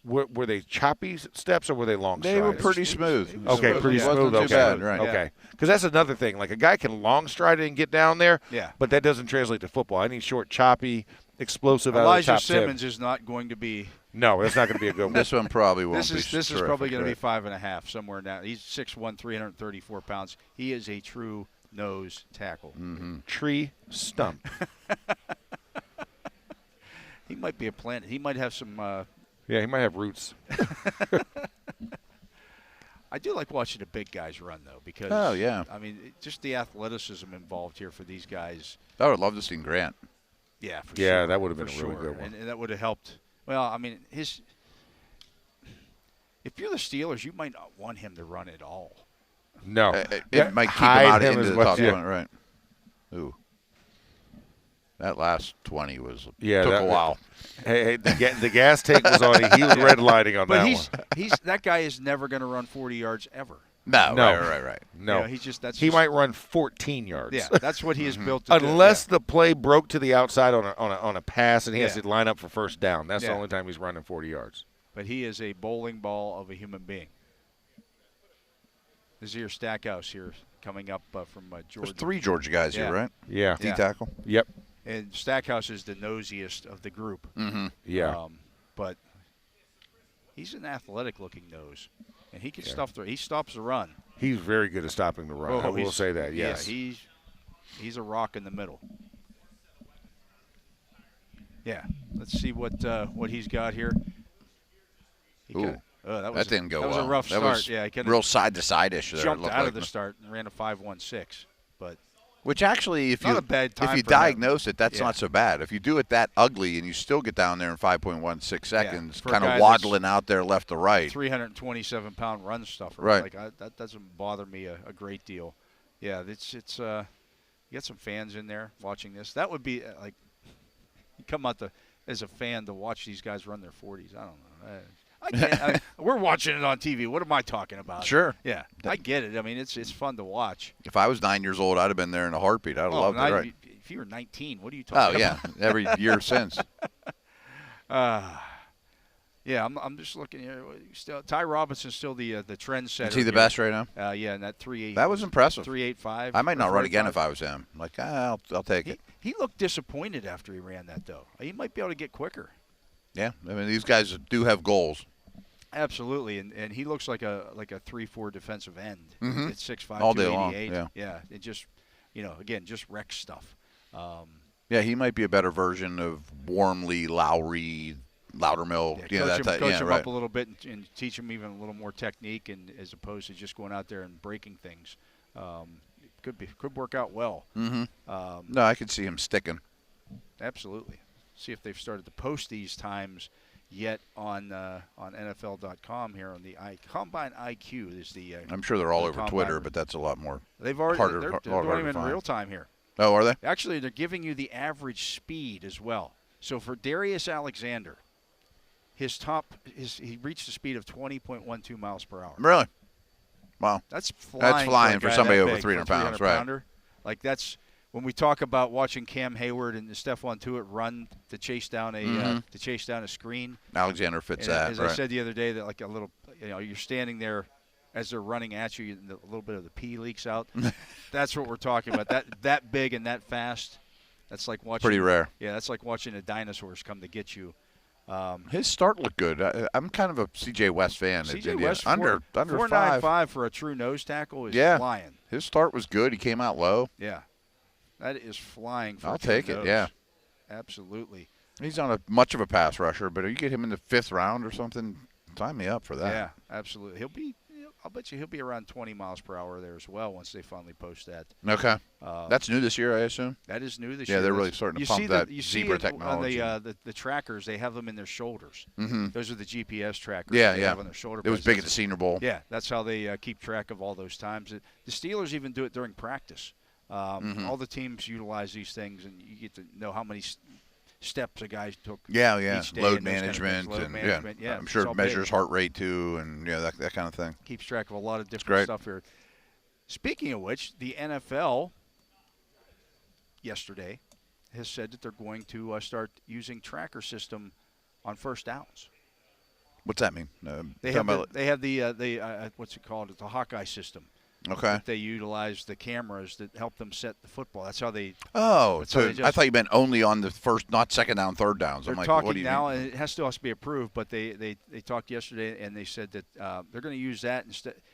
Speaker 3: Were they choppy steps or were they long strides?
Speaker 4: They were pretty smooth.
Speaker 3: Okay, pretty
Speaker 4: It wasn't
Speaker 3: smooth.
Speaker 4: too
Speaker 3: Okay,
Speaker 4: bad, right?
Speaker 3: Okay, because that's another thing. Like a guy can long stride it and get down there,
Speaker 2: Yeah.
Speaker 3: but that doesn't translate to football. I need short, choppy, explosive out of the
Speaker 2: Elijah
Speaker 3: top
Speaker 2: Simmons
Speaker 3: 10.
Speaker 2: is not going to be.
Speaker 3: No, that's not going to be a good one.
Speaker 4: This one probably won't
Speaker 2: This
Speaker 4: be.
Speaker 2: is probably going to be
Speaker 4: terrific,
Speaker 2: 5.5 somewhere down. He's 6'1", 334 pounds. He is a true nose tackle.
Speaker 3: Tree stump.
Speaker 2: He might be a plant. He might have some.
Speaker 3: Yeah, he might have roots.
Speaker 2: I do like watching the big guys run though, because
Speaker 4: Oh, yeah.
Speaker 2: I mean, just the athleticism involved here for these guys.
Speaker 4: I would love to see Grant.
Speaker 2: Yeah, for
Speaker 3: Yeah,
Speaker 2: sure.
Speaker 3: that would have been
Speaker 2: for
Speaker 3: a really
Speaker 2: sure.
Speaker 3: good one.
Speaker 2: And that would have helped. Well, I mean, if you're the Steelers, you might not want him to run at all.
Speaker 3: No,
Speaker 4: It might keep him
Speaker 3: hide
Speaker 4: out
Speaker 3: him
Speaker 4: into
Speaker 3: as
Speaker 4: the
Speaker 3: much-
Speaker 4: top
Speaker 3: yeah.
Speaker 4: 20, right? Ooh. That last 20 was took
Speaker 3: that-
Speaker 4: a while.
Speaker 3: Hey, the gas tank was on. He was redlining on
Speaker 2: But
Speaker 3: that one.
Speaker 2: that guy is never going to run 40 yards ever.
Speaker 4: No,
Speaker 3: No.
Speaker 4: right.
Speaker 3: No,
Speaker 2: You know,
Speaker 3: he might run 14 yards.
Speaker 2: Yeah, that's what he is built to do.
Speaker 3: Unless the play broke to the outside on a pass and he has
Speaker 2: Yeah.
Speaker 3: to line up for first down. That's the
Speaker 2: Yeah.
Speaker 3: only time he's running 40 yards.
Speaker 2: But he is a bowling ball of a human being. This is your Stackhouse here coming up from Georgia.
Speaker 4: There's 3 Georgia guys
Speaker 2: Yeah.
Speaker 4: here, right?
Speaker 3: Yeah.
Speaker 4: D tackle.
Speaker 3: Yep.
Speaker 2: And Stackhouse is the nosiest of the group.
Speaker 4: Mm-hmm.
Speaker 3: Yeah.
Speaker 2: But he's an athletic-looking nose, and he can stuff the. He stops the run.
Speaker 3: He's very good at stopping the run. I will
Speaker 2: he's-
Speaker 3: say that. Yes.
Speaker 2: Yeah, he's a rock in the middle. Yeah. Let's see what he's got here. He
Speaker 4: Ooh.
Speaker 2: kinda- that
Speaker 4: Didn't go
Speaker 2: That was
Speaker 4: well.
Speaker 2: a rough
Speaker 4: That
Speaker 2: start.
Speaker 4: was
Speaker 2: Yeah, he kinda
Speaker 4: real side-to-side-ish there. it
Speaker 2: jumped
Speaker 4: looked
Speaker 2: out
Speaker 4: like.
Speaker 2: of the start and ran a 5.16. But
Speaker 4: Which actually, if
Speaker 2: Not
Speaker 4: you
Speaker 2: a bad time
Speaker 4: if you
Speaker 2: for him.
Speaker 4: diagnose it, that's
Speaker 2: Yeah.
Speaker 4: not so bad. If you do it that ugly and you still get down there in 5.16 seconds,
Speaker 2: for a
Speaker 4: kind
Speaker 2: guy
Speaker 4: of
Speaker 2: that's
Speaker 4: waddling out there left to right.
Speaker 2: 327-pound run stuffer.
Speaker 4: Right.
Speaker 2: Like that doesn't bother me a great deal. Yeah, it's you got some fans in there watching this. That would be like you come out as a fan to watch these guys run their 40s. I don't know. I can't. We're watching it on TV. What am I talking about?
Speaker 4: Sure.
Speaker 2: Yeah, I get it. I mean, it's fun to watch.
Speaker 4: If I was 9 years old, I'd have been there in a heartbeat. I'd have loved it. Right.
Speaker 2: If you were 19, what are you
Speaker 4: Oh
Speaker 2: talking
Speaker 4: yeah, every year since.
Speaker 2: about? Yeah, I'm just looking here. Still, Ty Robinson's still the trendsetter.
Speaker 4: Is he the
Speaker 2: here.
Speaker 4: best right now?
Speaker 2: Yeah, and that 3.8.
Speaker 4: That was impressive.
Speaker 2: 3.85.
Speaker 4: I might not run again
Speaker 2: 4.85.
Speaker 4: if I was him. Like, I'll take it.
Speaker 2: He looked disappointed after he ran that, though. He might be able to get quicker.
Speaker 4: Yeah, I mean these guys do have goals.
Speaker 2: Absolutely, and he looks like a 3-4 defensive end.
Speaker 4: Mhm.
Speaker 2: At 6'5",
Speaker 4: All day long,
Speaker 2: 288.
Speaker 4: yeah.
Speaker 2: It just, again, just wrecks stuff.
Speaker 4: Yeah, he might be a better version of Wormley, Lowry, Loudermill.
Speaker 2: Coach him
Speaker 4: right.
Speaker 2: up a little bit and teach him even a little more technique, and as opposed to just going out there and breaking things. Could work out well.
Speaker 4: Mm-hmm. No, I could see him sticking.
Speaker 2: Absolutely. See if they've started to post these times yet on NFL.com here on the Combine IQ. Is the
Speaker 4: I'm sure they're all
Speaker 2: the
Speaker 4: over
Speaker 2: Combine.
Speaker 4: Twitter, but that's a lot more.
Speaker 2: They've already
Speaker 4: harder-
Speaker 2: they're
Speaker 4: lot
Speaker 2: doing
Speaker 4: harder
Speaker 2: them
Speaker 4: to
Speaker 2: in
Speaker 4: find.
Speaker 2: real time here.
Speaker 4: Oh, are they?
Speaker 2: Actually, they're giving you the average speed as well. So for Darius Alexander, he reached a speed of 20.12 miles per hour.
Speaker 4: Really? Wow.
Speaker 2: That's flying
Speaker 4: for
Speaker 2: a guy
Speaker 4: somebody
Speaker 2: that
Speaker 4: over
Speaker 2: big,
Speaker 4: 300
Speaker 2: for a
Speaker 4: pounds, right.
Speaker 2: 300-pounder. Like that's when we talk about watching Cam Hayward and Stephon Tuitt run to chase down a screen.
Speaker 4: Alexander fits
Speaker 2: And
Speaker 4: that.
Speaker 2: as
Speaker 4: right.
Speaker 2: I said the other day, that like a little, you're standing there as they're running at you, and a little bit of the pee leaks out. That's what we're talking about. That big and that fast. That's like watching.
Speaker 4: Pretty rare.
Speaker 2: Yeah, that's like watching the dinosaurs come to get you.
Speaker 4: His start looked good. I'm kind of a C.J. West fan. at
Speaker 2: C.J.
Speaker 4: Indiana.
Speaker 2: West
Speaker 4: under
Speaker 2: 4.95
Speaker 4: 5.
Speaker 2: for a true nose tackle is
Speaker 4: Yeah.
Speaker 2: flying.
Speaker 4: His start was good. He came out low.
Speaker 2: Yeah, that is flying. For
Speaker 4: I'll
Speaker 2: a true
Speaker 4: take it.
Speaker 2: nose.
Speaker 4: Yeah.
Speaker 2: Absolutely.
Speaker 4: He's not much of a pass rusher, but if you get him in the 5th round or something, sign me up for that.
Speaker 2: Yeah, absolutely. I'll bet you he'll be around 20 miles per hour there as well once they finally post that.
Speaker 4: Okay. That's new this year, I assume.
Speaker 2: That is new this
Speaker 4: Yeah,
Speaker 2: year.
Speaker 4: they're
Speaker 2: That's-
Speaker 4: really starting to
Speaker 2: you
Speaker 4: pump
Speaker 2: see
Speaker 4: that
Speaker 2: you see
Speaker 4: zebra
Speaker 2: it
Speaker 4: technology.
Speaker 2: On the trackers, they have them in their shoulders.
Speaker 4: Mm-hmm.
Speaker 2: Those are the GPS trackers.
Speaker 4: Yeah,
Speaker 2: they
Speaker 4: yeah.
Speaker 2: have on their shoulder.
Speaker 4: It was
Speaker 2: pads.
Speaker 4: big at the Senior Bowl.
Speaker 2: Yeah, that's how they keep track of all those times. The Steelers even do it during practice. All the teams utilize these things, and you get to know how many steps a guy took.
Speaker 4: Yeah.
Speaker 2: each day
Speaker 4: Load
Speaker 2: and those kind of things.
Speaker 4: management.
Speaker 2: Load
Speaker 4: and
Speaker 2: management,
Speaker 4: yeah. I'm
Speaker 2: it's
Speaker 4: sure
Speaker 2: all
Speaker 4: it measures
Speaker 2: big.
Speaker 4: heart rate, too, and that kind of thing.
Speaker 2: Keeps track of a lot of different
Speaker 4: great.
Speaker 2: stuff here. Speaking of which, the NFL yesterday has said that they're going to start using tracker system on first downs.
Speaker 4: What's that mean?
Speaker 2: They have the what's it called? It's a Hawkeye system.
Speaker 4: Okay.
Speaker 2: They utilize the cameras that help them set the football. That's how they.
Speaker 4: Oh, so I thought you meant only on the first, not second down, third downs.
Speaker 2: They're
Speaker 4: I'm like,
Speaker 2: talking
Speaker 4: what do you
Speaker 2: now,
Speaker 4: mean?
Speaker 2: and it has to be approved. But they talked yesterday, and they said that they're going to use that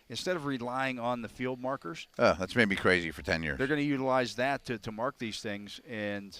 Speaker 2: instead of relying on the field markers.
Speaker 4: That's made me crazy for 10 years.
Speaker 2: They're going to utilize that to mark these things, and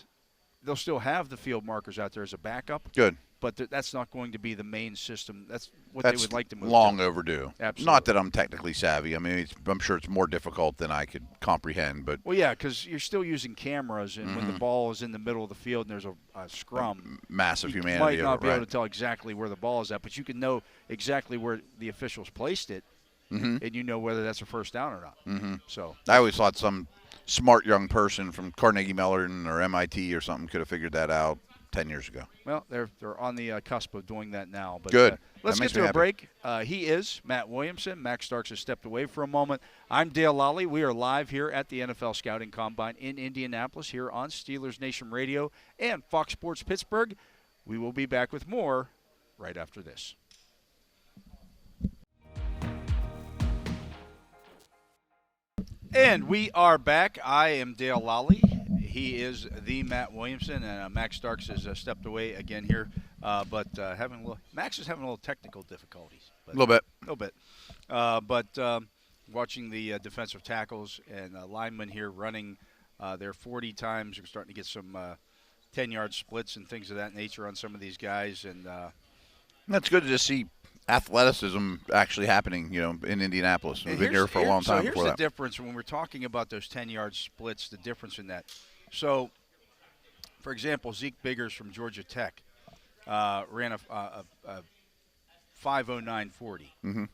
Speaker 2: they'll still have the field markers out there as a backup.
Speaker 4: Good.
Speaker 2: But that's not going to be the main system. That's what they would like to move
Speaker 4: long
Speaker 2: to.
Speaker 4: overdue.
Speaker 2: Absolutely.
Speaker 4: Not that I'm technically savvy. I mean, I'm sure it's more difficult than I could comprehend. But
Speaker 2: well, yeah, because you're still using cameras, and when the ball is in the middle of the field and there's a scrum,
Speaker 4: massive
Speaker 2: you
Speaker 4: humanity.
Speaker 2: might not be
Speaker 4: right.
Speaker 2: able to tell exactly where the ball is at, but you can know exactly where the officials placed it, and you know whether that's a first down or not. So
Speaker 4: I always thought some smart young person from Carnegie Mellon or MIT or something could have figured that out 10 years ago.
Speaker 2: Well, they're on the cusp of doing that now. But,
Speaker 4: Good.
Speaker 2: Let's get to a break. He is Matt Williamson. Max Starks has stepped away for a moment. I'm Dale Lolley. We are live here at the NFL Scouting Combine in Indianapolis here on Steelers Nation Radio and Fox Sports Pittsburgh. We will be back with more right after this. And we are back. I am Dale Lolley. He is the Matt Williamson, and Max Starks has stepped away again here. But Max is having a little technical difficulties.
Speaker 4: A little bit.
Speaker 2: A little bit. But watching the defensive tackles and linemen here running their 40 times, we're starting to get some 10-yard splits and things of that nature on some of these guys. And
Speaker 4: that's good to just see athleticism actually happening, in Indianapolis. We've been here for a long time
Speaker 2: so
Speaker 4: before
Speaker 2: here's
Speaker 4: that.
Speaker 2: the difference when we're talking about those 10-yard splits, the difference in that. So, for example, Zeke Biggers from Georgia Tech ran a 5.09.40.
Speaker 4: Which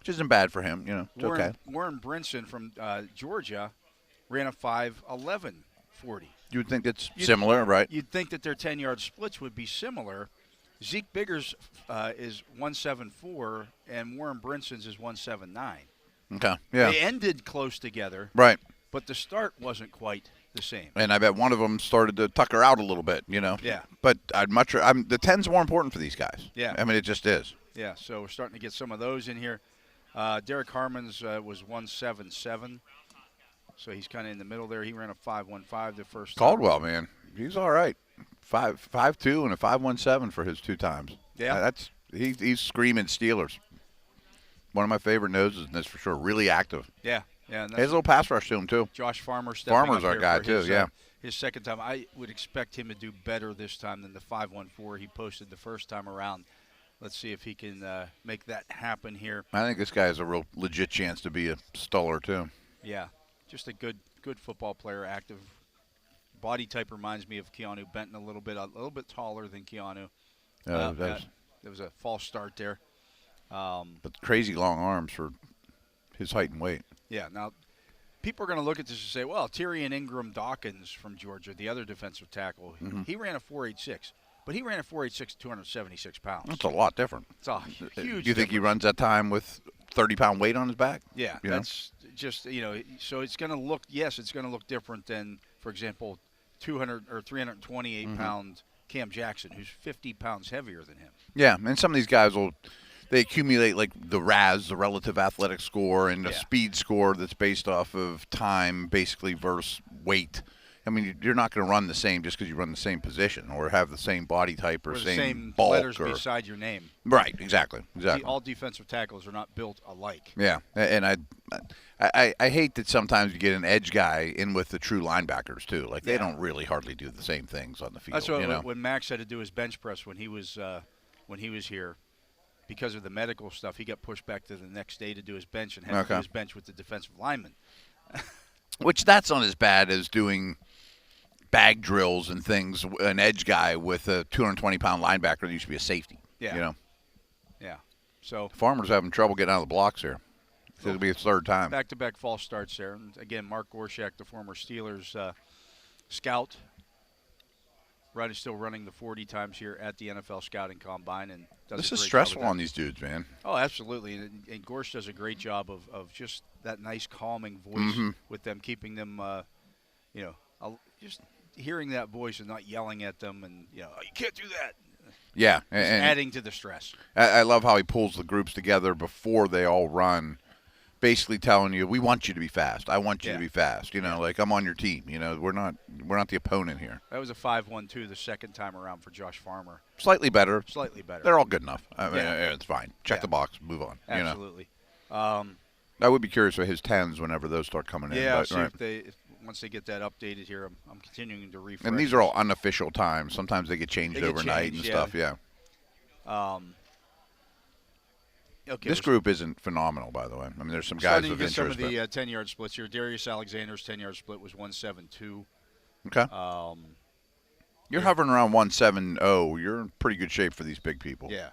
Speaker 4: isn't bad for him, It's okay.
Speaker 2: Warren Brinson from Georgia ran a 5.11.40.
Speaker 4: You would think it's similar, right?
Speaker 2: You'd think that their 10-yard splits would be similar. Zeke Biggers is 1.74, and Warren Brinson's is 1.79.
Speaker 4: Okay, yeah.
Speaker 2: They ended close together.
Speaker 4: Right.
Speaker 2: But the start wasn't quite the same.
Speaker 4: And I bet one of them started to tucker out a little bit,
Speaker 2: Yeah.
Speaker 4: But the 10's more important for these guys.
Speaker 2: Yeah.
Speaker 4: I mean, it just is.
Speaker 2: Yeah, so we're starting to get some of those in here. Derek Harmon's was 1.77, so he's kind of in the middle there. He ran a 5.15 the first time.
Speaker 4: Caldwell, man, he's all right. 5.2 and a 5.17 for his 2 times.
Speaker 2: Yeah.
Speaker 4: He's screaming Steelers. One of my favorite noses in this for sure. Really active.
Speaker 2: Yeah. Yeah, and
Speaker 4: he has a little pass rush to him, too.
Speaker 2: Josh Farmer's
Speaker 4: our guy, too,
Speaker 2: his second time. I would expect him to do better this time than the 5.14 he posted the first time around. Let's see if he can make that happen here.
Speaker 4: I think this guy has a real legit chance to be a stuller, too.
Speaker 2: Yeah, just a good football player, active. Body type reminds me of Keanu Benton a little bit taller than Keanu. There was a false start there.
Speaker 4: But crazy long arms for his height and weight.
Speaker 2: Yeah, now people are going to look at this and say, well, Tyrion Ingram Dawkins from Georgia, the other defensive tackle, he ran a 4.86, but he ran a 4.86 276 pounds.
Speaker 4: That's a lot different.
Speaker 2: It's a huge difference.
Speaker 4: Do you think he runs that time with 30-pound weight on his back?
Speaker 2: Yeah, that's just, so it's going to look, it's going to look different than, for example, 200 or 328-pound Cam Jackson, who's 50 pounds heavier than him.
Speaker 4: Yeah, and some of these guys they accumulate like the RAS, the relative athletic score, and the speed score that's based off of time, basically, versus weight. I mean, you're not going to run the same just because you run the same position or have the same body type or
Speaker 2: the
Speaker 4: same bulk
Speaker 2: letters beside your name.
Speaker 4: Right, exactly.
Speaker 2: All defensive tackles are not built alike.
Speaker 4: Yeah, and I hate that sometimes you get an edge guy in with the true linebackers too. Like they don't really hardly do the same things on the field.
Speaker 2: That's what when Max had to do his bench press when he was here. Because of the medical stuff, he got pushed back to the next day to do his bench and had to do his bench with the defensive lineman.
Speaker 4: Which that's not as bad as doing bag drills and things, an edge guy with a 220-pound linebacker that used to be a safety.
Speaker 2: Yeah. Yeah. So
Speaker 4: Farmer's having trouble getting out of the blocks here. It'll be his third time.
Speaker 2: Back-to-back false starts there. And again, Mark Gorshak, the former Steelers scout, is still running the 40 times here at the NFL Scouting Combine. And
Speaker 4: this is stressful on these dudes, man.
Speaker 2: Oh, absolutely. And Gorsh does a great job of just that nice calming voice with them, keeping them, just hearing that voice and not yelling at them and, oh, you can't do that.
Speaker 4: Yeah,
Speaker 2: and adding to the stress.
Speaker 4: I love how he pulls the groups together before they all run, basically telling you, we want you to be fast. I want you to be fast. Like I'm on your team. We're not the opponent here.
Speaker 2: That was a 5-1-2 the second time around for Josh Farmer.
Speaker 4: Slightly better. They're all good enough. I mean, it's fine. Check the box, move on.
Speaker 2: Absolutely.
Speaker 4: I would be curious for his 10s whenever those start coming in.
Speaker 2: Yeah, see if once they get that updated here, I'm continuing to refresh.
Speaker 4: And these are all unofficial times. Sometimes they get changed overnight and stuff. Yeah.
Speaker 2: Okay,
Speaker 4: this group isn't phenomenal, by the way. I mean, there's some guys of interest.
Speaker 2: Some of the 10-yard splits here. Darius Alexander's 10-yard split was 1.72.
Speaker 4: Okay. You're hovering around 1.70. You're in pretty good shape for these big people.
Speaker 2: Yeah.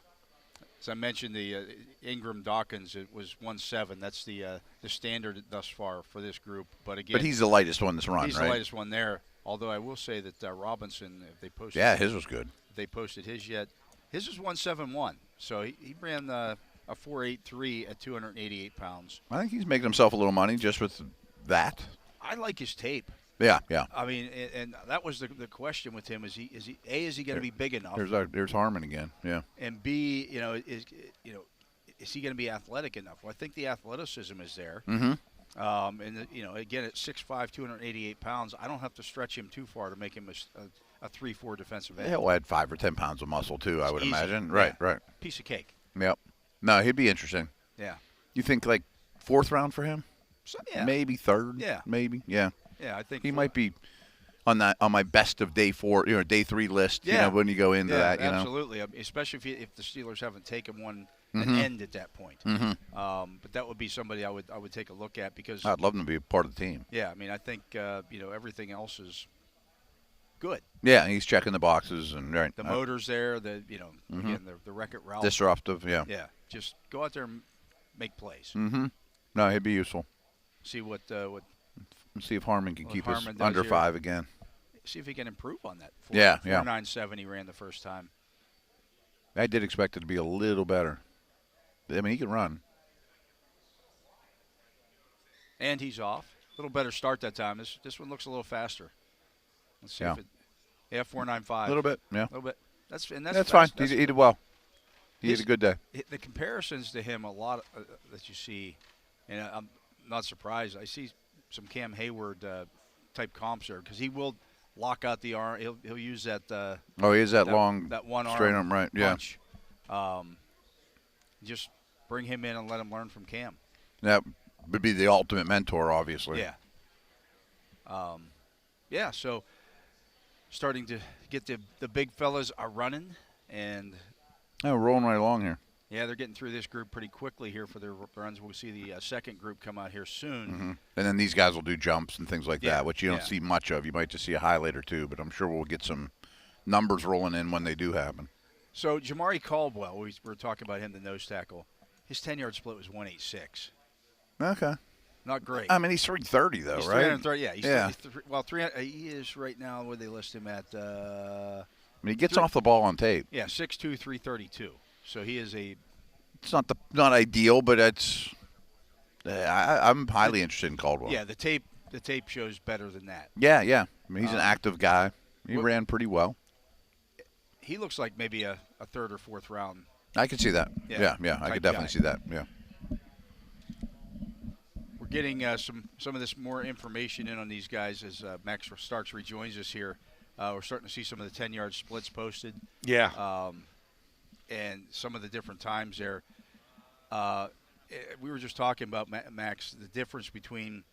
Speaker 2: As I mentioned, the Ingram Dawkins, it was 1.7. That's the standard thus far for this group. But again,
Speaker 4: he's the lightest one that's run.
Speaker 2: He's the lightest one there. Although I will say that Robinson, if they posted,
Speaker 4: his was good.
Speaker 2: If they posted his yet. His was 1.71. So he ran a 4.83 at 288 pounds.
Speaker 4: I think he's making himself a little money just with that.
Speaker 2: I like his tape.
Speaker 4: Yeah.
Speaker 2: I mean, and that was the question with him: is he going to be big enough?
Speaker 4: There's Harmon again. Yeah.
Speaker 2: And B, is he going to be athletic enough? Well, I think the athleticism is there.
Speaker 4: Mm-hmm.
Speaker 2: And again, at 6'5", 288 pounds, I don't have to stretch him too far to make him a 3-4 defensive end.
Speaker 4: He'll add 5 or 10 pounds of muscle too. I would imagine.
Speaker 2: Yeah.
Speaker 4: Right.
Speaker 2: Piece of cake.
Speaker 4: Yep. No, he'd be interesting.
Speaker 2: Yeah.
Speaker 4: You think like 4th round for him?
Speaker 2: So, yeah.
Speaker 4: Maybe 3rd.
Speaker 2: Yeah.
Speaker 4: Maybe. Yeah.
Speaker 2: Yeah, I think
Speaker 4: he might be on my best of day 4, day 3 list.
Speaker 2: Yeah.
Speaker 4: When you go into that,
Speaker 2: absolutely. Especially if the Steelers haven't taken an end at that point.
Speaker 4: Mm-hmm.
Speaker 2: But that would be somebody I would take a look at because
Speaker 4: I'd love him to be a part of the team.
Speaker 2: Yeah, I mean, I think everything else is good.
Speaker 4: Yeah, he's checking the boxes and
Speaker 2: the motor's there. Again, the wreck-it Ralph.
Speaker 4: Disruptive. Yeah.
Speaker 2: Yeah, just go out there and make plays.
Speaker 4: Mm-hmm. No, he'd be useful.
Speaker 2: See what.
Speaker 4: See if Harmon can keep us
Speaker 2: Harmon
Speaker 4: under
Speaker 2: here.
Speaker 4: 5 again.
Speaker 2: See if he can improve on that. 4.97 he ran the first time.
Speaker 4: I did expect it to be a little better. I mean, he can run.
Speaker 2: And he's off. A little better start that time. This one looks a little faster. Let's see if it. Yeah, 4.95.
Speaker 4: A little bit. Yeah.
Speaker 2: A little bit. That's
Speaker 4: fine. He did well. He had a good day.
Speaker 2: The comparisons to him, a lot that you see, and I'm not surprised. I see some Cam Hayward type comps there because he will lock out the arm. He'll use that.
Speaker 4: He is that long,
Speaker 2: that one
Speaker 4: straight arm, right?
Speaker 2: Punch. Yeah. Just bring him in and let him learn from Cam.
Speaker 4: That would be the ultimate mentor, obviously.
Speaker 2: Yeah. So starting to get the big fellas are running and.
Speaker 4: We're rolling right along here.
Speaker 2: Yeah, they're getting through this group pretty quickly here for their runs. We'll see the second group come out here soon.
Speaker 4: Mm-hmm. And then these guys will do jumps and things like that, which you don't see much of. You might just see a highlight or two, but I'm sure we'll get some numbers rolling in when they do happen.
Speaker 2: So Jamari Caldwell, we were talking about him, the nose tackle. His 10-yard split was 1.86.
Speaker 4: Okay.
Speaker 2: Not great.
Speaker 4: I mean, he's 330 though,
Speaker 2: he's
Speaker 4: right?
Speaker 2: 330. Yeah. 300. He is right now. Where they list him at?
Speaker 4: I mean, he gets off the ball on tape.
Speaker 2: Yeah, 6'2", 332. So he is a.
Speaker 4: It's not ideal, but it's. I'm highly interested in Caldwell.
Speaker 2: Yeah, the tape shows better than that.
Speaker 4: Yeah. I mean, he's an active guy. He ran pretty well.
Speaker 2: He looks like maybe a 3rd or 4th round.
Speaker 4: I can see that. Yeah. I could definitely see that. Yeah.
Speaker 2: We're getting some of this more information in on these guys as Max Starks rejoins us here. We're starting to see some of the 10-yard splits posted.
Speaker 3: Yeah.
Speaker 2: And some of the different times there. We were just talking about, Max, the difference between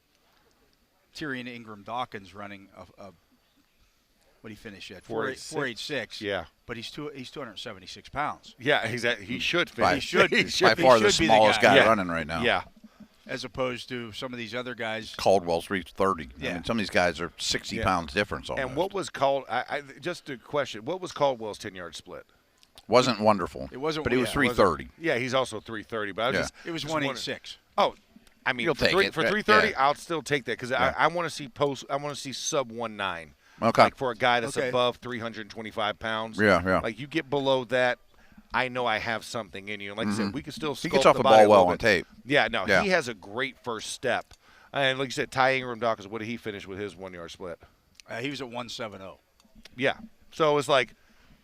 Speaker 2: Tyrion Ingram Dawkins running what did he finish at? 4.86.
Speaker 3: Yeah.
Speaker 2: But he's 276 pounds.
Speaker 3: Yeah, he should finish.
Speaker 2: He should
Speaker 4: by far
Speaker 2: be
Speaker 4: the smallest guy running right now.
Speaker 3: Yeah.
Speaker 2: As opposed to some of these other guys.
Speaker 4: Caldwell's reached 30.
Speaker 2: Yeah.
Speaker 4: I mean, some of these guys are 60 pounds difference almost.
Speaker 3: And what was just a question, what was Caldwell's 10-yard split?
Speaker 4: Wasn't wonderful.
Speaker 2: It wasn't,
Speaker 4: but he was 330.
Speaker 3: Yeah, he's also 330. But
Speaker 2: it was 186.
Speaker 3: Oh, I mean,
Speaker 4: You'll take it.
Speaker 3: For 330, I'll still take that because I want to see I want to see sub 1.9.
Speaker 4: Okay.
Speaker 3: Like for a guy that's above 325 pounds.
Speaker 4: Yeah.
Speaker 3: Like you get below that, I know I have something in you. And like I said, we can still.
Speaker 4: He gets off the ball well on tape.
Speaker 3: Yeah, no, he has a great first step. And like you said, Ty Ingram Dawkins, what did he finish with his 1-yard split?
Speaker 2: He was at 170.
Speaker 3: Yeah. So it's like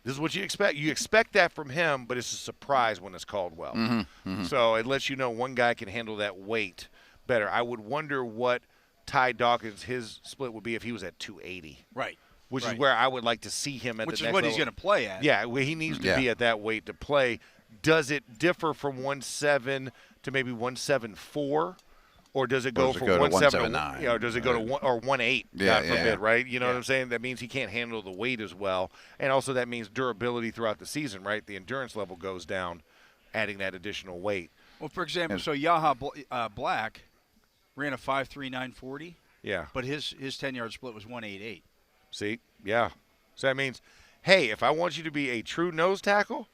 Speaker 3: This is what you expect. You expect that from him, but it's a surprise when it's called well. So it lets you know one guy can handle that weight better. I would wonder what Ty Dawkins, his split would be if he was at 280.
Speaker 2: Right.
Speaker 3: Which is where I would like to see him at the next level.
Speaker 2: Which is what he's going to play at.
Speaker 3: Yeah, well, he needs to be at that weight to play. Does it differ from 1.7 to maybe 1.74? Or does it go from 1.7 to, or does it go to 1.8? God forbid, right? You know what I'm saying? That means he can't handle the weight as well, and also that means durability throughout the season, right? The endurance level goes down, adding that additional weight.
Speaker 2: Well, for example, so Yaha Black ran a 5.3940.
Speaker 3: Yeah.
Speaker 2: But his 10-yard split was 1.88.
Speaker 3: See? Yeah. So that means, hey, if I want you to be a true nose tackle,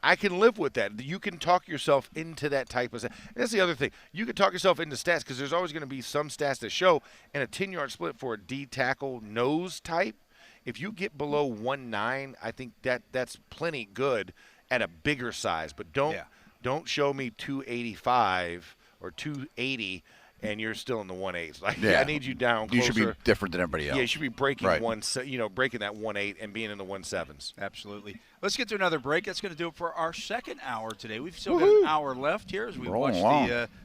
Speaker 3: I can live with that. You can talk yourself into that type of stat. That's the other thing. You can talk yourself into stats because there's always going to be some stats that show. And a 10-yard split for a D tackle nose type, if you get below 1.9, I think that's plenty good at a bigger size. But don't show me 285 or 280 and you're still in the 1.8s. Like I need you down closer.
Speaker 4: You should be different than everybody else.
Speaker 3: Yeah, you should be breaking breaking that 1.8 and being in the 1.7s.
Speaker 2: Absolutely. Let's get to another break. That's going to do it for our second hour today. We've still got an hour left here as we watch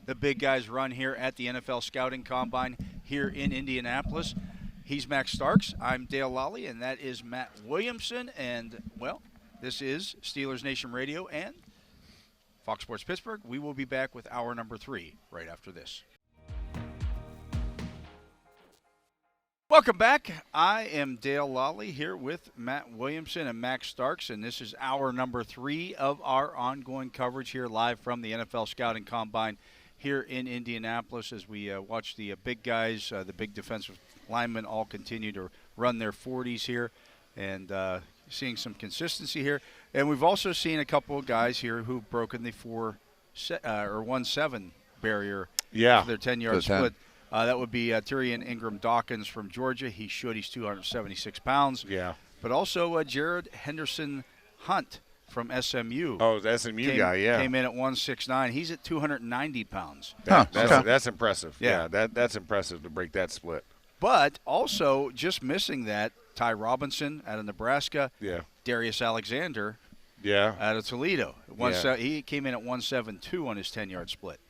Speaker 2: the big guys run here at the NFL Scouting Combine here in Indianapolis. He's Max Starks. I'm Dale Lolley, and that is Matt Williamson. And, well, this is Steelers Nation Radio and Fox Sports Pittsburgh. We will be back with hour number 3 right after this. Welcome back. I am Dale Lolley here with Matt Williamson and Max Starks, and this is hour number 3 of our ongoing coverage here live from the NFL Scouting Combine here in Indianapolis as we watch the big guys, the big defensive linemen all continue to run their 40s here and seeing some consistency here. And we've also seen a couple of guys here who've broken the 1.7 barrier for their 10-yard split. That would be Tyrion Ingram Dawkins from Georgia. He's 276 pounds.
Speaker 3: Yeah.
Speaker 2: But also Jared Henderson Hunt from SMU.
Speaker 3: Oh, the SMU guy, yeah.
Speaker 2: Came in at 169. He's at 290 pounds.
Speaker 3: That's impressive. Yeah, that's impressive to break that split.
Speaker 2: But also just missing that, Ty Robinson out of Nebraska.
Speaker 3: Yeah.
Speaker 2: Darius Alexander.
Speaker 3: Yeah.
Speaker 2: Out of Toledo. He came in at 172 on his 10-yard split.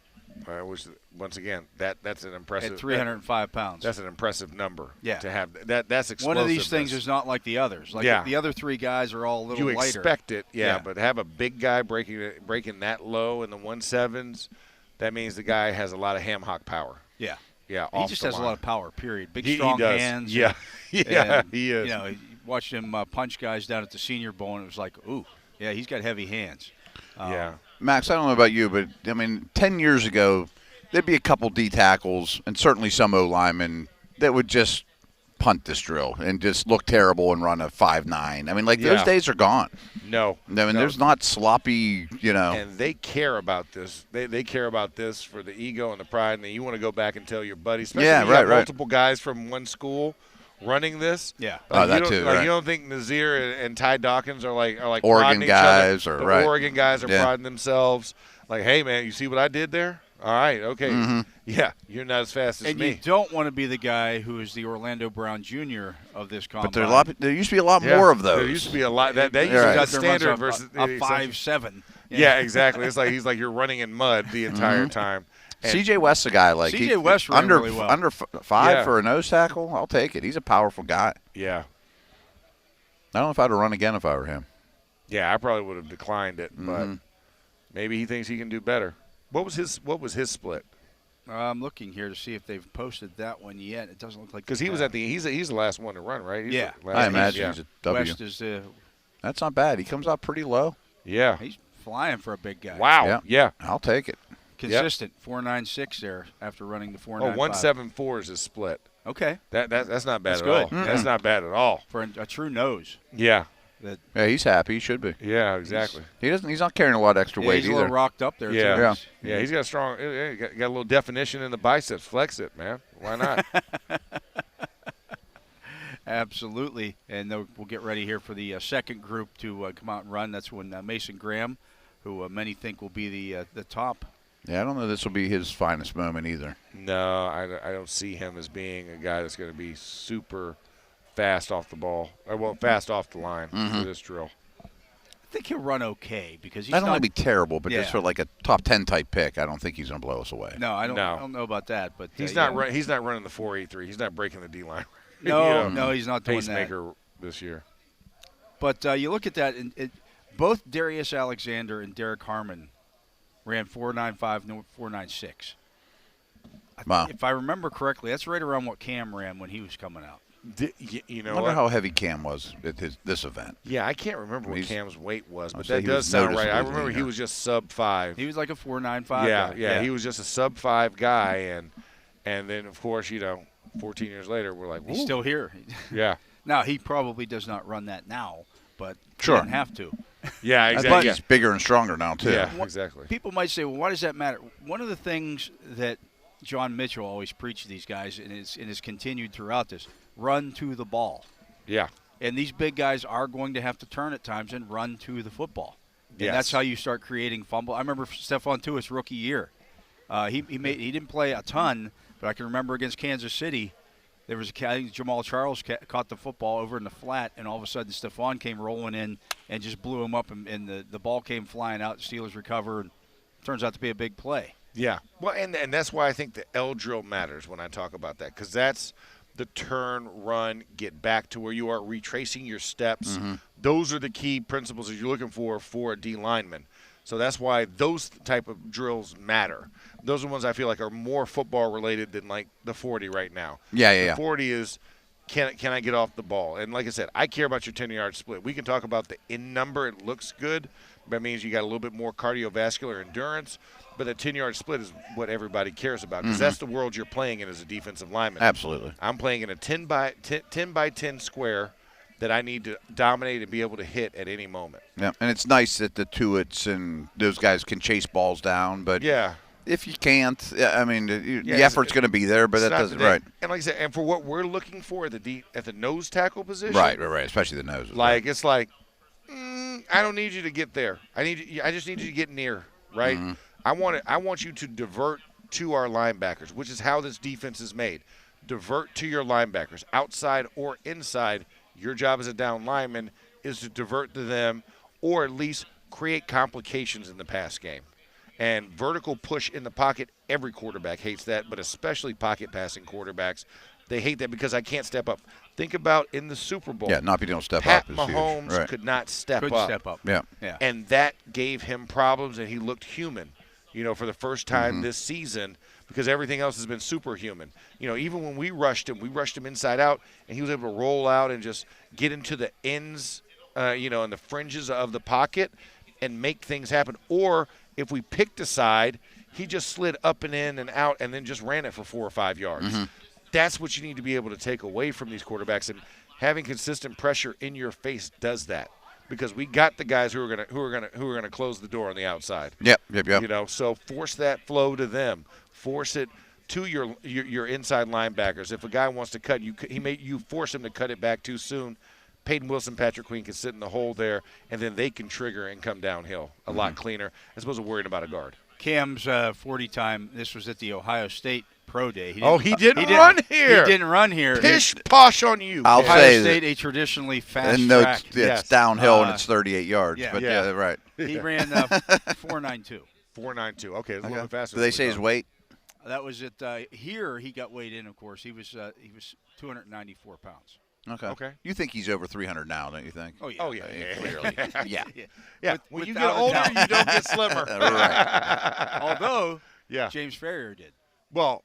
Speaker 3: Which, once again, that's an impressive.
Speaker 2: At 305 pounds.
Speaker 3: That's an impressive number.
Speaker 2: Yeah.
Speaker 3: To have that's explosive.
Speaker 2: One of these things is not like the others. Like the other 3 guys are all a little lighter.
Speaker 3: You expect it, but have a big guy breaking that low in the 1.7s, that means the guy has a lot of ham hock power.
Speaker 2: Yeah.
Speaker 3: Yeah.
Speaker 2: He just has a lot of power. Period. Big,
Speaker 3: he
Speaker 2: strong
Speaker 3: does.
Speaker 2: hands.
Speaker 3: Yeah.
Speaker 2: And,
Speaker 3: he is.
Speaker 2: You know, watched him punch guys down at the Senior Bowl, and it was like, ooh, yeah, he's got heavy hands.
Speaker 4: Max, I don't know about you, but I mean, 10 years ago, there'd be a couple D tackles and certainly some O linemen that would just punt this drill and just look terrible and run a 5.9. I mean, those days are gone.
Speaker 3: No.
Speaker 4: There's not sloppy,
Speaker 3: And they care about this. They care about this for the ego and the pride, and you want to go back and tell your buddies, especially if you have multiple guys from one school running this.
Speaker 2: Yeah.
Speaker 3: You don't think Nazir and Ty Dawkins are like
Speaker 4: Oregon guys
Speaker 3: or Oregon guys are prodding themselves. Like, hey man, you see what I did there? All right, okay. Mm-hmm. Yeah, you're not as fast as me.
Speaker 2: And you don't want to be the guy who is the Orlando Brown Jr. of this combine.
Speaker 4: But there used to be a lot more of those.
Speaker 3: There used to be a lot. That used to be standard versus
Speaker 2: a 5.7.
Speaker 3: Yeah, exactly. It's like he's like you're running in mud the entire time.
Speaker 4: C.J. West's a guy
Speaker 2: C.J. West ran really well.
Speaker 4: Under 5 for a nose tackle. I'll take it. He's a powerful guy.
Speaker 3: Yeah.
Speaker 4: I don't know if I'd run again if I were him.
Speaker 3: Yeah, I probably would have declined it, but maybe he thinks he can do better. What was his split?
Speaker 2: I'm looking here to see if they've posted that one yet. It doesn't look like
Speaker 3: because he was he's the last one to run, right?
Speaker 4: I imagine he's a W.
Speaker 2: West is
Speaker 4: that's not bad. He comes out pretty low.
Speaker 3: Yeah,
Speaker 2: he's flying for a big guy.
Speaker 3: Wow. Yeah.
Speaker 4: I'll take it.
Speaker 2: Consistent 4.96 there after running the 4.95.
Speaker 3: 1.74 is his split.
Speaker 2: Okay,
Speaker 3: that's not bad
Speaker 2: at
Speaker 3: all.
Speaker 2: Mm-hmm.
Speaker 3: That's not bad at all
Speaker 2: for a true nose.
Speaker 3: Yeah.
Speaker 4: Yeah, he's happy. He should be.
Speaker 3: Yeah, exactly.
Speaker 4: He's not carrying a lot of extra weight
Speaker 2: he's
Speaker 4: either.
Speaker 2: A little rocked up there.
Speaker 3: Yeah,
Speaker 2: too.
Speaker 3: Yeah. He's got a strong. Got a little definition in the biceps. Flex it, man. Why not?
Speaker 2: Absolutely. And we'll get ready here for the second group to come out and run. That's when Mason Graham, who many think will be the top.
Speaker 4: Yeah, I don't know this will be his finest moment either.
Speaker 3: No, I don't see him as being a guy that's going to be super fast off the ball. Fast off the line for this drill.
Speaker 2: think he'll run okay because he's
Speaker 4: I don't
Speaker 2: not
Speaker 4: want to be terrible, but
Speaker 2: Yeah.
Speaker 4: just for like a top 10 type pick, I don't think he's going to blow us away.
Speaker 2: No, I don't know about that, but
Speaker 3: He's not running the 4.83. He's not breaking the D line.
Speaker 2: No, no, he's not doing that.
Speaker 3: Pacemaker this year.
Speaker 2: But you look at that, and both Darius Alexander and Derek Harmon ran 4.95, 4.96.
Speaker 4: Wow.
Speaker 2: If I remember correctly, that's right around what Cam ran when he was coming out.
Speaker 3: You know
Speaker 4: I wonder
Speaker 3: what?
Speaker 4: how heavy Cam was at this event.
Speaker 3: Yeah, I can't remember what Cam's weight was, but
Speaker 4: say
Speaker 3: that
Speaker 4: he
Speaker 3: does
Speaker 4: was
Speaker 3: sound right. I
Speaker 4: noticeably
Speaker 3: remember he
Speaker 4: leaner.
Speaker 3: was just sub-5.
Speaker 2: He was like a 4.95
Speaker 3: Yeah,
Speaker 2: guy.
Speaker 3: yeah, he was just a sub-5 guy, and then, of course, 14 years later, we're like,
Speaker 2: he's still here.
Speaker 3: Yeah.
Speaker 2: Now, he probably does not run that now, but
Speaker 4: Sure.
Speaker 2: he doesn't have to.
Speaker 3: Yeah,
Speaker 4: I
Speaker 3: exactly.
Speaker 4: think he's bigger and stronger now, too.
Speaker 3: Yeah, exactly.
Speaker 2: People might say, well, why does that matter? One of the things that John Mitchell always preached to these guys and is continued throughout this, run to the ball.
Speaker 3: Yeah.
Speaker 2: And these big guys are going to have to turn at times and run to the football. And
Speaker 3: Yes.
Speaker 2: that's how you start creating fumble. I remember Stephon Tuitt's rookie year. He didn't play a ton, but I can remember against Kansas City, there was I think Jamal Charles caught the football over in the flat, and all of a sudden Stephon came rolling in and just blew him up, and the ball came flying out. The Steelers recover, and it turns out to be a big play.
Speaker 3: Yeah. Well, and that's why I think the L drill matters when I talk about that, because that's the turn, run, get back to where you are, retracing your steps.
Speaker 4: Mm-hmm.
Speaker 3: Those are the key principles that you're looking for a D lineman. So that's why those type of drills matter. Those are ones I feel like are more football related than like the 40 right now.
Speaker 4: Yeah.
Speaker 3: The 40 is can I get off the ball? And like I said, I care about your 10-yard split. We can talk about the in number. It looks good. That means you got a little bit more cardiovascular endurance. But the 10-yard split is what everybody cares about because that's the world you're playing in as a defensive lineman.
Speaker 4: Absolutely.
Speaker 3: I'm playing in a 10 by 10 square that I need to dominate and be able to hit at any moment.
Speaker 4: Yeah, and it's nice that the Tuitts and those guys can chase balls down, but if you can't, I mean, the effort's going to be there, but that doesn't right.
Speaker 3: And like I said, and for what we're looking for at the nose tackle position,
Speaker 4: right, especially the nose.
Speaker 3: Like it's like, I don't need you to get there. I just need you to get near, right?
Speaker 4: Mm-hmm.
Speaker 3: I want you to divert to our linebackers, which is how this defense is made. Divert to your linebackers, outside or inside. Your job as a down lineman is to divert to them or at least create complications in the pass game. And vertical push in the pocket, every quarterback hates that, but especially pocket passing quarterbacks. They hate that because I can't step up. Think about in the Super Bowl.
Speaker 4: Yeah, not being able to step
Speaker 3: Pat
Speaker 4: up is
Speaker 3: Mahomes
Speaker 4: huge. Right.
Speaker 3: could not step
Speaker 2: Couldn't
Speaker 3: up.
Speaker 2: step up.
Speaker 4: Yeah.
Speaker 3: And that gave him problems, and he looked human, for the first time this season because everything else has been superhuman. Even when we rushed him inside out, and he was able to roll out and just get into the ends, and the fringes of the pocket and make things happen. Or if we picked a side, he just slid up and in and out and then just ran it for 4 or 5 yards. That's what you need to be able to take away from these quarterbacks, and having consistent pressure in your face does that. Because we got the guys who are gonna close the door on the outside.
Speaker 4: Yep.
Speaker 3: So force that flow to them. Force it to your inside linebackers. If a guy wants to cut, you force him to cut it back too soon. Peyton Wilson, Patrick Queen can sit in the hole there, and then they can trigger and come downhill a lot cleaner, as opposed to worrying about a guard.
Speaker 2: Cam's 40 time. This was at the Ohio State Pro Day.
Speaker 3: He didn't run here.
Speaker 2: He didn't run here.
Speaker 3: Pish posh on you.
Speaker 4: I'll
Speaker 2: Ohio
Speaker 4: say
Speaker 2: State, a traditionally fast
Speaker 4: and
Speaker 2: track.
Speaker 4: it's downhill and it's 38 yards.
Speaker 2: Yeah.
Speaker 4: But
Speaker 3: Yeah.
Speaker 4: right.
Speaker 2: He ran 4.92.
Speaker 3: 4.92. Okay, it's a little bit faster.
Speaker 4: Do they say his weight?
Speaker 2: That was at here. He got weighed in. Of course, he was 294 pounds.
Speaker 3: Okay.
Speaker 4: You think he's over 300 now, don't you think?
Speaker 2: Oh yeah.
Speaker 3: Oh, yeah.
Speaker 4: Clearly. Yeah.
Speaker 3: Yeah. When you get
Speaker 2: Without a
Speaker 3: older,
Speaker 2: doubt.
Speaker 3: you don't get slimmer.
Speaker 4: Right.
Speaker 2: Although
Speaker 3: Yeah.
Speaker 2: James Ferrier did.
Speaker 3: Well,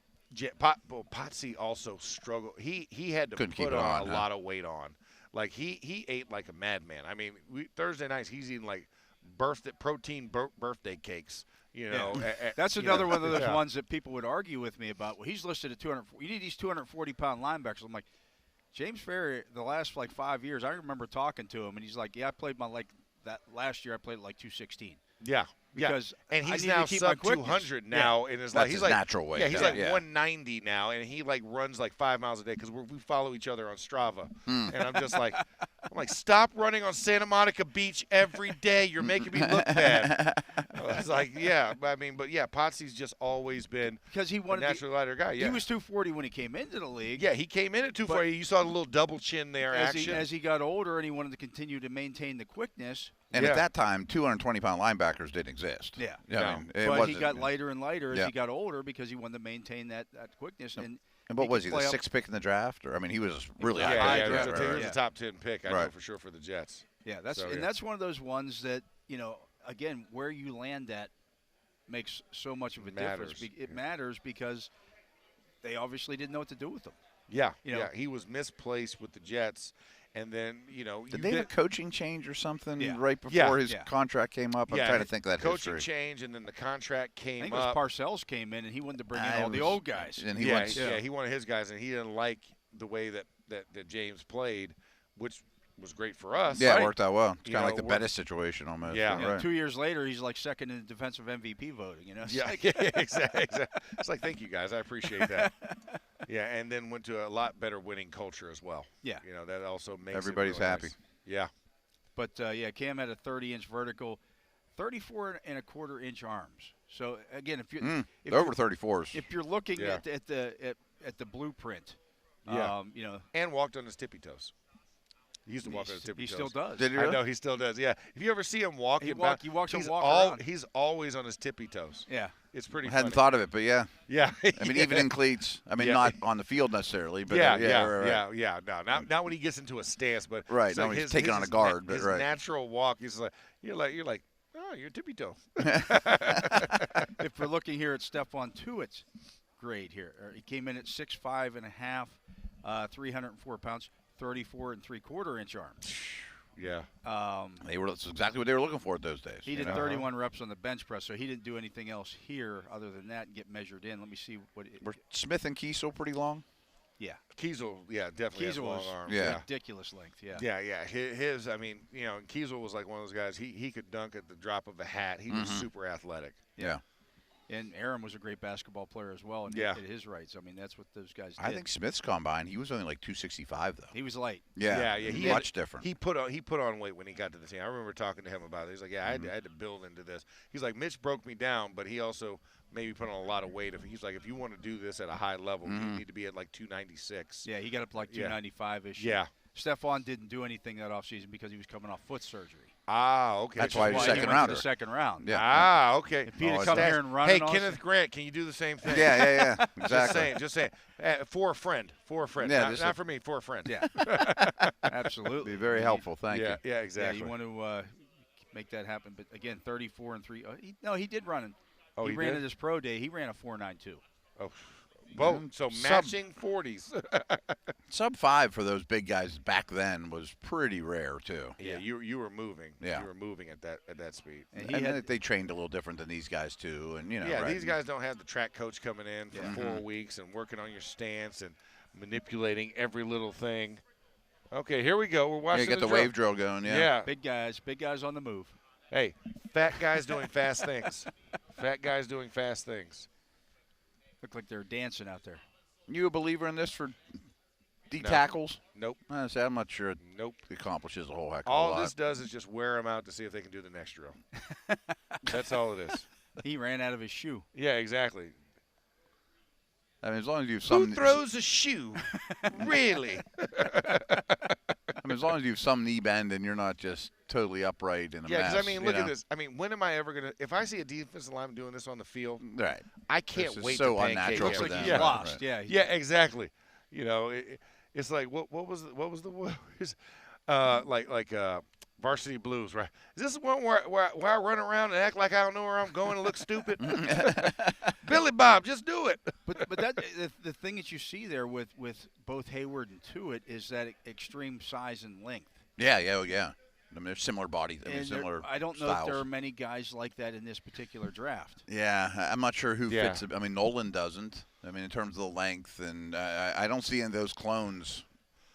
Speaker 3: Potsy also struggled. He had to
Speaker 4: Couldn't keep
Speaker 3: put
Speaker 4: it
Speaker 3: on
Speaker 4: on,
Speaker 3: a
Speaker 4: huh?
Speaker 3: lot of weight on. Like he ate like a madman. I mean, Thursday nights he's eating like protein birthday cakes.
Speaker 2: That's another one of those ones that people would argue with me about. Well, he's listed at 200. You need these 240-pound linebackers. I'm like, James Ferrier, the last 5 years, I remember talking to him, and he's like, yeah, I played that last year I played at 216.
Speaker 3: Yeah.
Speaker 2: because
Speaker 3: and he's
Speaker 2: I need
Speaker 3: now
Speaker 2: to keep my
Speaker 3: sub
Speaker 2: quickness.
Speaker 3: 200 now in his life.
Speaker 4: That's
Speaker 3: He's
Speaker 4: his
Speaker 3: like
Speaker 4: natural weight.
Speaker 3: Yeah, he's
Speaker 4: Yeah,
Speaker 3: like 190 now, and he like runs like 5 miles a day because we follow each other on Strava. And I'm just like, stop running on Santa Monica Beach every day. You're making me look bad. I was like, Potsy's just always been
Speaker 2: because he
Speaker 3: a
Speaker 2: wanted
Speaker 3: naturally lighter guy. Yeah,
Speaker 2: he was 240 when he came into the league.
Speaker 3: Yeah, he came in at 240. You saw the little double chin there action.
Speaker 2: As he got older and he wanted to continue to maintain the quickness.
Speaker 4: And at that time, 220-pound linebackers didn't exist.
Speaker 2: Yeah.
Speaker 4: I mean,
Speaker 2: but he got lighter and lighter as
Speaker 4: Yeah.
Speaker 2: he got older because he wanted to maintain that quickness. And
Speaker 4: what was he, the
Speaker 2: play up-
Speaker 4: 6th pick in the draft? Or I mean, he was really
Speaker 2: Yeah,
Speaker 4: high.
Speaker 3: He
Speaker 2: draft,
Speaker 3: was
Speaker 2: right.
Speaker 3: a top 10 pick, I know for sure, for the Jets.
Speaker 2: Yeah, that's one of those ones that, again, where you land at makes so much of a difference. It matters because they obviously didn't know what to do with him.
Speaker 3: Yeah, he was misplaced with the Jets. And then,
Speaker 4: Did they have a coaching change or something right before
Speaker 3: Yeah.
Speaker 4: his contract came up? I'm trying to think of that
Speaker 3: coaching
Speaker 4: history.
Speaker 3: change, and then the contract came
Speaker 2: I think
Speaker 3: up.
Speaker 2: it was Parcells came in, and he wanted to bring in all the old guys.
Speaker 4: And
Speaker 3: he wanted his guys, and he didn't like the way that James played, which was great for us.
Speaker 4: Yeah,
Speaker 3: right?
Speaker 4: it worked out well. It's
Speaker 3: You
Speaker 4: kind of
Speaker 3: know,
Speaker 4: like the Bettis situation almost.
Speaker 3: Yeah.
Speaker 4: Right.
Speaker 2: 2 years later, he's like second in defensive MVP voting. It's
Speaker 3: Exactly. It's like, thank you guys, I appreciate that. Yeah, and then went to a lot better winning culture as well.
Speaker 2: Yeah,
Speaker 3: that also makes
Speaker 4: everybody's
Speaker 3: it really
Speaker 4: happy.
Speaker 3: Nice. Yeah,
Speaker 2: but Cam had a 30-inch vertical, 34.25-inch arms. So again, if you
Speaker 4: over 34s,
Speaker 2: if you're looking at the blueprint,
Speaker 3: and walked on his tippy toes. He used to walk on his tippy toes.
Speaker 2: He still does.
Speaker 4: Did he really?
Speaker 3: I know he still does. Yeah. If you ever see him walking,
Speaker 2: he walks around.
Speaker 3: He's always on his tippy toes.
Speaker 2: Yeah.
Speaker 3: It's pretty.
Speaker 4: I hadn't
Speaker 3: funny.
Speaker 4: thought of it, but yeah.
Speaker 3: Yeah.
Speaker 4: I mean, even in cleats. I mean, not on the field necessarily, but
Speaker 3: yeah. No, not when he gets into a stance, but
Speaker 4: right. No, he's taking on a guard, but
Speaker 3: his
Speaker 4: right.
Speaker 3: natural walk is like you're like, oh, you're tippy toe.
Speaker 2: If we're looking here at Stephon Tuitt's grade here, he came in at 6'5 and a half, 304 pounds, 34 3/4-inch arms.
Speaker 3: Yeah.
Speaker 4: That's exactly what they were looking for those days.
Speaker 2: He did 31 reps on the bench press, so he didn't do anything else here other than that and get measured in. Let me see what.
Speaker 4: Were Smith and Kiesel pretty long?
Speaker 2: Yeah.
Speaker 3: Kiesel, definitely has long arms.
Speaker 4: Yeah.
Speaker 2: Ridiculous length. Yeah.
Speaker 3: Yeah. His, I mean, Kiesel was like one of those guys. He could dunk at the drop of a hat. He was super athletic.
Speaker 4: Yeah.
Speaker 2: And Aaron was a great basketball player as well. And at his rights, I mean, that's what those guys did.
Speaker 4: I think Smith's combine, he was only like 265 though.
Speaker 2: He was light.
Speaker 3: Yeah.
Speaker 4: He much different.
Speaker 3: He put on weight when he got to the team. I remember talking to him about it. He's like, I had to build into this. He's like, Mitch broke me down, but he also maybe put on a lot of weight. He's like, if you want to do this at a high level, you need to be at like 296.
Speaker 2: Yeah, he got up to like 295-ish.
Speaker 3: Yeah.
Speaker 2: Stephon didn't do anything that offseason because he was coming off foot surgery.
Speaker 3: Ah, okay.
Speaker 4: That's why he's second rounder.
Speaker 2: The second round.
Speaker 4: Yeah.
Speaker 3: Ah, okay.
Speaker 2: If he'd have come here and run. Hey,
Speaker 3: Kenneth Grant, can you do the same thing?
Speaker 4: Yeah. Exactly.
Speaker 3: Just saying. For a friend.
Speaker 4: Yeah,
Speaker 3: not for me. For a friend.
Speaker 2: Yeah. Absolutely.
Speaker 4: Be very helpful. Thank you.
Speaker 3: Yeah, exactly.
Speaker 2: Yeah, you want to make that happen. But again, 34 and 3. He did run.
Speaker 3: He
Speaker 2: ran
Speaker 3: did?
Speaker 2: at his pro day. He ran a 4.92.
Speaker 3: Oh. Whoa, so matching 40s.
Speaker 4: Sub 5 for those big guys back then was pretty rare too.
Speaker 3: Yeah, you were moving.
Speaker 4: Yeah.
Speaker 3: You were moving at that speed.
Speaker 4: And they trained a little different than these guys too, and
Speaker 3: Yeah,
Speaker 4: right?
Speaker 3: these guys don't have the track coach coming in for 4 weeks and working on your stance and manipulating every little thing. Okay, here we go. We're watching.
Speaker 4: Get the wave drill going. Yeah.
Speaker 2: Big guys on the move.
Speaker 3: Hey, fat guys doing fast things. Fat guys doing fast things.
Speaker 2: Look like they're dancing out there.
Speaker 4: You a believer in this for D tackles?
Speaker 3: Nope.
Speaker 4: I'm not sure.
Speaker 3: Nope.
Speaker 4: It accomplishes a whole heck of a
Speaker 3: All
Speaker 4: lot.
Speaker 3: this does is just wear them out to see if they can do the next drill. That's all it is.
Speaker 2: He ran out of his shoe.
Speaker 3: Yeah, exactly.
Speaker 4: I mean, as long as you have some.
Speaker 3: Who throws a shoe? Really?
Speaker 4: I mean, as long as you have some knee bend and you're not just totally upright in a mess.
Speaker 3: Yeah, because, I mean, look at this. I mean, when am I ever going to – if I see a defensive lineman doing this on the field,
Speaker 4: right.
Speaker 3: I can't wait
Speaker 4: so
Speaker 3: to pancake
Speaker 4: unnatural
Speaker 3: him.
Speaker 4: for them.
Speaker 2: He's lost. Right.
Speaker 3: Yeah, exactly. You know, it's like what was the Varsity Blues, right? Is this the one where I run around and act like I don't know where I'm going and look stupid? Billy Bob, just do it.
Speaker 2: But that the thing that you see there with both Hayward and Tuitt is that extreme size and length.
Speaker 4: Yeah. I mean, they're similar bodies. Similar
Speaker 2: I don't know
Speaker 4: styles.
Speaker 2: if there are many guys like that in this particular draft.
Speaker 4: Yeah, I'm not sure who fits it. I mean, Nolan doesn't. I mean, in terms of the length, and I don't see any of those clones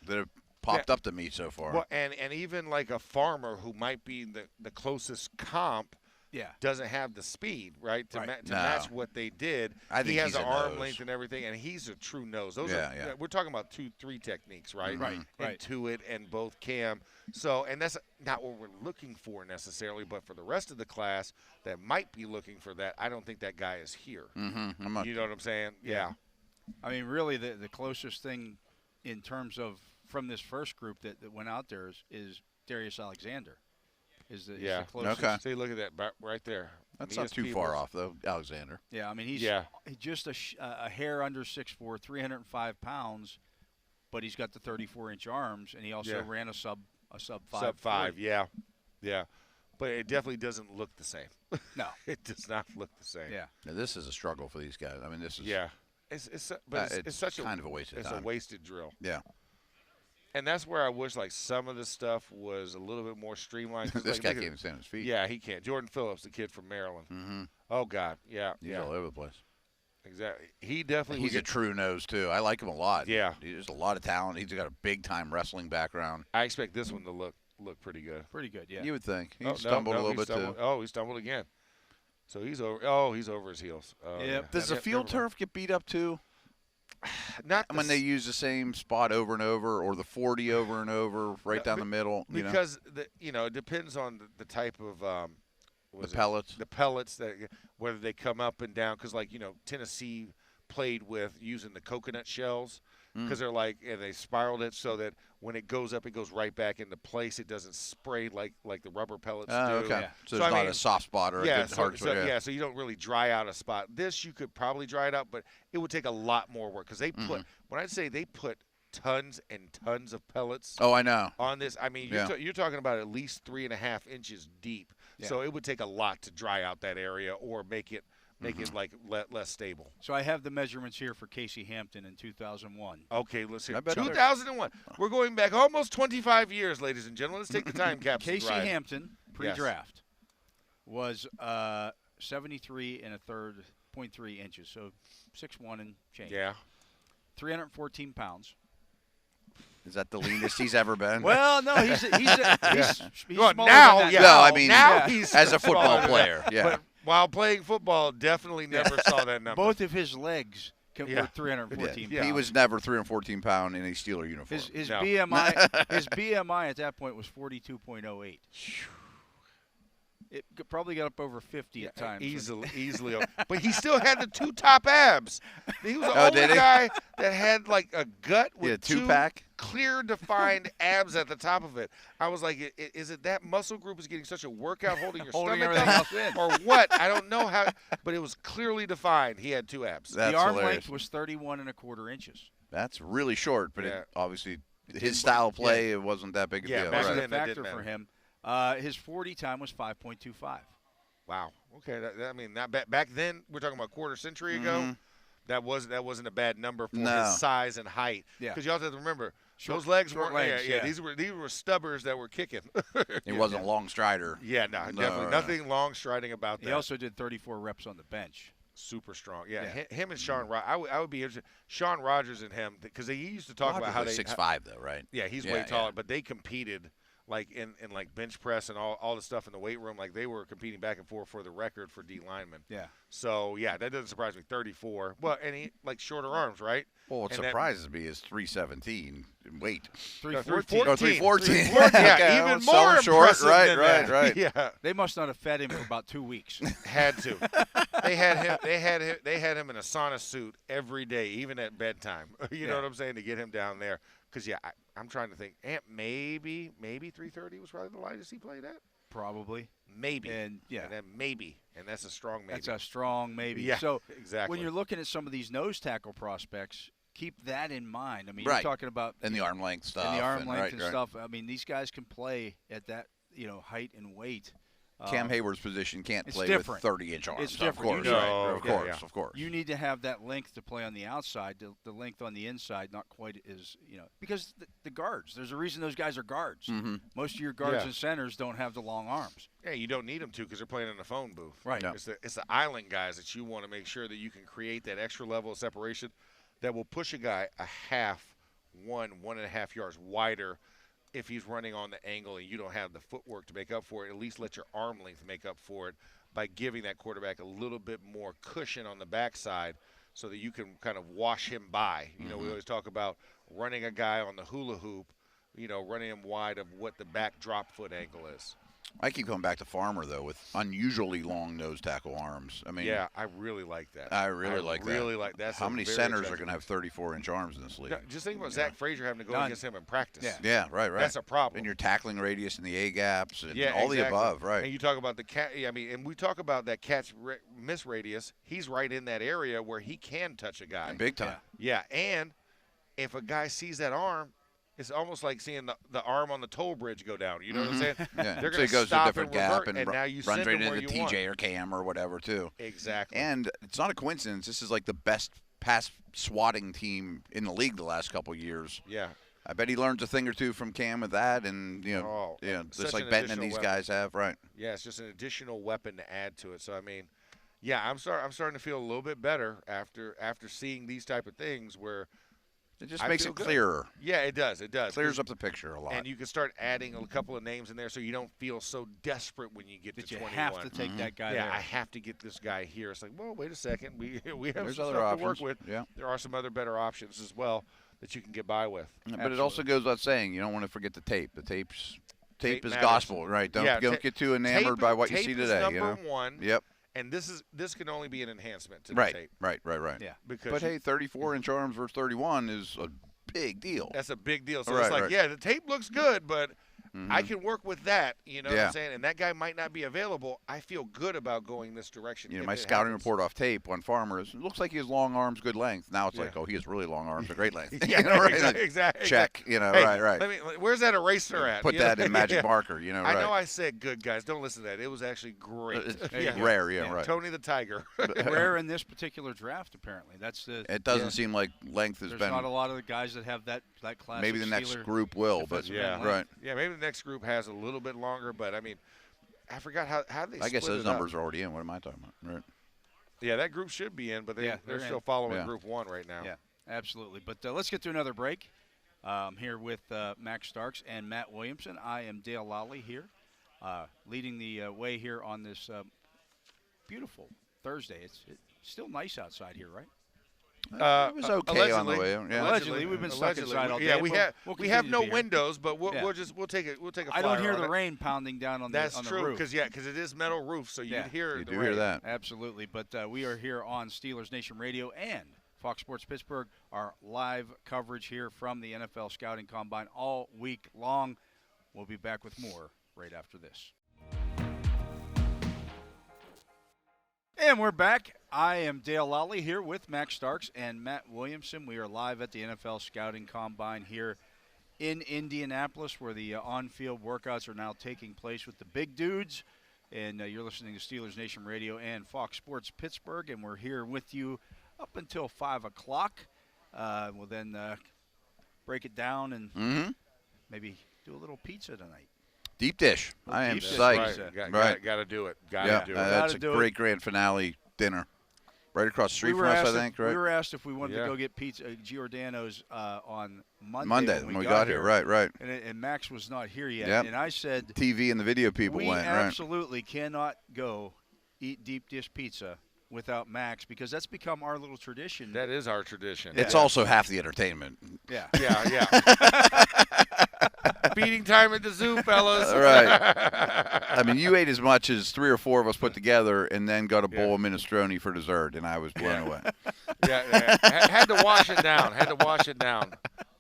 Speaker 4: that have popped up to me so far.
Speaker 3: Well, and even like a Farmer who might be the closest comp doesn't have the speed, right, to
Speaker 2: Right.
Speaker 3: match what they did.
Speaker 4: I think
Speaker 3: he has
Speaker 4: he's
Speaker 3: the
Speaker 4: a
Speaker 3: arm
Speaker 4: nose.
Speaker 3: length and everything, and he's a true nose. Those
Speaker 4: Yeah.
Speaker 3: we're talking about 2-3 techniques, right?
Speaker 2: Right.
Speaker 3: Intuit and both cam. So, and that's not what we're looking for necessarily, but for the rest of the class that might be looking for that, I don't think that guy is here.
Speaker 4: Mm-hmm.
Speaker 3: You know what I'm saying? Yeah.
Speaker 2: I mean, really, the closest thing in terms of from this first group that went out there is Darius Alexander. Is the closest.
Speaker 4: Okay.
Speaker 3: See, look at that right there.
Speaker 4: That's
Speaker 3: Mia's
Speaker 4: not too far off, though, Alexander.
Speaker 2: Yeah, I mean, he's just a hair under 6'4", 305 pounds, but he's got the 34-inch arms, and he also ran a sub 5.
Speaker 3: Sub 5, yeah. But it definitely doesn't look the same.
Speaker 2: No.
Speaker 3: It does not look the same.
Speaker 2: Yeah.
Speaker 4: Now, this is a struggle for these guys. I mean, this is
Speaker 3: It's such
Speaker 4: kind of a waste of time.
Speaker 3: It's a wasted drill.
Speaker 4: Yeah.
Speaker 3: And that's where I wish like some of the stuff was a little bit more streamlined.
Speaker 4: This guy can't even stand on his feet.
Speaker 3: Yeah, he can't. Jordan Phillips, the kid from Maryland.
Speaker 4: Mm-hmm.
Speaker 3: Oh God, yeah,
Speaker 4: He's all over the place.
Speaker 3: Exactly. He definitely.
Speaker 4: He's a true nose too. I like him a lot.
Speaker 3: Yeah,
Speaker 4: he's a lot of talent. He's got a big time wrestling background.
Speaker 3: I expect this one to look pretty good.
Speaker 2: Pretty good, yeah.
Speaker 4: You would think. He
Speaker 3: Oh,
Speaker 4: stumbled a little bit
Speaker 3: too. Oh, he stumbled again. So he's over. Oh, he's over his heels.
Speaker 2: Yeah.
Speaker 4: Does the field turf get beat up too?
Speaker 3: Not
Speaker 4: when they use the same spot over and over, or the 40 over and over, right down the middle.
Speaker 3: Because it depends on the type of
Speaker 4: the pellets.
Speaker 3: The pellets that whether they come up and down. Because Tennessee played with using the coconut shells because they're and they spiraled it so that when it goes up, it goes right back into place. It doesn't spray like the rubber pellets do.
Speaker 4: Okay.
Speaker 2: Yeah.
Speaker 4: So there's not a soft spot or a good hard spot.
Speaker 3: So you don't really dry out a spot. This you could probably dry it out, but it would take a lot more work because they put when I say they put tons and tons of pellets.
Speaker 4: Oh, I know.
Speaker 3: On this, I mean you're talking about at least 3.5 inches deep.
Speaker 2: Yeah.
Speaker 3: So it would take a lot to dry out that area or make it less stable.
Speaker 2: So I have the measurements here for Casey Hampton in 2001.
Speaker 3: Okay, let's hear.
Speaker 4: I bet
Speaker 3: 2001. We're going back almost 25 years, ladies and gentlemen. Let's take the time capsule.
Speaker 2: Casey
Speaker 3: ride.
Speaker 2: Hampton, pre-draft, was 73 and a third, 0.3 inches, so 6'1" and change.
Speaker 3: Yeah.
Speaker 2: 314 pounds.
Speaker 4: Is that the leanest he's ever been?
Speaker 2: Well, no, he's
Speaker 3: Well,
Speaker 2: smaller
Speaker 3: now,
Speaker 2: than that.
Speaker 3: yeah.
Speaker 4: No, I mean,
Speaker 3: now he's
Speaker 4: as a football
Speaker 3: smaller than
Speaker 4: player.
Speaker 3: that.
Speaker 4: Yeah.
Speaker 3: But while playing football, definitely never saw that number.
Speaker 2: Both of his legs were 314
Speaker 3: Yeah.
Speaker 2: pounds.
Speaker 4: He was never 314 pound in a Steeler uniform.
Speaker 2: His
Speaker 3: No.
Speaker 2: BMI at that point was 42.08. It probably got up over 50 at times.
Speaker 3: Easily. But he still had the 2 top abs. He was the only
Speaker 4: did he?
Speaker 3: guy that had like a gut with
Speaker 4: a 2-pack?
Speaker 3: clear defined abs at the top of it. I was like, is it that muscle group is getting such a workout holding your
Speaker 2: Holding
Speaker 3: stomach
Speaker 2: everything
Speaker 3: up
Speaker 2: else in.
Speaker 3: or what? I don't know how, but it was clearly defined. He had 2 abs.
Speaker 4: That's
Speaker 2: the arm
Speaker 4: hilarious.
Speaker 2: length was 31.25 inches.
Speaker 4: That's really short, but
Speaker 3: Yeah.
Speaker 4: it obviously his style of play, it wasn't that big a
Speaker 3: Yeah,
Speaker 4: deal.
Speaker 3: back
Speaker 2: That was
Speaker 3: then
Speaker 2: a
Speaker 3: that
Speaker 2: factor
Speaker 3: didn't
Speaker 2: for
Speaker 3: matter.
Speaker 2: him. His 40 time was 5.25.
Speaker 3: Wow. Okay. I mean, not back then. We're talking about quarter century ago. That wasn't a bad number for his size and height.
Speaker 2: Yeah.
Speaker 3: Because you also have to remember those legs
Speaker 2: short
Speaker 3: weren't.
Speaker 2: legs,
Speaker 3: yeah. These were stubbers that were kicking.
Speaker 4: He wasn't a long strider.
Speaker 3: Yeah. No. Definitely nothing long striding about that.
Speaker 2: He also did 34 reps on the bench.
Speaker 3: Super strong. Yeah. Him and Sean. I would be interested. Sean Rogers and him because they used to talk about how they
Speaker 4: 6'5" though, right?
Speaker 3: Yeah, he's way taller, but they competed like in like bench press and all the stuff in the weight room. Like they were competing back and forth for the record for D linemen.
Speaker 2: Yeah.
Speaker 3: So yeah, that doesn't surprise me. 34. Well, and he like shorter arms, right?
Speaker 4: Well, what
Speaker 3: And
Speaker 4: surprises me is 317 in weight.
Speaker 2: 314.
Speaker 4: Oh, 314.
Speaker 3: Yeah,
Speaker 4: Okay,
Speaker 3: even
Speaker 4: well,
Speaker 3: more
Speaker 4: some short,
Speaker 3: impressive
Speaker 4: right,
Speaker 3: than
Speaker 4: right,
Speaker 3: that.
Speaker 4: right.
Speaker 3: Yeah,
Speaker 2: They must not have fed him for about 2 weeks.
Speaker 3: had to. They had him in a sauna suit every day, even at bedtime. You know what I'm saying, to get him down there. Because I'm trying to think. Maybe 330 was probably the lightest he played at.
Speaker 2: Probably.
Speaker 3: Maybe.
Speaker 2: And
Speaker 3: then maybe, and that's a strong maybe.
Speaker 2: That's a strong maybe.
Speaker 3: Yeah,
Speaker 2: so
Speaker 3: exactly.
Speaker 2: when you're looking at some of these nose tackle prospects, keep that in mind. I mean,
Speaker 4: Right.
Speaker 2: you're talking about
Speaker 4: And the arm length stuff.
Speaker 2: and the arm length
Speaker 4: right,
Speaker 2: and
Speaker 4: right.
Speaker 2: stuff. I mean, these guys can play at that height and weight.
Speaker 4: Cam Hayward's position can't
Speaker 2: it's
Speaker 4: play
Speaker 2: different.
Speaker 4: with 30-inch arms.
Speaker 2: It's
Speaker 4: Of
Speaker 2: different.
Speaker 4: course,
Speaker 2: You know-
Speaker 4: right. Of
Speaker 3: Yeah,
Speaker 4: course,
Speaker 3: yeah.
Speaker 4: of course.
Speaker 2: You need to have that length to play on the outside. The length on the inside, not quite as because the guards. There's a reason those guys are guards.
Speaker 4: Mm-hmm.
Speaker 2: Most of your guards
Speaker 3: Yeah.
Speaker 2: and centers don't have the long arms.
Speaker 3: Yeah, you don't need them to because they're playing in a phone booth.
Speaker 2: Right.
Speaker 4: Yeah.
Speaker 3: It's the island guys that you want to make sure that you can create that extra level of separation that will push a guy a half, 1.5 yards wider if he's running on the angle and you don't have the footwork to make up for it, at least let your arm length make up for it by giving that quarterback a little bit more cushion on the backside so that you can kind of wash him by. You know, we always talk about running a guy on the hula hoop, you know, running him wide of what the back drop foot angle is.
Speaker 4: I keep coming back to Farmer, though, with unusually long nose tackle arms. I mean,
Speaker 3: yeah, I really like that.
Speaker 4: I really like that. How many centers are going to have 34-inch arms in this league?
Speaker 3: No, just think about Zach Frazier having to go against him in practice.
Speaker 4: Yeah, right.
Speaker 3: That's a problem.
Speaker 4: And your tackling radius and the A-gaps and all
Speaker 3: exactly.
Speaker 4: the above, right.
Speaker 3: And you talk about the cat. I mean, and we talk about that catch miss radius. He's right in that area where he can touch a guy.
Speaker 4: And big time.
Speaker 3: Yeah, and if a guy sees that arm, it's almost like seeing the arm on the toll bridge go down. You know what I'm saying?
Speaker 4: Yeah.
Speaker 3: They're
Speaker 4: So
Speaker 3: going
Speaker 4: he
Speaker 3: to
Speaker 4: goes to a
Speaker 3: stop
Speaker 4: different
Speaker 3: and revert,
Speaker 4: gap and
Speaker 3: now you
Speaker 4: runs
Speaker 3: send
Speaker 4: right
Speaker 3: him where
Speaker 4: into
Speaker 3: you want.
Speaker 4: TJ or Cam or whatever, too.
Speaker 3: Exactly.
Speaker 4: And it's not a coincidence. This is like the best pass swatting team in the league the last couple of years.
Speaker 3: Yeah.
Speaker 4: I bet he learns a thing or two from Cam with that, and just like Benton and these guys have, right?
Speaker 3: Yeah, it's just an additional weapon to add to it. So I mean, yeah, I'm starting to feel a little bit better after seeing these type of things where
Speaker 4: it just makes it clearer.
Speaker 3: Yeah, it does. It does.
Speaker 4: Clears up the picture a lot.
Speaker 3: And you can start adding a couple of names in there so you don't feel so desperate when you get to 21.
Speaker 2: You have to take that guy
Speaker 3: Yeah,
Speaker 2: there.
Speaker 3: I have to get this guy here. It's like, well, wait a second. We have
Speaker 4: There's
Speaker 3: some
Speaker 4: other
Speaker 3: stuff
Speaker 4: options.
Speaker 3: to work with.
Speaker 4: Yeah.
Speaker 3: There are some other better options as well that you can get by with.
Speaker 4: But it also goes without saying, you don't want to forget the tape. The tape is
Speaker 3: matters.
Speaker 4: gospel, right? Don't get too enamored by what you see today.
Speaker 3: Tape is
Speaker 4: you know?
Speaker 3: number one.
Speaker 4: Yep.
Speaker 3: And this can only be an enhancement to the tape.
Speaker 4: Right.
Speaker 2: Yeah.
Speaker 3: Because
Speaker 4: hey, 34-inch arms versus 31 is a big deal.
Speaker 3: That's a big deal. So it's like, yeah, the tape looks good, but I can work with that. You know what I'm saying? And that guy might not be available. I feel good about going this direction.
Speaker 4: You know, my scouting report off tape on Farmer is, it looks like he has long arms, good length. Now it's like, oh, he has really long arms, a great length.
Speaker 3: Yeah,
Speaker 4: you know, right?
Speaker 3: exactly.
Speaker 4: Check. You know,
Speaker 3: hey,
Speaker 4: right.
Speaker 3: Where's that eraser at?
Speaker 4: Put that in magic marker. You know,
Speaker 3: I know I said good, guys. Don't listen to that. It was actually great.
Speaker 4: Rare, right.
Speaker 3: Tony the Tiger.
Speaker 2: Rare in this particular draft, apparently.
Speaker 4: It doesn't seem like length has
Speaker 2: There's
Speaker 4: been.
Speaker 2: There's not a lot of the guys that have that class.
Speaker 4: Maybe the next group will, but right.
Speaker 3: Yeah, maybe the next group has a little bit longer, but I mean, I forgot how they.
Speaker 4: I guess those numbers are already in. What am I talking about? Right.
Speaker 3: Yeah, that group should be in, but they're still following Group 1 right now.
Speaker 2: Yeah, absolutely. But let's get to another break. Here with Max Starks and Matt Williamson. I am Dale Lolley here, leading the way here on this beautiful Thursday. It's still nice outside here, right?
Speaker 4: It was okay on the way. Yeah.
Speaker 2: Allegedly, we've been stuck inside all day.
Speaker 3: Yeah, we have no windows, but we'll take a flyer.
Speaker 2: I don't hear the rain pounding down on the roof.
Speaker 3: That's true, because it is metal roof, so you can hear.
Speaker 4: You do hear that.
Speaker 2: Absolutely, but we are here on Steelers Nation Radio and Fox Sports Pittsburgh. Our live coverage here from the NFL Scouting Combine all week long. We'll be back with more right after this. And we're back. I am Dale Lolley here with Max Starks and Matt Williamson. We are live at the NFL Scouting Combine here in Indianapolis, where the on-field workouts are now taking place with the big dudes. And you're listening to Steelers Nation Radio and Fox Sports Pittsburgh, and we're here with you up until 5 o'clock. We'll then break it down and maybe do a little pizza tonight.
Speaker 4: Deep dish. I am psyched.
Speaker 3: Right. Got to do it. Got to do it.
Speaker 4: That's a great grand finale dinner. Right across the street from us, I think, right?
Speaker 2: We were asked if we wanted to go get pizza, Giordano's, on Monday.
Speaker 4: Monday, when we got here. Right.
Speaker 2: And Max was not here yet.
Speaker 4: Yep.
Speaker 2: And I said,
Speaker 4: TV and the video people went, right?
Speaker 2: We absolutely cannot go eat deep dish pizza without Max, because that's become our little tradition.
Speaker 3: That is our tradition.
Speaker 4: It's also half the entertainment.
Speaker 2: Yeah.
Speaker 3: Feeding time at the zoo, fellas.
Speaker 4: Right. I mean, you ate as much as 3 or 4 of us put together, and then got a bowl of minestrone for dessert, and I was blown away.
Speaker 3: Had to wash it down.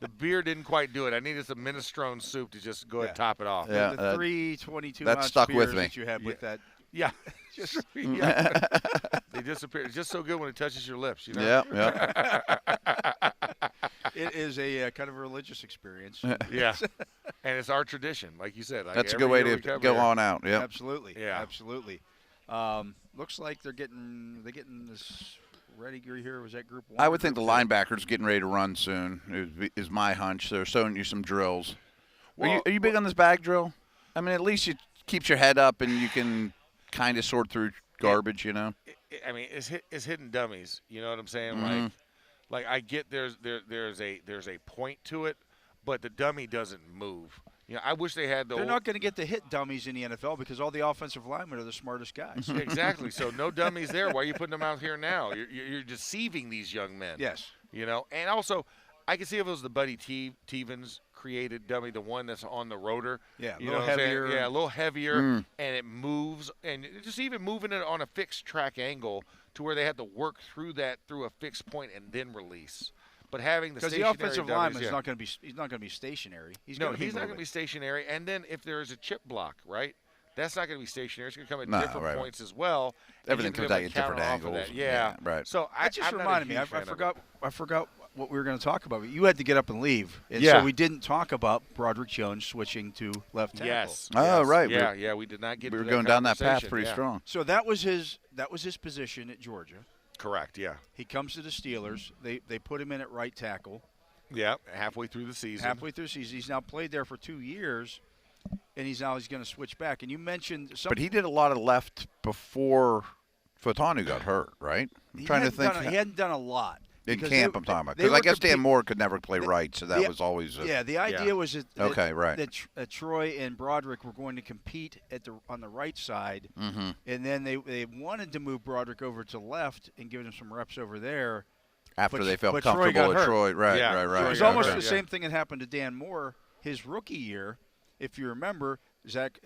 Speaker 3: The beer didn't quite do it. I needed some minestrone soup to just go ahead and top it off.
Speaker 2: Yeah, the 3 22-ounce
Speaker 4: that stuck
Speaker 2: beers
Speaker 4: with me.
Speaker 2: that you had with that.
Speaker 3: Yeah. They disappear. It's just so good when it touches your lips, you know?
Speaker 4: Yeah.
Speaker 2: It is a kind of a religious experience.
Speaker 3: Yeah. And it's our tradition, like you said. Like
Speaker 4: that's a good way to go on out. Yeah.
Speaker 2: Absolutely. Yeah. Absolutely. Looks like they're getting this ready here. Was that group 1?
Speaker 4: I would think the linebackers getting ready to run soon is my hunch. They're showing you some drills. Well, are you big on this bag drill? I mean, at least it keeps your head up and you can kind of sort through garbage, you know?
Speaker 3: I mean, it's hidden dummies. You know what I'm saying? Like I get there's a point to it, but the dummy doesn't move. I wish they had the.
Speaker 2: They're not going to get to hit dummies in the NFL because all the offensive linemen are the smartest guys.
Speaker 3: Exactly. So no dummies there. Why are you putting them out here now? You're deceiving these young men.
Speaker 2: Yes.
Speaker 3: And also, I can see if it was the Buddy Tevens created dummy, the one that's on the rotor.
Speaker 2: Yeah,
Speaker 3: a
Speaker 2: little heavier.
Speaker 3: Yeah, a little heavier, and it moves, and just even moving it on a fixed track angle to where they have to work through that through a fixed point and then release. But having the stationary
Speaker 2: because the offensive lineman is not going to be he's not going to be stationary. He's not going to be
Speaker 3: stationary. And then if there is a chip block, right? That's not going to be stationary. It's going to come at different points as well.
Speaker 4: Everything comes out at different angles.
Speaker 3: Yeah,
Speaker 4: right.
Speaker 3: So
Speaker 2: that just reminded me. I forgot what we were going to talk about. You had to get up and leave, and
Speaker 3: so
Speaker 2: we didn't talk about Broderick Jones switching to left tackle.
Speaker 3: Yes.
Speaker 4: Oh, right.
Speaker 3: Yeah, we did not get.
Speaker 4: We were going down that path pretty strong.
Speaker 2: So that was his position at Georgia.
Speaker 3: Correct. Yeah.
Speaker 2: He comes to the Steelers. They put him in at right tackle.
Speaker 3: Yeah, halfway through the season.
Speaker 2: He's now played there for 2 years, and he's going to switch back. And you mentioned something.
Speaker 4: But he did a lot of left before Fatanu got hurt, right? I'm trying to think.
Speaker 2: He hadn't done a lot.
Speaker 4: In camp, I'm talking about. Because I guess Dan Moore could never play right, so that was always
Speaker 2: the idea was that Troy and Broderick were going to compete on the right side, and then they wanted to move Broderick over to left and give him some reps over there.
Speaker 4: After they felt comfortable at Troy. Right.
Speaker 2: It was almost the same thing that happened to Dan Moore his rookie year. If you remember, Zach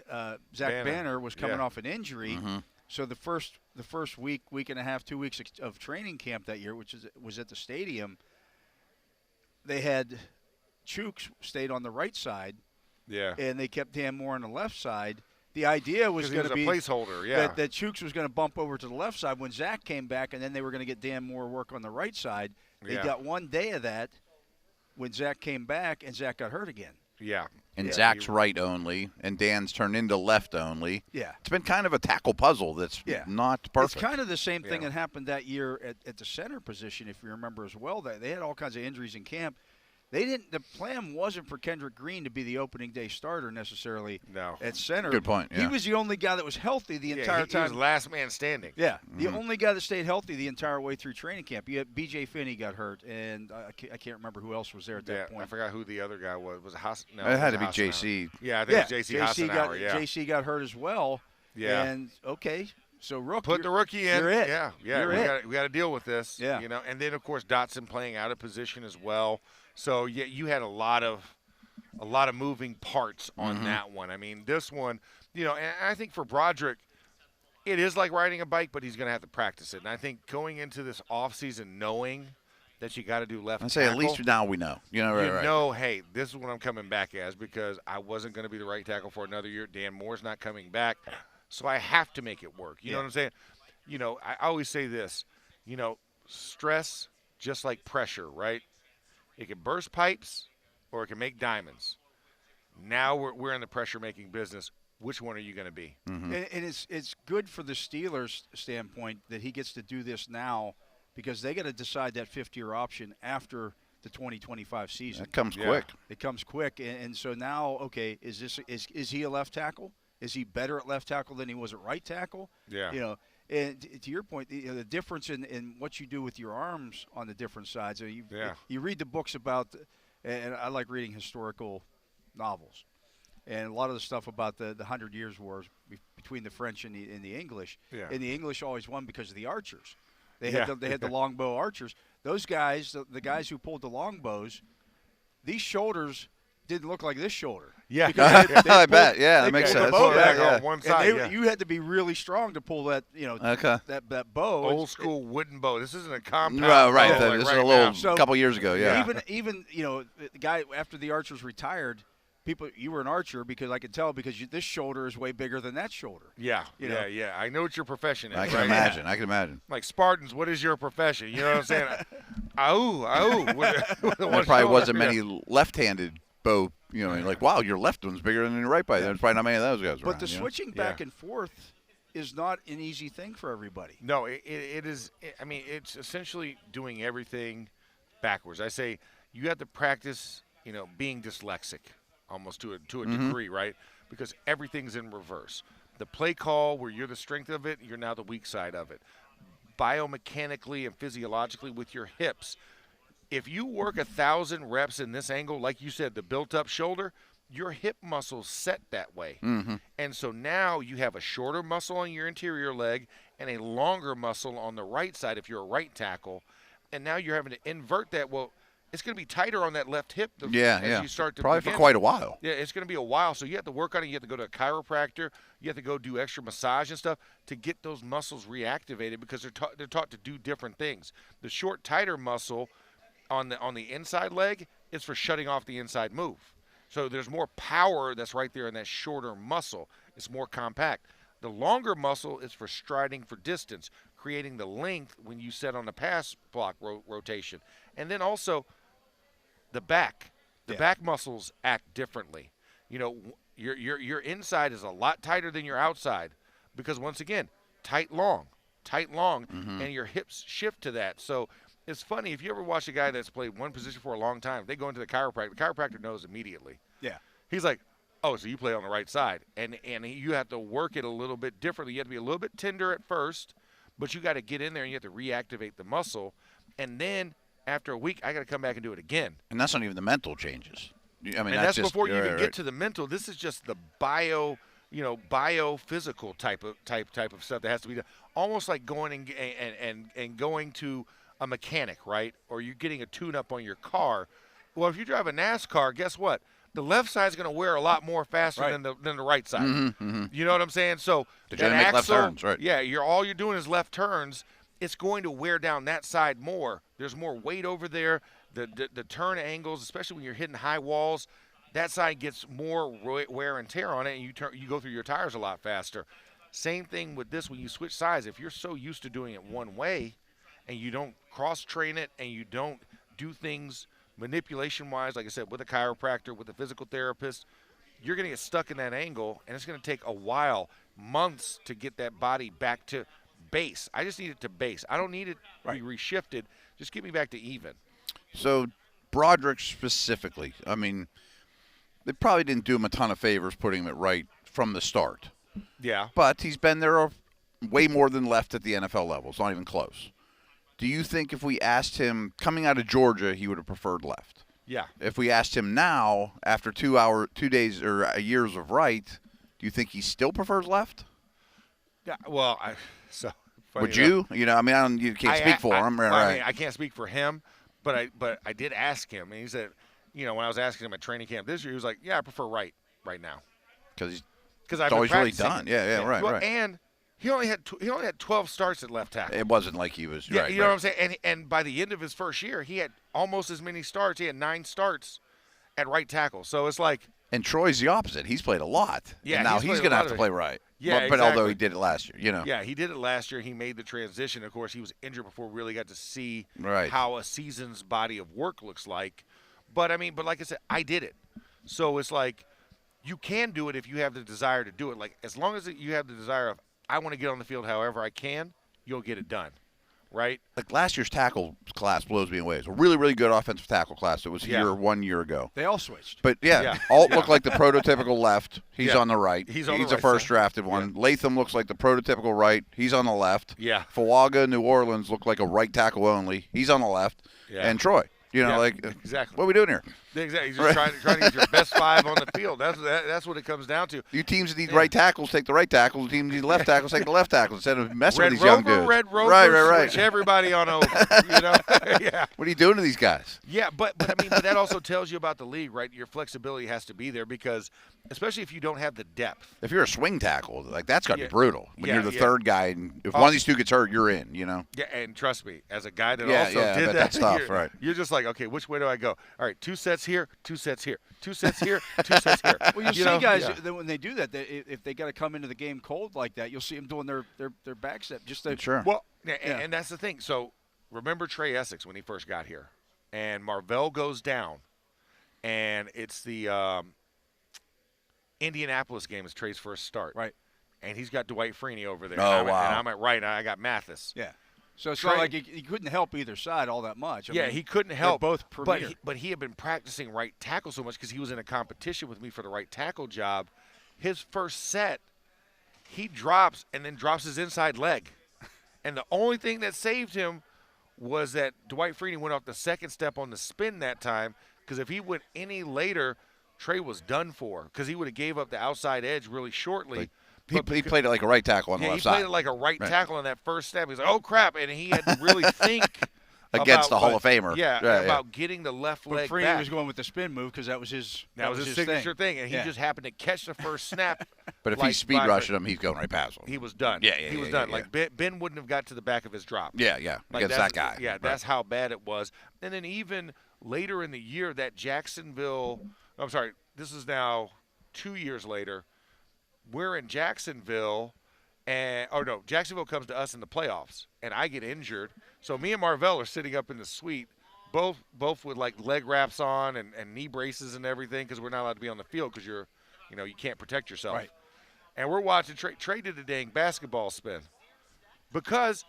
Speaker 2: Banner was coming off an injury. So the first week and a half, 2 weeks of training camp that year, which was at the stadium, they had Chooks stayed on the right side, and they kept Dan Moore on the left side. The idea was going to be
Speaker 3: a placeholder,
Speaker 2: that Chooks was going to bump over to the left side when Zach came back, and then they were going to get Dan Moore work on the right side. They got 1 day of that when Zach came back, and Zach got hurt again.
Speaker 3: Yeah.
Speaker 4: And Zach's right only, and Dan's turned into left only.
Speaker 2: Yeah.
Speaker 4: It's been kind of a tackle puzzle that's not perfect.
Speaker 2: It's kind of the same thing that happened that year at the center position, if you remember as well. They had all kinds of injuries in camp. The plan wasn't for Kendrick Green to be the opening day starter necessarily at center.
Speaker 4: Good point. Yeah.
Speaker 2: He was the only guy that was healthy the entire time.
Speaker 3: He was last man standing.
Speaker 2: Yeah, the only guy that stayed healthy the entire way through training camp. You had B.J. Finney got hurt, and I can't remember who else was there at that point.
Speaker 3: I forgot who the other guy was. Was it
Speaker 4: No, it had to be J.C.
Speaker 3: Yeah, I think it was J.C. Hassenauer.
Speaker 2: J.C. got hurt as well.
Speaker 3: Yeah.
Speaker 2: And, so
Speaker 3: put the rookie in.
Speaker 2: You're it.
Speaker 3: Yeah. We got to deal with this.
Speaker 2: Yeah.
Speaker 3: And then, of course, Dotson playing out of position as well. So you had a lot of moving parts on that one. I mean, this one, and I think for Broderick, it is like riding a bike, but he's going to have to practice it. And I think going into this offseason knowing that you got to do left tackle.
Speaker 4: At least now we know.
Speaker 3: Hey, this is what I'm coming back as because I wasn't going to be the right tackle for another year. Dan Moore's not coming back, so I have to make it work. You know what I'm saying? I always say this, stress just like pressure, right? It can burst pipes or it can make diamonds. Now we're in the pressure-making business. Which one are you going to be?
Speaker 2: And it's good for the Steelers' standpoint that he gets to do this now because they got to decide that fifth-year option after the 2025 season.
Speaker 4: That comes quick.
Speaker 2: It comes quick, and so now, is he a left tackle? Is he better at left tackle than he was at right tackle?
Speaker 3: Yeah.
Speaker 2: And to your point, the difference in what you do with your arms on the different sides. You read the books about, and I like reading historical novels, and a lot of the stuff about the 100 Years' Wars between the French and the English.
Speaker 3: Yeah.
Speaker 2: And the English always won because of the archers. They had the longbow archers. Those guys, the guys who pulled the longbows, these shoulders didn't look like this shoulder.
Speaker 3: Yeah,
Speaker 4: I bet. Yeah, that makes sense.
Speaker 3: On one side,
Speaker 2: you had to be really strong to pull that. That bow.
Speaker 3: Old school wooden bow. This isn't a compound.
Speaker 4: Right.
Speaker 3: Bow
Speaker 4: This is a little couple years ago. Yeah.
Speaker 2: Even the guy after the archers retired. You were an archer because I could tell because this shoulder is way bigger than that shoulder.
Speaker 3: Yeah, yeah. I know what your profession is.
Speaker 4: I can imagine.
Speaker 3: Like Spartans, what is your profession? You know what I'm saying?
Speaker 4: There probably wasn't many left-handed bow. Like wow, your left one's bigger than your right. There's probably not many of those guys.
Speaker 2: But the switching back and forth is not an easy thing for everybody.
Speaker 3: No, it is. I mean, it's essentially doing everything backwards. I say you have to practice. Being dyslexic. Almost to a degree, right? Because everything's in reverse. The play call where you're the strength of it, you're now the weak side of it. Biomechanically and physiologically with your hips, if you work 1,000 reps in this angle, like you said, the built-up shoulder, your hip muscle's set that way.
Speaker 4: Mm-hmm.
Speaker 3: And so now you have a shorter muscle on your interior leg and a longer muscle on the right side if you're a right tackle. And now you're having to invert that. Well, it's going to be tighter on that left hip as you start to
Speaker 4: probably
Speaker 3: begin.
Speaker 4: for quite a while.
Speaker 3: Yeah, it's going to be a while. So you have to work on it. You have to go to a chiropractor. You have to go do extra massage and stuff to get those muscles reactivated because they're taught to do different things. The short, tighter muscle on the inside leg is for shutting off the inside move. So there's more power that's right there in that shorter muscle. It's more compact. The longer muscle is for striding for distance, creating the length when you set on the pass block rotation. And then also the back. The back muscles act differently. You know, your inside is a lot tighter than your outside because, once again, tight, long, and your hips shift to that. So it's funny, if you ever watch a guy that's played one position for a long time, they go into the chiropractor knows immediately.
Speaker 2: Yeah.
Speaker 3: He's like, oh, so you play on the right side. And you have to work it a little bit differently. You have to be a little bit tender at first, but you got to get in there and you have to reactivate the muscle. And then after a week, I got to come back and do it again.
Speaker 4: And that's not even the mental changes. I mean,
Speaker 3: and that's
Speaker 4: just,
Speaker 3: before you even get to the mental. This is just the biophysical type of stuff that has to be done. Almost like going and going to a mechanic, right? Or you're getting a tune-up on your car. Well, if you drive a NASCAR, guess what? The left side is going to wear a lot more faster than the right side.
Speaker 4: Mm-hmm.
Speaker 3: You know what I'm saying? So
Speaker 4: to
Speaker 3: that
Speaker 4: make
Speaker 3: axle,
Speaker 4: left turns, right?
Speaker 3: Yeah, all you're doing is left turns. It's going to wear down that side more. There's more weight over there. The turn angles, especially when you're hitting high walls, that side gets more wear and tear on it, and you go through your tires a lot faster. Same thing with this when you switch sides. If you're so used to doing it one way, and you don't cross-train it, and you don't do things manipulation-wise, like I said, with a chiropractor, with a physical therapist, you're going to get stuck in that angle, and it's going to take a while, months, to get that body back to base. I just need it to base. I don't need it to be reshifted. Just get me back to even.
Speaker 4: So Broderick specifically, I mean, they probably didn't do him a ton of favors putting him at right from the start.
Speaker 3: Yeah.
Speaker 4: But he's been there way more than left at the NFL level. It's not even close. Do you think if we asked him, coming out of Georgia, he would have preferred left?
Speaker 3: Yeah.
Speaker 4: If we asked him now, after 2 days or years of right, do you think he still prefers left?
Speaker 3: Yeah. Well,
Speaker 4: would you? You know, I mean, you can't speak for him. Right?
Speaker 3: I mean, I can't speak for him, but I did ask him, and he said, you know, when I was asking him at training camp this year, he was like, yeah, I prefer right now.
Speaker 4: Because
Speaker 3: I've
Speaker 4: always really
Speaker 3: practicing.
Speaker 4: done. Yeah, right.
Speaker 3: And he only had 12 starts at left tackle.
Speaker 4: It wasn't like he was.
Speaker 3: Yeah, you know what I'm saying. And by the end of his first year, he had almost as many starts. He had 9 starts at right tackle. So it's like.
Speaker 4: And Troy's the opposite. He's played a lot.
Speaker 3: Yeah.
Speaker 4: And now he's going to have to play right.
Speaker 3: Yeah,
Speaker 4: but although he did it last year, you know.
Speaker 3: Yeah, he did it last year. He made the transition. Of course, he was injured before we really got to see
Speaker 4: right.
Speaker 3: how a season's body of work looks like. But like I said, I did it. So it's like you can do it if you have the desire to do it. Like as long as you have the desire of I want to get on the field however I can, you'll get it done. Right?
Speaker 4: Like last year's tackle class blows me away. It was a really, really good offensive tackle class. It was here 1 year ago.
Speaker 2: They all switched.
Speaker 4: But, Alt looked like the prototypical left. He's on the right.
Speaker 3: He's
Speaker 4: a first drafted one.
Speaker 3: Yeah.
Speaker 4: Latham looks like the prototypical right. He's on the left.
Speaker 3: Yeah.
Speaker 4: Fuaga, New Orleans, looked like a right tackle only. He's on the left.
Speaker 3: Yeah.
Speaker 4: And Troy. You know,
Speaker 3: exactly.
Speaker 4: What are we doing here?
Speaker 3: Exactly. He's just trying to get your best 5 on the field. That's what it comes down to.
Speaker 4: You teams that need right tackles take the right tackles. The teams that need left tackles take the left tackles instead of messing with these young dudes.
Speaker 3: Red Rover,
Speaker 4: right.
Speaker 3: switch everybody on over. You know? Yeah.
Speaker 4: What are you doing to these guys?
Speaker 3: Yeah, but I mean, that also tells you about the league, right? Your flexibility has to be there because, especially if you don't have the depth.
Speaker 4: If you're a swing tackle, like that's got to be brutal. When you're the third guy, and if one of these two gets hurt, you're in. You know.
Speaker 3: Yeah, and trust me, as a guy that
Speaker 4: did that stuff,
Speaker 3: you're just like, okay, which way do I go? All right, 2 sets here, 2 sets here, 2 sets here, 2 sets here.
Speaker 2: Well, you see guys when they do that, if they got to come into the game cold like that, you'll see them doing their back step just to.
Speaker 4: Sure.
Speaker 3: Well, and that's the thing. So remember Trey Essex when he first got here, and Marvell goes down, and it's the Indianapolis game is Trey's first start,
Speaker 2: right?
Speaker 3: And he's got Dwight Freeney over there.
Speaker 4: Oh,
Speaker 3: and
Speaker 4: wow.
Speaker 3: And I'm at right. And I got Mathis.
Speaker 2: Yeah. So it's not like he couldn't help either side all that much. I mean,
Speaker 3: he couldn't help.
Speaker 2: Both premier.
Speaker 3: But he had been practicing right tackle so much because he was in a competition with me for the right tackle job. His first set, he drops and then drops his inside leg. And the only thing that saved him was that Dwight Freeney went off the second step on the spin that time because if he went any later, Trey was done for because he would have gave up the outside edge really shortly.
Speaker 4: He played it like a right tackle on the left side.
Speaker 3: He played it like a right tackle on that first snap. He was like, oh, crap, and he had to really think
Speaker 4: against the Hall of Famer.
Speaker 3: About getting the left leg
Speaker 2: Freeney
Speaker 3: back.
Speaker 2: was going with the spin move because that was his
Speaker 3: signature thing, and he just happened to catch the first snap.
Speaker 4: But if he's speed rushing him, he's going right past him.
Speaker 3: He was done. He was done. Like Ben wouldn't have got to the back of his drop.
Speaker 4: Yeah.
Speaker 3: Like
Speaker 4: against that guy.
Speaker 3: Yeah, that's how bad it was. And then even later in the year, that Jacksonville – I'm sorry, this is now 2 years later. We're in Jacksonville – Jacksonville comes to us in the playoffs, and I get injured. So me and Marvell are sitting up in the suite, both with like leg wraps on and knee braces and everything because we're not allowed to be on the field because you can't protect yourself.
Speaker 2: Right.
Speaker 3: And we're watching Trey. Trey did a dang basketball spin because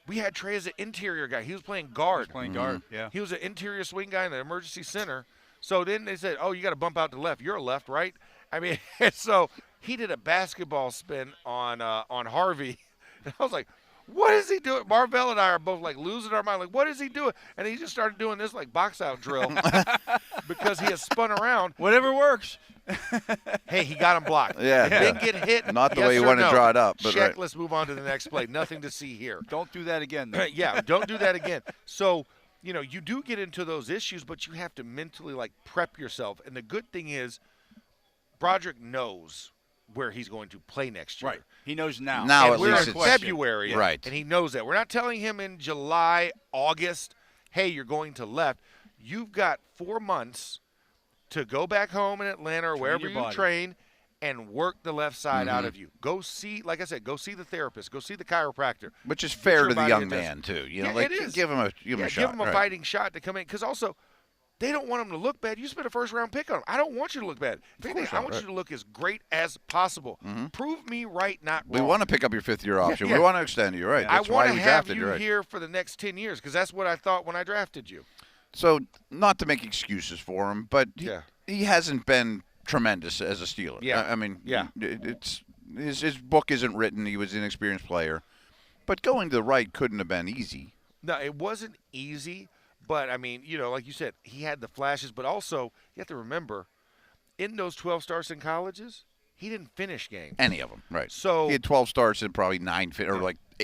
Speaker 3: we had Trey as an interior guy. He was playing guard.
Speaker 2: Yeah.
Speaker 3: He was an interior swing guy in the emergency center. So then they said, oh, you got to bump out to left. You're a left, right? I mean, so he did a basketball spin on Harvey. And I was like, what is he doing? Marvell and I are both like losing our mind. Like, what is he doing? And he just started doing this like box out drill because he has spun around.
Speaker 2: Whatever works.
Speaker 3: Hey, he got him blocked.
Speaker 4: Yeah.
Speaker 3: Didn't get hit.
Speaker 4: Not the
Speaker 3: yes
Speaker 4: way you
Speaker 3: or
Speaker 4: want to
Speaker 3: no.
Speaker 4: draw it up. But
Speaker 3: Check,
Speaker 4: right.
Speaker 3: let's move on to the next play. Nothing to see here.
Speaker 2: Don't do that again, though.
Speaker 3: Yeah, don't do that again. So, you do get into those issues, but you have to mentally like prep yourself. And the good thing is Broderick knows where he's going to play next year.
Speaker 2: Right. He knows now.
Speaker 4: Now
Speaker 3: and
Speaker 4: at
Speaker 3: we're
Speaker 4: least
Speaker 3: in
Speaker 4: it's
Speaker 3: February,
Speaker 4: right.
Speaker 3: And he knows that. We're not telling him in July, August, hey, you're going to left. You've got 4 months to go back home in Atlanta or wherever you train and work the left side out of you. Go see, like I said, go see the therapist. Go see the chiropractor.
Speaker 4: Which is fair to the young man, too.
Speaker 3: It is.
Speaker 4: Give him a shot.
Speaker 3: Give him a fighting shot to come in. Because also, they don't want him to look bad. You spent a first-round pick on him. I don't want you to look bad. If anything, I want you to look as great as possible. Prove me right, not wrong.
Speaker 4: We want to pick up your fifth-year option.
Speaker 3: Yeah.
Speaker 4: We want to extend you, right? That's
Speaker 3: I want
Speaker 4: why
Speaker 3: to
Speaker 4: we
Speaker 3: have
Speaker 4: drafted
Speaker 3: you
Speaker 4: right.
Speaker 3: here for the next 10 years because that's what I thought when I drafted you.
Speaker 4: So, not to make excuses for him, but he hasn't been tremendous as a Steeler.
Speaker 3: Yeah.
Speaker 4: I mean,
Speaker 3: yeah.
Speaker 4: It's his book isn't written. He was an inexperienced player. But going to the right couldn't have been easy.
Speaker 3: No, it wasn't easy. But, I mean, like you said, he had the flashes. But also, you have to remember, in those 12 starts in colleges, he didn't finish games.
Speaker 4: Any of them, right.
Speaker 3: So
Speaker 4: he had 12 starts and probably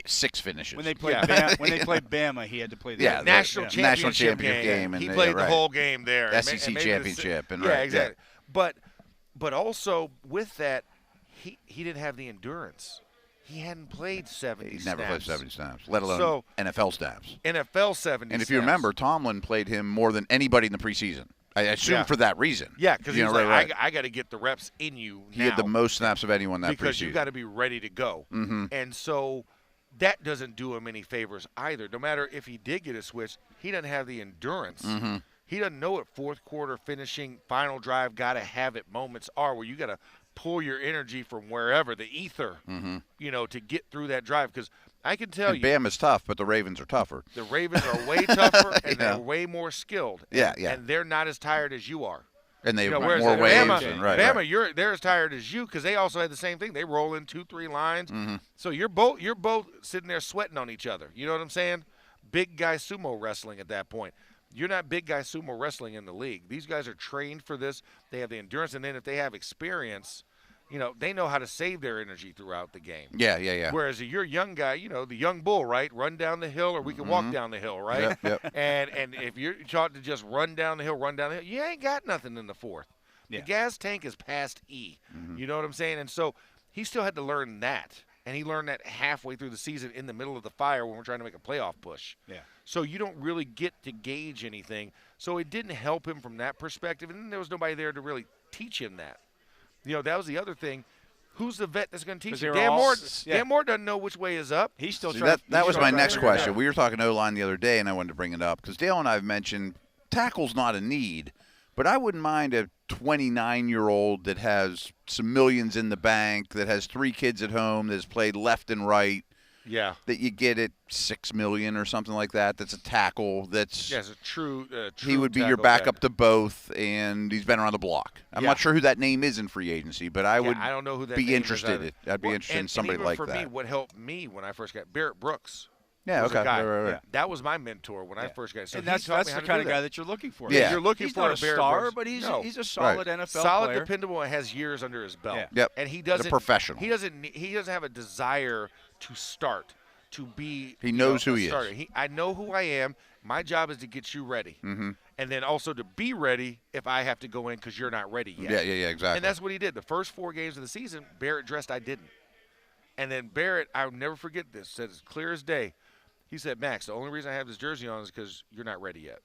Speaker 4: 6 finishes.
Speaker 2: When they played Bama, he had to play the
Speaker 3: national championship game.
Speaker 4: And
Speaker 3: he played the whole game there.
Speaker 4: SEC championship.
Speaker 3: Exactly. But also, with that, he didn't have the endurance. He hadn't played 70 snaps.
Speaker 4: He never played 70 snaps, let alone NFL snaps.
Speaker 3: NFL 70
Speaker 4: And if you remember, Tomlin played him more than anybody in the preseason. I assume for that reason.
Speaker 3: Yeah, because he was like, I got to get the reps in you now.
Speaker 4: He had the most snaps of anyone that preseason.
Speaker 3: Because you got to be ready to go. And so that doesn't do him any favors either. No matter if he did get a switch, he doesn't have the endurance. He doesn't know what fourth quarter finishing, final drive, got to have it moments are where you got to pull your energy from wherever, the ether, to get through that drive. Because I can tell you.
Speaker 4: Bam is tough, but the Ravens are tougher.
Speaker 3: The Ravens are way tougher, and they're way more skilled. And they're not as tired as you are.
Speaker 4: And they have
Speaker 3: whereas
Speaker 4: more waves.
Speaker 3: Bama, they're as tired as you because they also had the same thing. They roll in 2-3 lines. So you're both sitting there sweating on each other. You know what I'm saying? Big guy sumo wrestling at that point. You're not big guy sumo wrestling in the league. These guys are trained for this. They have the endurance, and then if they have experience, they know how to save their energy throughout the game.
Speaker 4: Yeah.
Speaker 3: Whereas you're a young guy, the young bull, right? Run down the hill, or we can walk down the hill, right?
Speaker 4: Yep.
Speaker 3: And if you're taught to just run down the hill, you ain't got nothing in the fourth. The gas tank is past E. You know what I'm saying? And so he still had to learn that. And he learned that halfway through the season in the middle of the fire when we're trying to make a playoff push.
Speaker 2: Yeah.
Speaker 3: So you don't really get to gauge anything. So it didn't help him from that perspective. And then there was nobody there to really teach him that. That was the other thing. Who's the vet that's going to teach him? Dan Moore doesn't know which way is up.
Speaker 2: He's still
Speaker 4: trying. That was my next question. We were talking O-line the other day, and I wanted to bring it up because Dale and I have mentioned tackle's not a need, but I wouldn't mind a 29-year-old that has some millions in the bank, that has 3 kids at home, that has played left and right.
Speaker 3: Yeah.
Speaker 4: That you get at $6 million or something like that. That's a tackle. That's
Speaker 3: a true.
Speaker 4: He would be your backup to both, and he's been around the block. I'm not sure who that name is in free agency, but I
Speaker 3: I don't know who that
Speaker 4: be
Speaker 3: name
Speaker 4: interested.
Speaker 3: Is
Speaker 4: I'd be interested in somebody
Speaker 3: and
Speaker 4: like
Speaker 3: for
Speaker 4: that.
Speaker 3: Me, what helped me when I first got Barrett Brooks
Speaker 4: Yeah,
Speaker 3: was
Speaker 4: okay.
Speaker 3: a guy.
Speaker 4: Right.
Speaker 2: Yeah.
Speaker 3: That was my mentor when I first got it. So
Speaker 2: and
Speaker 3: he
Speaker 2: that's
Speaker 3: taught me
Speaker 2: the
Speaker 3: how to
Speaker 2: kind
Speaker 3: do
Speaker 2: of
Speaker 3: that.
Speaker 2: guy that you're looking for.
Speaker 4: Yeah.
Speaker 3: You're looking
Speaker 2: He's
Speaker 3: for
Speaker 2: not
Speaker 3: a
Speaker 2: a
Speaker 3: Barrett
Speaker 2: star,
Speaker 3: Brooks.
Speaker 2: but he's
Speaker 3: No.
Speaker 2: a solid NFL
Speaker 3: solid,
Speaker 2: player.
Speaker 3: dependable, and has years under his belt.
Speaker 2: Yeah.
Speaker 4: Yep.
Speaker 3: And he
Speaker 4: He's
Speaker 3: doesn't
Speaker 4: a professional.
Speaker 3: He doesn't have a desire to start, to be.
Speaker 4: He knows who
Speaker 3: a
Speaker 4: he is.
Speaker 3: starter. I know who I am. My job is to get you ready, and then also to be ready if I have to go in because you're not ready yet.
Speaker 4: Yeah, exactly.
Speaker 3: And that's what he did. The first 4 games of the season, Barrett dressed, I didn't. And then Barrett, I'll never forget this, said as clear as day. He said, Max, the only reason I have this jersey on is because you're not ready yet.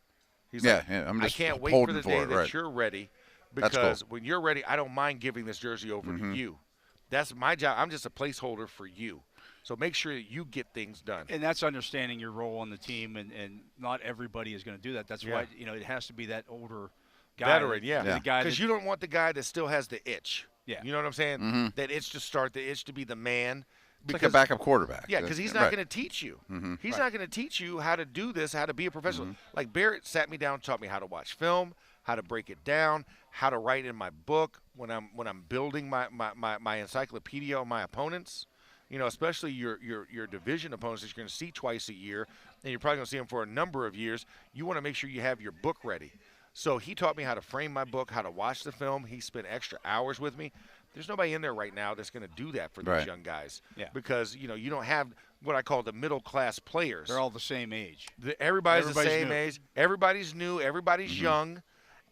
Speaker 3: He's like,
Speaker 4: I'm just
Speaker 3: I can't wait for
Speaker 4: holding
Speaker 3: the
Speaker 4: for
Speaker 3: day
Speaker 4: it,
Speaker 3: that
Speaker 4: right.
Speaker 3: you're ready
Speaker 4: That's
Speaker 3: because
Speaker 4: cool.
Speaker 3: when you're ready, I don't mind giving this jersey over to you. That's my job. I'm just a placeholder for you. So make sure that you get things done.
Speaker 2: And that's understanding your role on the team, and not everybody is going to do that. That's why it has to be that older guy.
Speaker 3: Veteran,
Speaker 2: The guy
Speaker 3: because you don't want the guy that still has the itch.
Speaker 2: Yeah.
Speaker 3: You know what I'm saying? That itch to start, the itch to be the man.
Speaker 4: It's like a backup quarterback.
Speaker 3: Yeah, because he's not going to teach you. He's not going to teach you how to do this, how to be a professional. Like Barrett sat me down, taught me how to watch film, how to break it down, how to write in my book when I'm building my encyclopedia on my opponents. You know, especially your division opponents that you're going to see twice a year, and you're probably going to see them for a number of years. You want to make sure you have your book ready. So he taught me how to frame my book, how to watch the film. He spent extra hours with me. There's nobody in there right now that's going to do that for these young guys.
Speaker 2: Yeah.
Speaker 3: Because, you don't have what I call the middle-class players.
Speaker 2: They're all the same age.
Speaker 3: Everybody's the same
Speaker 2: new.
Speaker 3: age. Everybody's new. Everybody's young.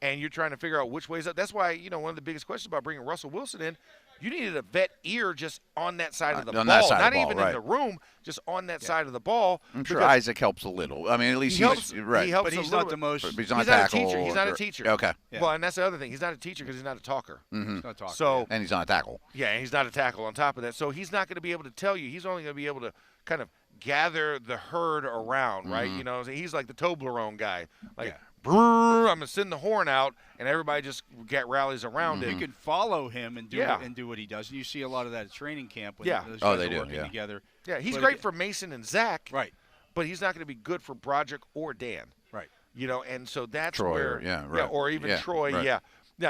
Speaker 3: And you're trying to figure out which way's up. That's why, one of the biggest questions about bringing Russell Wilson in, you needed a vet ear just on that side of the ball.
Speaker 4: That side
Speaker 3: Not
Speaker 4: of the ball,
Speaker 3: even
Speaker 4: right.
Speaker 3: in the room, just on that side of the ball.
Speaker 4: I'm sure Isaac helps a little. I mean, at least he's right.
Speaker 3: He helps
Speaker 2: But he's
Speaker 3: a little
Speaker 2: not the
Speaker 3: bit.
Speaker 2: most.
Speaker 4: But he's
Speaker 3: He's
Speaker 4: not
Speaker 3: not a
Speaker 4: tackle.
Speaker 3: teacher. He's not a teacher.
Speaker 4: Okay.
Speaker 2: Yeah.
Speaker 3: Well, and that's the other thing. He's not a teacher because he's not a talker.
Speaker 2: He's not talking.
Speaker 3: So
Speaker 4: And he's not a tackle.
Speaker 3: yeah, and he's not a tackle on top of that. So he's not going to be able to tell you. He's only going to be able to kind of gather the herd around, right? He's like the Toblerone guy. Like, brrr, I'm going to send the horn out, and everybody just rallies around
Speaker 2: You
Speaker 3: him.
Speaker 2: can follow him and do
Speaker 3: Yeah.
Speaker 2: and do what he does. And you see a lot of that at training camp when
Speaker 3: Yeah.
Speaker 2: those
Speaker 4: Oh,
Speaker 2: guys
Speaker 4: they
Speaker 2: are
Speaker 4: do,
Speaker 2: working
Speaker 4: yeah.
Speaker 2: together.
Speaker 3: Yeah, he's
Speaker 2: But
Speaker 3: great
Speaker 2: again-
Speaker 3: for Mason and Zach,
Speaker 2: Right.
Speaker 3: but he's not going to be good for Broderick or Dan.
Speaker 2: Right.
Speaker 3: And so that's
Speaker 4: Troy,
Speaker 3: where, or even Troy,
Speaker 4: right.
Speaker 3: yeah.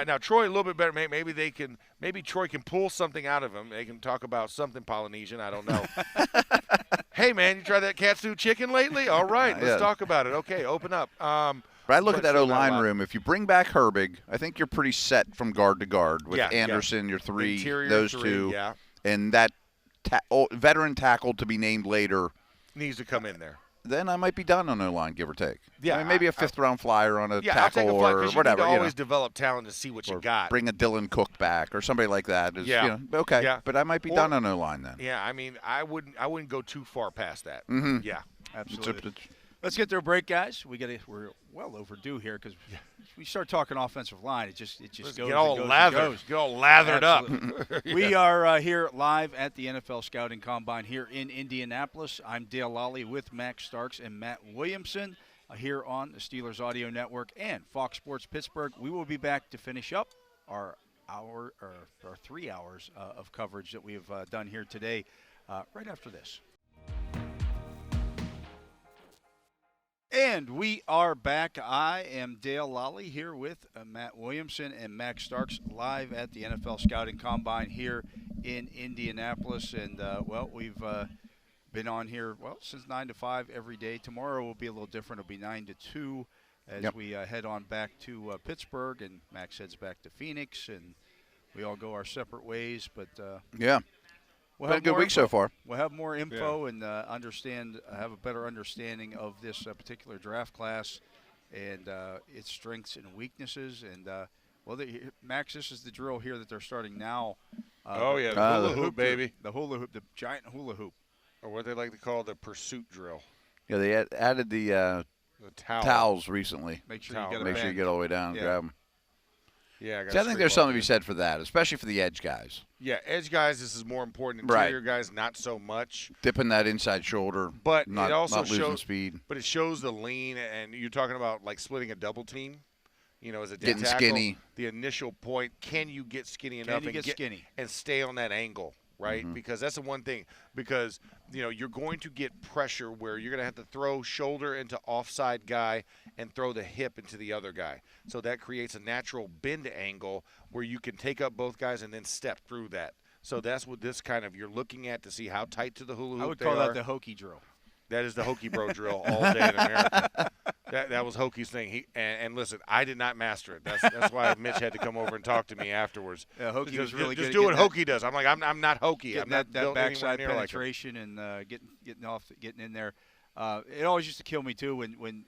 Speaker 3: Now Troy a little bit better. Maybe Troy can pull something out of him. They can talk about something Polynesian. I don't know. Hey man, you tried that katsu chicken lately? All right, let's talk about it. Okay, open up.
Speaker 4: But I look at that
Speaker 3: still not a
Speaker 4: O-line
Speaker 3: lot.
Speaker 4: room. If you bring back Herbig, I think you're pretty set from guard to guard with
Speaker 3: Yeah, yeah.
Speaker 4: Anderson, your three,
Speaker 3: Interior
Speaker 4: those
Speaker 3: three,
Speaker 4: two,
Speaker 3: yeah.
Speaker 4: and that veteran tackle to be named later.
Speaker 3: Needs to come in there.
Speaker 4: Then I might be done on O-line, give or take.
Speaker 3: Yeah,
Speaker 4: I mean, maybe a fifth-round flyer on a
Speaker 3: Yeah, I'll take
Speaker 4: tackle
Speaker 3: a flight
Speaker 4: or
Speaker 3: because
Speaker 4: whatever.
Speaker 3: you need to
Speaker 4: you
Speaker 3: always
Speaker 4: know.
Speaker 3: develop talent to see what you
Speaker 4: Or
Speaker 3: got.
Speaker 4: bring a Dylan Cook back or somebody like that. Is,
Speaker 3: Yeah.
Speaker 4: Okay.
Speaker 3: Yeah.
Speaker 4: But I might be
Speaker 3: Or-
Speaker 4: done on O-line then.
Speaker 3: Yeah, I mean, I wouldn't go too far past that. Yeah.
Speaker 2: Absolutely. Let's get to a break, guys. We're well overdue here because we start talking offensive line. It just goes.
Speaker 3: Get all
Speaker 2: and goes
Speaker 3: lathered.
Speaker 2: And goes.
Speaker 3: Get all lathered
Speaker 2: Absolutely.
Speaker 3: up.
Speaker 2: We are here live at the NFL Scouting Combine here in Indianapolis. I'm Dale Lolley with Max Starks and Matt Williamson here on the Steelers Audio Network and Fox Sports Pittsburgh. We will be back to finish up our 3 hours of coverage that we have done here today right after this. And we are back. I am Dale Lolley here with Matt Williamson and Max Starks live at the NFL Scouting Combine here in Indianapolis. And, we've been on here, since 9 to 5 every day. Tomorrow will be a little different. It'll be 9 to 2 as we head on back to Pittsburgh. And Max heads back to Phoenix. And we all go our separate ways. But
Speaker 4: Yeah.
Speaker 2: we'll
Speaker 4: Been a
Speaker 2: have
Speaker 4: good
Speaker 2: more
Speaker 4: week so
Speaker 2: info.
Speaker 4: far.
Speaker 2: We'll have more info and have a better understanding of this particular draft class and its strengths and weaknesses. And Max, this is the drill here that they're starting now.
Speaker 3: Oh yeah, the
Speaker 4: the
Speaker 3: hula hoop, baby,
Speaker 2: The hula hoop, the giant hula hoop.
Speaker 3: or what they like to call the pursuit drill.
Speaker 4: Yeah, they added the
Speaker 3: The towel.
Speaker 4: towels recently.
Speaker 2: Make sure
Speaker 3: Towel.
Speaker 2: you get a
Speaker 4: Make sure you
Speaker 2: bend.
Speaker 4: get all the way down and
Speaker 2: Yeah.
Speaker 4: grab them.
Speaker 3: Yeah, I, got
Speaker 4: See, I
Speaker 3: a
Speaker 4: think
Speaker 3: straight
Speaker 4: there's something to
Speaker 3: ball
Speaker 4: be said for that, especially for the edge guys.
Speaker 3: Yeah, edge guys, this is more important.
Speaker 4: Right.
Speaker 3: Interior guys, not so much.
Speaker 4: Dipping that inside shoulder,
Speaker 3: But
Speaker 4: not,
Speaker 3: it also
Speaker 4: not losing
Speaker 3: shows
Speaker 4: speed.
Speaker 3: But it shows the lean, and you're talking about like splitting a double team. As a
Speaker 4: Getting
Speaker 3: tackle,
Speaker 4: skinny.
Speaker 3: The initial point: can you get skinny enough
Speaker 2: Can you
Speaker 3: and
Speaker 2: get skinny?
Speaker 3: and stay on that angle, right?
Speaker 4: Mm-hmm.
Speaker 3: Because that's the one thing. Because you're going to get pressure where you're going to have to throw shoulder into offside guy and throw the hip into the other guy. So that creates a natural bend angle where you can take up both guys and then step through that. So that's what this kind of you're looking at to see how tight to the hula hoop
Speaker 2: I would
Speaker 3: they
Speaker 2: call
Speaker 3: are.
Speaker 2: that the hokey drill.
Speaker 3: That is the Hokie bro drill all day in America. That was Hokie's thing. And listen, I did not master it. That's why Mitch had to come over and talk to me afterwards.
Speaker 2: Yeah, Hokie was really good.
Speaker 3: Just do what Hokie does. I'm like, I'm not Hokie. I'm not
Speaker 2: that backside
Speaker 3: near
Speaker 2: penetration
Speaker 3: like
Speaker 2: and getting in there. It always used to kill me too when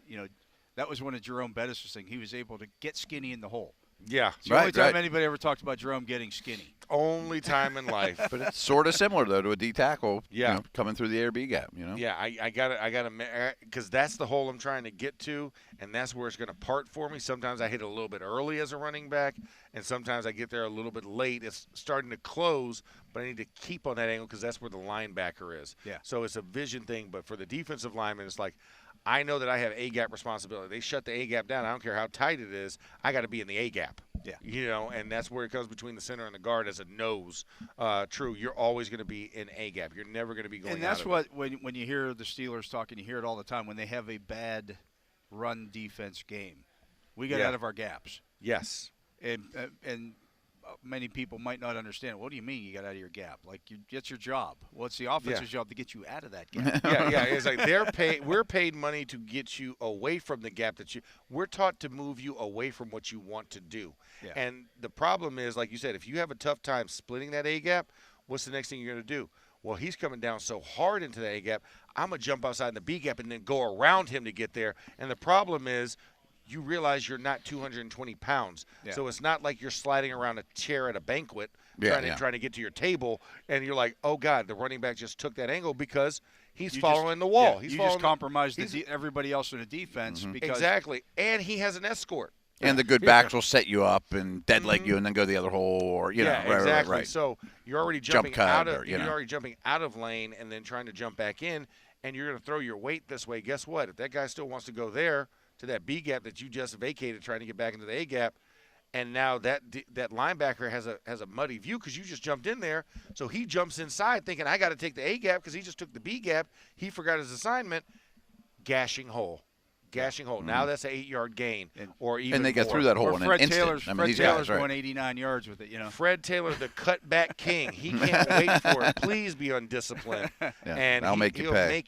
Speaker 2: that was one of Jerome Bettis' thing. He was able to get skinny in the hole.
Speaker 3: Yeah.
Speaker 2: It's the only time anybody ever talked about Jerome getting skinny.
Speaker 3: Only time in life.
Speaker 4: But it's sort of similar though to a D tackle.
Speaker 3: Yeah.
Speaker 4: Coming through the A or B gap.
Speaker 3: Yeah, I gotta, because that's the hole I'm trying to get to, and that's where it's gonna part for me. Sometimes I hit it a little bit early as a running back, and sometimes I get there a little bit late. It's starting to close, but I need to keep on that angle because that's where the linebacker is.
Speaker 2: Yeah.
Speaker 3: So it's a vision thing, but for the defensive lineman, it's like, I know that I have A-gap responsibility. They shut the A-gap down. I don't care how tight it is. I got to be in the A-gap.
Speaker 2: Yeah.
Speaker 3: And that's where it comes between the center and the guard as a nose. True, you're always going to be in A-gap. You're never going to be going
Speaker 2: And that's
Speaker 3: out of
Speaker 2: what, when you hear the Steelers talking, you hear it all the time, when they have a bad run defense game. We got out of our gaps.
Speaker 3: Yes.
Speaker 2: And many people might not understand. What do you mean you got out of your gap? Like, it's your job. Well, it's the offensive job to get you out of that gap.
Speaker 3: Yeah. It's like we're paid money to get you away from the gap we're taught to move you away from what you want to do.
Speaker 2: Yeah.
Speaker 3: And the problem is, like you said, if you have a tough time splitting that A gap, what's the next thing you're going to do? Well, he's coming down so hard into the A gap, I'm going to jump outside in the B gap and then go around him to get there. And the problem is, you realize you're not 220 pounds.
Speaker 2: Yeah.
Speaker 3: So it's not like you're sliding around a chair at a banquet trying to get to your table, and you're like, oh, God, the running back just took that angle because he's following the wall.
Speaker 2: Yeah, you just compromised everybody else in the defense. Because
Speaker 3: exactly. And he has an escort.
Speaker 4: And the good backs will set you up and dead leg you and then go the other hole, or
Speaker 3: exactly.
Speaker 4: Right.
Speaker 3: So you're already jumping out of lane and then trying to jump back in, and you're going to throw your weight this way. Guess what? If that guy still wants to go there to that B gap that you just vacated, trying to get back into the A gap, and now that linebacker has a muddy view because you just jumped in there, so he jumps inside thinking, I got to take the A gap because he just took the B gap. He forgot his assignment. Gashing hole. Now that's an 8-yard gain, or even
Speaker 4: and they get
Speaker 3: more.
Speaker 4: through that hole
Speaker 2: or
Speaker 4: in an
Speaker 2: Fred
Speaker 4: instant.
Speaker 2: Taylor's going 89 yards with it.
Speaker 3: Fred Taylor, the cutback king. He can't wait for it. Please be undisciplined, and he'll make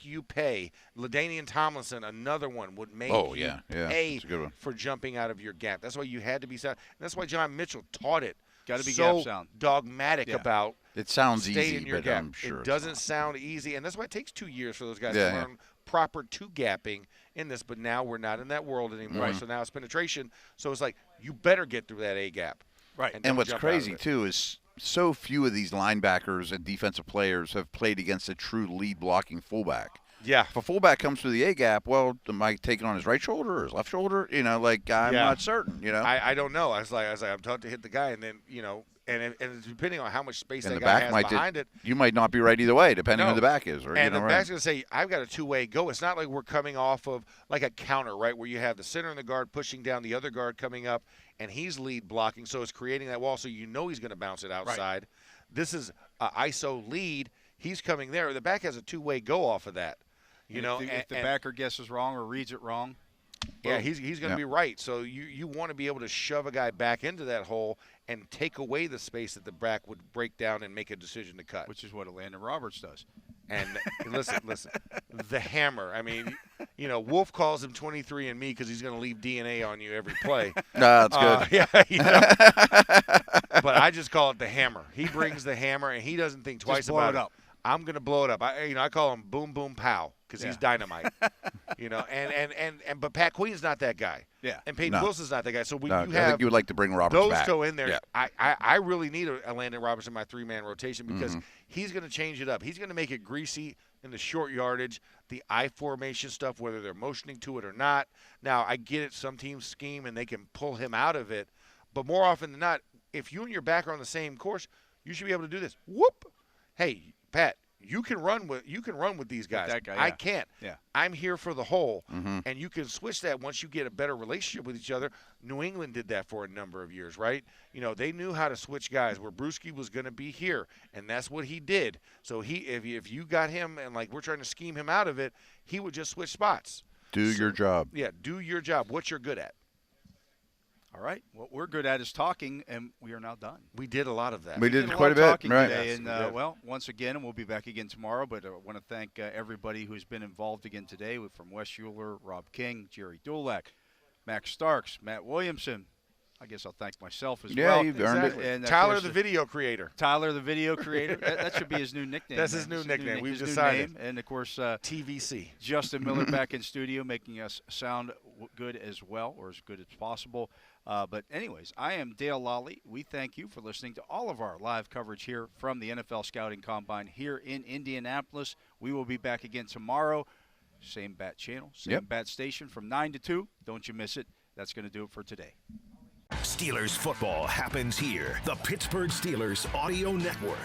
Speaker 3: you pay. LaDainian Tomlinson, another one, would make you pay for jumping out of your gap. That's why you had to be sound. That's why John Mitchell taught it.
Speaker 2: Got to be
Speaker 3: so
Speaker 2: gap sound.
Speaker 3: Dogmatic about.
Speaker 4: It sounds
Speaker 3: stay
Speaker 4: easy,
Speaker 3: in your
Speaker 4: but
Speaker 3: gap.
Speaker 4: I'm sure
Speaker 3: it doesn't sound easy, and that's why it takes 2 years for those guys to learn proper two-gapping in this. But now we're not in that world anymore, so now it's penetration. So it's like, you better get through that A-gap.
Speaker 2: Right.
Speaker 4: And what's crazy, too, is so few of these linebackers and defensive players have played against a true lead-blocking fullback.
Speaker 3: Yeah.
Speaker 4: If a fullback comes through the A-gap, well, am I taking on his right shoulder or his left shoulder? I'm not certain,
Speaker 3: I don't know. I was like, I'm taught to hit the guy, and then, and depending on how much space that guy has behind it.
Speaker 4: You might not be right either way, depending on who the back is.
Speaker 3: And the back's going to say, I've got a two-way go. It's not like we're coming off of like a counter, right, where you have the center and the guard pushing down the other guard coming up, and he's lead blocking, so it's creating that wall, so he's going to bounce it outside. Right. This is ISO lead. He's coming there. The back has a two-way go off of that.
Speaker 2: If the backer guesses wrong or reads it wrong.
Speaker 3: Yeah, he's going to be right. So you want to be able to shove a guy back into that hole and take away the space that the back would break down and make a decision to cut.
Speaker 2: Which is what Landon Roberts does.
Speaker 3: And listen, the hammer. I mean, Wolf calls him 23andMe because he's going to leave DNA on you every play.
Speaker 4: No, that's good.
Speaker 3: But I just call it the hammer. He brings the hammer, and he doesn't think twice about it. I'm going to blow it up. I call him Boom Boom Pow because he's dynamite. But Pat Queen's not that guy.
Speaker 2: Yeah.
Speaker 3: And Peyton Wilson's not that guy. So
Speaker 4: I think you would like to bring Roberts back.
Speaker 3: Those two in there. Yeah. I really need a Landon Roberts in my 3-man rotation because he's going to change it up. He's going to make it greasy in the short yardage, the I formation stuff, whether they're motioning to it or not. Now, I get it. Some teams scheme and they can pull him out of it. But more often than not, if you and your back are on the same course, you should be able to do this. Whoop. Hey, Pat, you can run with these guys.
Speaker 2: That guy,
Speaker 3: I can't.
Speaker 2: Yeah.
Speaker 3: I'm here for the hole, and you can switch that once you get a better relationship with each other. New England did that for a number of years, right? They knew how to switch guys where Brewski was going to be here, and that's what he did. So if you got him and we're trying to scheme him out of it, he would just switch spots.
Speaker 4: Do your job.
Speaker 3: Yeah, do your job. What you're good at.
Speaker 2: All right. What we're good at is talking, and we are now done.
Speaker 3: We did a lot of that.
Speaker 4: We did
Speaker 2: a
Speaker 4: quite
Speaker 2: lot
Speaker 4: a
Speaker 2: of
Speaker 4: bit,
Speaker 2: talking
Speaker 4: right?
Speaker 2: today,
Speaker 3: Yes,
Speaker 2: and
Speaker 3: we did.
Speaker 2: well, once again, and we'll be back again tomorrow. But I want to thank everybody who's been involved again today, from Wes Euler, Rob King, Jerry Dulac, Max Starks, Matt Williamson. I guess I'll thank myself as well.
Speaker 4: Yeah, you've earned it.
Speaker 2: And of
Speaker 3: Tyler,
Speaker 2: course,
Speaker 3: the video creator.
Speaker 2: Tyler, the video creator. that should be his new nickname.
Speaker 3: That's
Speaker 2: man.
Speaker 3: his new
Speaker 2: His
Speaker 3: nickname. We've
Speaker 2: his new
Speaker 3: decided.
Speaker 2: name. And of course,
Speaker 3: TVC.
Speaker 2: Justin Miller back in studio, making us sound good as well, or as good as possible. But anyways, I am Dale Lolley. We thank you for listening to all of our live coverage here from the NFL Scouting Combine here in Indianapolis. We will be back again tomorrow. Same bat channel, same bat station from 9 to 2. Don't you miss it. That's going to do it for today.
Speaker 1: Steelers football happens here. The Pittsburgh Steelers Audio Network.